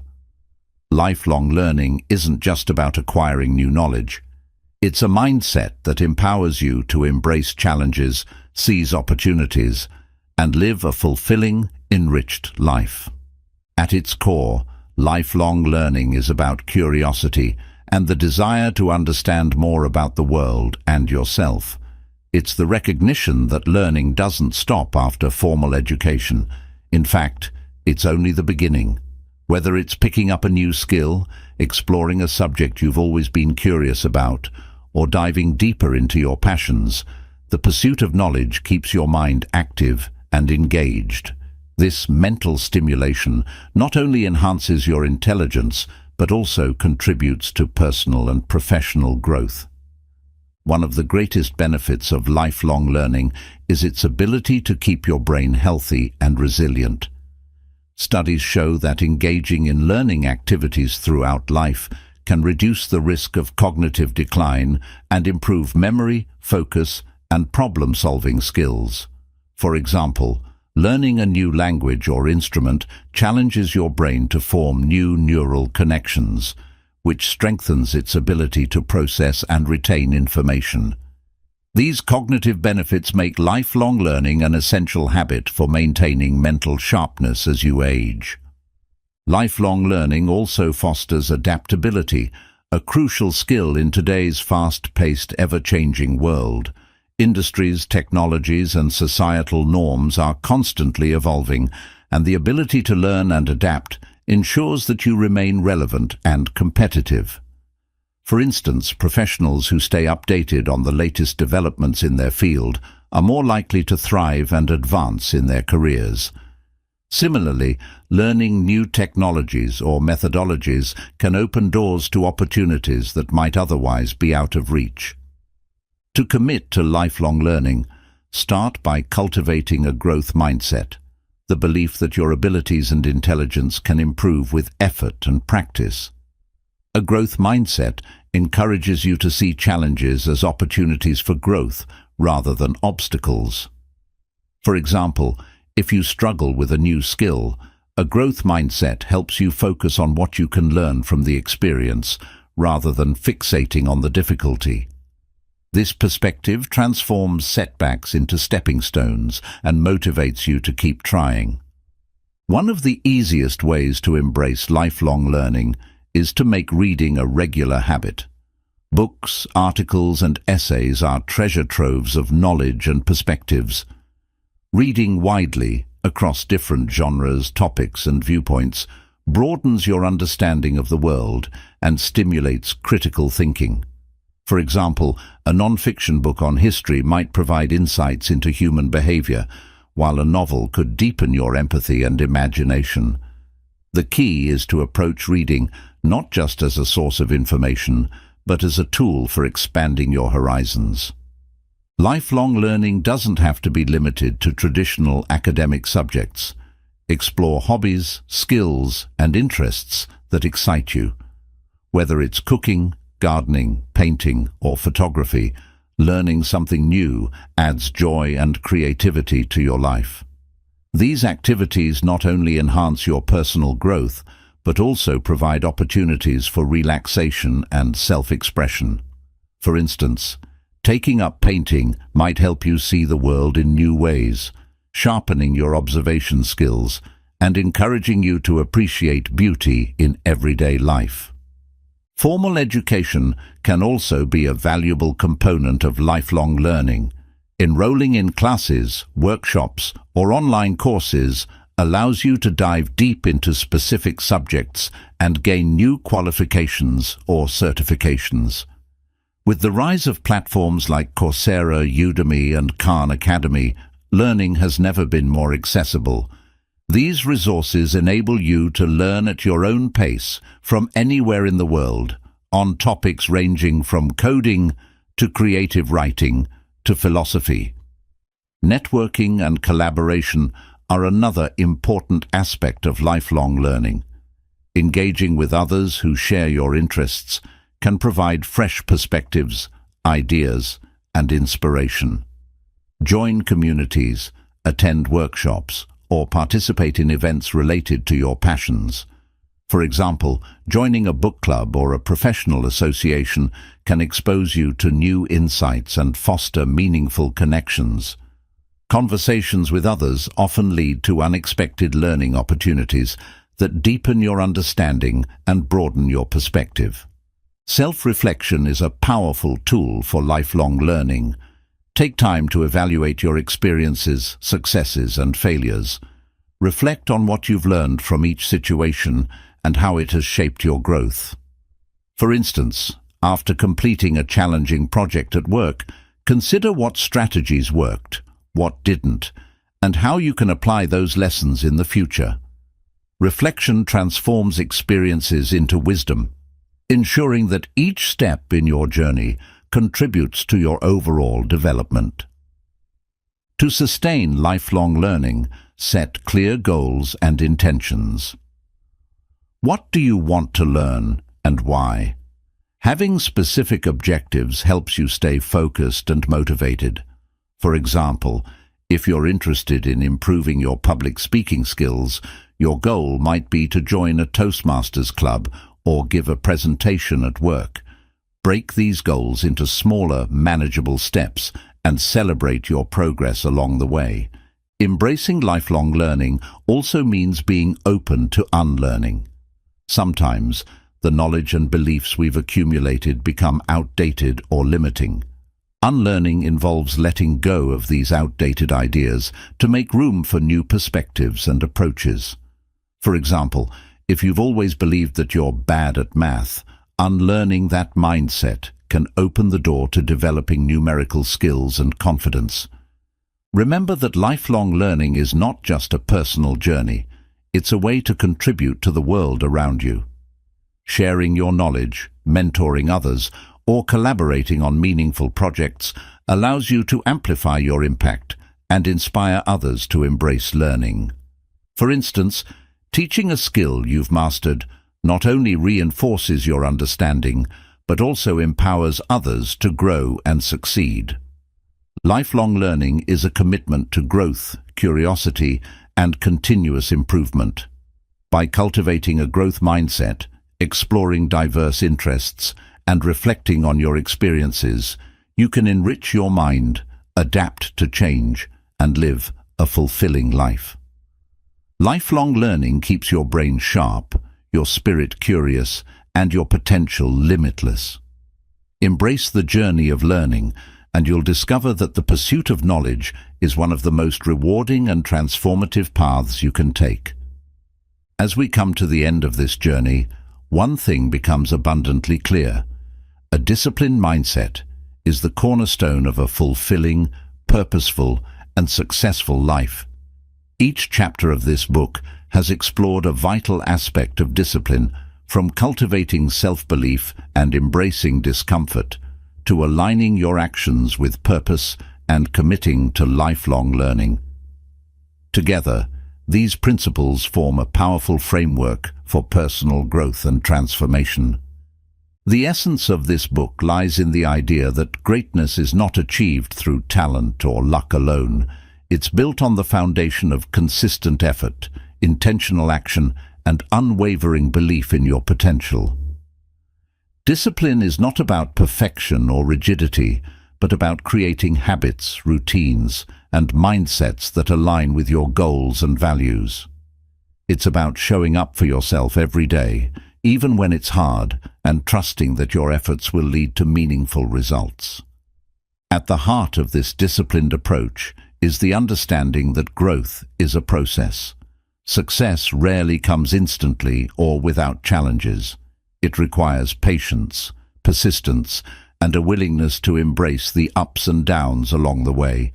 Speaker 1: Lifelong learning isn't just about acquiring new knowledge. It's a mindset that empowers you to embrace challenges, seize opportunities, and live a fulfilling, enriched life. At its core, lifelong learning is about curiosity and the desire to understand more about the world and yourself. It's the recognition that learning doesn't stop after formal education. In fact, it's only the beginning. Whether it's picking up a new skill, exploring a subject you've always been curious about, or diving deeper into your passions, the pursuit of knowledge keeps your mind active and engaged. This mental stimulation not only enhances your intelligence, but also contributes to personal and professional growth. One of the greatest benefits of lifelong learning is its ability to keep your brain healthy and resilient. Studies show that engaging in learning activities throughout life can reduce the risk of cognitive decline and improve memory, focus, and problem-solving skills. For example, learning a new language or instrument challenges your brain to form new neural connections, which strengthens its ability to process and retain information. These cognitive benefits make lifelong learning an essential habit for maintaining mental sharpness as you age. Lifelong learning also fosters adaptability, a crucial skill in today's fast-paced, ever-changing world. Industries, technologies, and societal norms are constantly evolving, and the ability to learn and adapt ensures that you remain relevant and competitive. For instance, professionals who stay updated on the latest developments in their field are more likely to thrive and advance in their careers. Similarly, learning new technologies or methodologies can open doors to opportunities that might otherwise be out of reach. To commit to lifelong learning, start by cultivating a growth mindset, the belief that your abilities and intelligence can improve with effort and practice. A growth mindset encourages you to see challenges as opportunities for growth rather than obstacles. For example, if you struggle with a new skill, a growth mindset helps you focus on what you can learn from the experience rather than fixating on the difficulty. This perspective transforms setbacks into stepping stones and motivates you to keep trying. One of the easiest ways to embrace lifelong learning is to make reading a regular habit. Books, articles, and essays are treasure troves of knowledge and perspectives. Reading widely, across different genres, topics, and viewpoints, broadens your understanding of the world and stimulates critical thinking. For example, a non-fiction book on history might provide insights into human behavior, while a novel could deepen your empathy and imagination. The key is to approach reading not just as a source of information, but as a tool for expanding your horizons. Lifelong learning doesn't have to be limited to traditional academic subjects. Explore hobbies, skills, and interests that excite you. Whether it's cooking, gardening, painting, or photography, learning something new adds joy and creativity to your life. These activities not only enhance your personal growth, but also provide opportunities for relaxation and self-expression. For instance, taking up painting might help you see the world in new ways, sharpening your observation skills and encouraging you to appreciate beauty in everyday life. Formal education can also be a valuable component of lifelong learning. Enrolling in classes, workshops, or online courses allows you to dive deep into specific subjects and gain new qualifications or certifications. With the rise of platforms like Coursera, Udemy, and Khan Academy, learning has never been more accessible. These resources enable you to learn at your own pace from anywhere in the world, on topics ranging from coding to creative writing to philosophy. Networking and collaboration are another important aspect of lifelong learning. Engaging with others who share your interests can provide fresh perspectives, ideas, and inspiration. Join communities, attend workshops, or participate in events related to your passions. For example, joining a book club or a professional association can expose you to new insights and foster meaningful connections. Conversations with others often lead to unexpected learning opportunities that deepen your understanding and broaden your perspective. Self-reflection is a powerful tool for lifelong learning. Take time to evaluate your experiences, successes, and failures. Reflect on what you've learned from each situation and how it has shaped your growth. For instance, after completing a challenging project at work, consider what strategies worked, what didn't, and how you can apply those lessons in the future. Reflection transforms experiences into wisdom, ensuring that each step in your journey contributes to your overall development. To sustain lifelong learning, set clear goals and intentions. What do you want to learn and why? Having specific objectives helps you stay focused and motivated. For example, if you're interested in improving your public speaking skills, your goal might be to join a Toastmasters club or give a presentation at work. Break these goals into smaller, manageable steps and celebrate your progress along the way. Embracing lifelong learning also means being open to unlearning. Sometimes, the knowledge and beliefs we've accumulated become outdated or limiting. Unlearning involves letting go of these outdated ideas to make room for new perspectives and approaches. For example, if you've always believed that you're bad at math, unlearning that mindset can open the door to developing numerical skills and confidence. Remember that lifelong learning is not just a personal journey. It's a way to contribute to the world around you. Sharing your knowledge, mentoring others, or collaborating on meaningful projects allows you to amplify your impact and inspire others to embrace learning. For instance, teaching a skill you've mastered not only reinforces your understanding, but also empowers others to grow and succeed. Lifelong learning is a commitment to growth, curiosity, and continuous improvement. By cultivating a growth mindset, exploring diverse interests, and reflecting on your experiences, you can enrich your mind, adapt to change, and live a fulfilling life. Lifelong learning keeps your brain sharp, your spirit curious, and your potential limitless. Embrace the journey of learning, and you'll discover that the pursuit of knowledge is one of the most rewarding and transformative paths you can take. As we come to the end of this journey, one thing becomes abundantly clear. A disciplined mindset is the cornerstone of a fulfilling, purposeful, and successful life. Each chapter of this book has explored a vital aspect of discipline, from cultivating self-belief and embracing discomfort to aligning your actions with purpose and committing to lifelong learning. Together, these principles form a powerful framework for personal growth and transformation. The essence of this book lies in the idea that greatness is not achieved through talent or luck alone. It's built on the foundation of consistent effort, intentional action, and unwavering belief in your potential. Discipline is not about perfection or rigidity, but about creating habits, routines, and mindsets that align with your goals and values. It's about showing up for yourself every day, even when it's hard, and trusting that your efforts will lead to meaningful results. At the heart of this disciplined approach is the understanding that growth is a process. Success rarely comes instantly or without challenges. It requires patience, persistence, and a willingness to embrace the ups and downs along the way.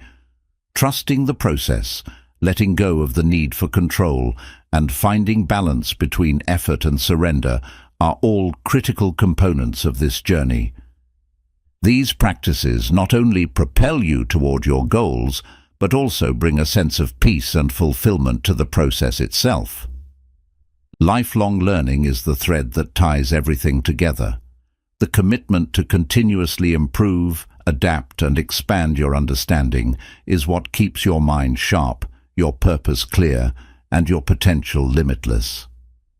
Speaker 1: Trusting the process, letting go of the need for control, and finding balance between effort and surrender are all critical components of this journey. These practices not only propel you toward your goals, but also bring a sense of peace and fulfillment to the process itself. Lifelong learning is the thread that ties everything together. The commitment to continuously improve, adapt, and expand your understanding is what keeps your mind sharp, your purpose clear, and your potential limitless.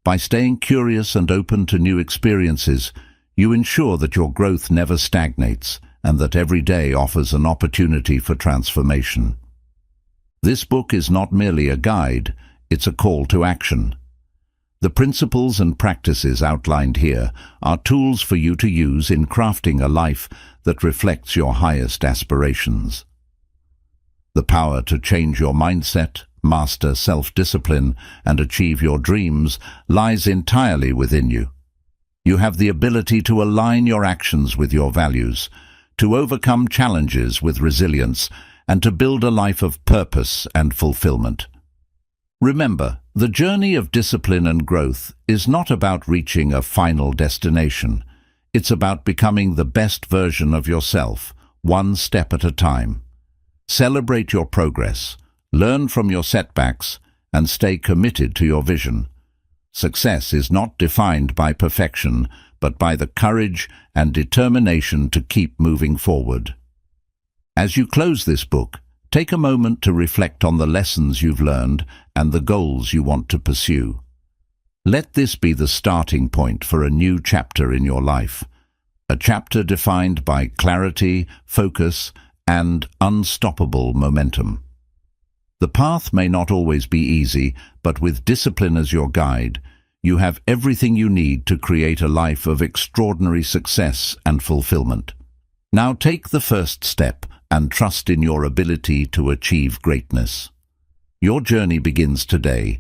Speaker 1: By staying curious and open to new experiences, you ensure that your growth never stagnates and that every day offers an opportunity for transformation. This book is not merely a guide, it's a call to action. The principles and practices outlined here are tools for you to use in crafting a life that reflects your highest aspirations. The power to change your mindset, master self-discipline, and achieve your dreams lies entirely within you. You have the ability to align your actions with your values, to overcome challenges with resilience, and to build a life of purpose and fulfillment. Remember, the journey of discipline and growth is not about reaching a final destination. It's about becoming the best version of yourself, one step at a time. Celebrate your progress, learn from your setbacks, and stay committed to your vision. Success is not defined by perfection, but by the courage and determination to keep moving forward. As you close this book, take a moment to reflect on the lessons you've learned and the goals you want to pursue. Let this be the starting point for a new chapter in your life, a chapter defined by clarity, focus, and unstoppable momentum. The path may not always be easy, but with discipline as your guide, you have everything you need to create a life of extraordinary success and fulfillment. Now take the first step and trust in your ability to achieve greatness. Your journey begins today,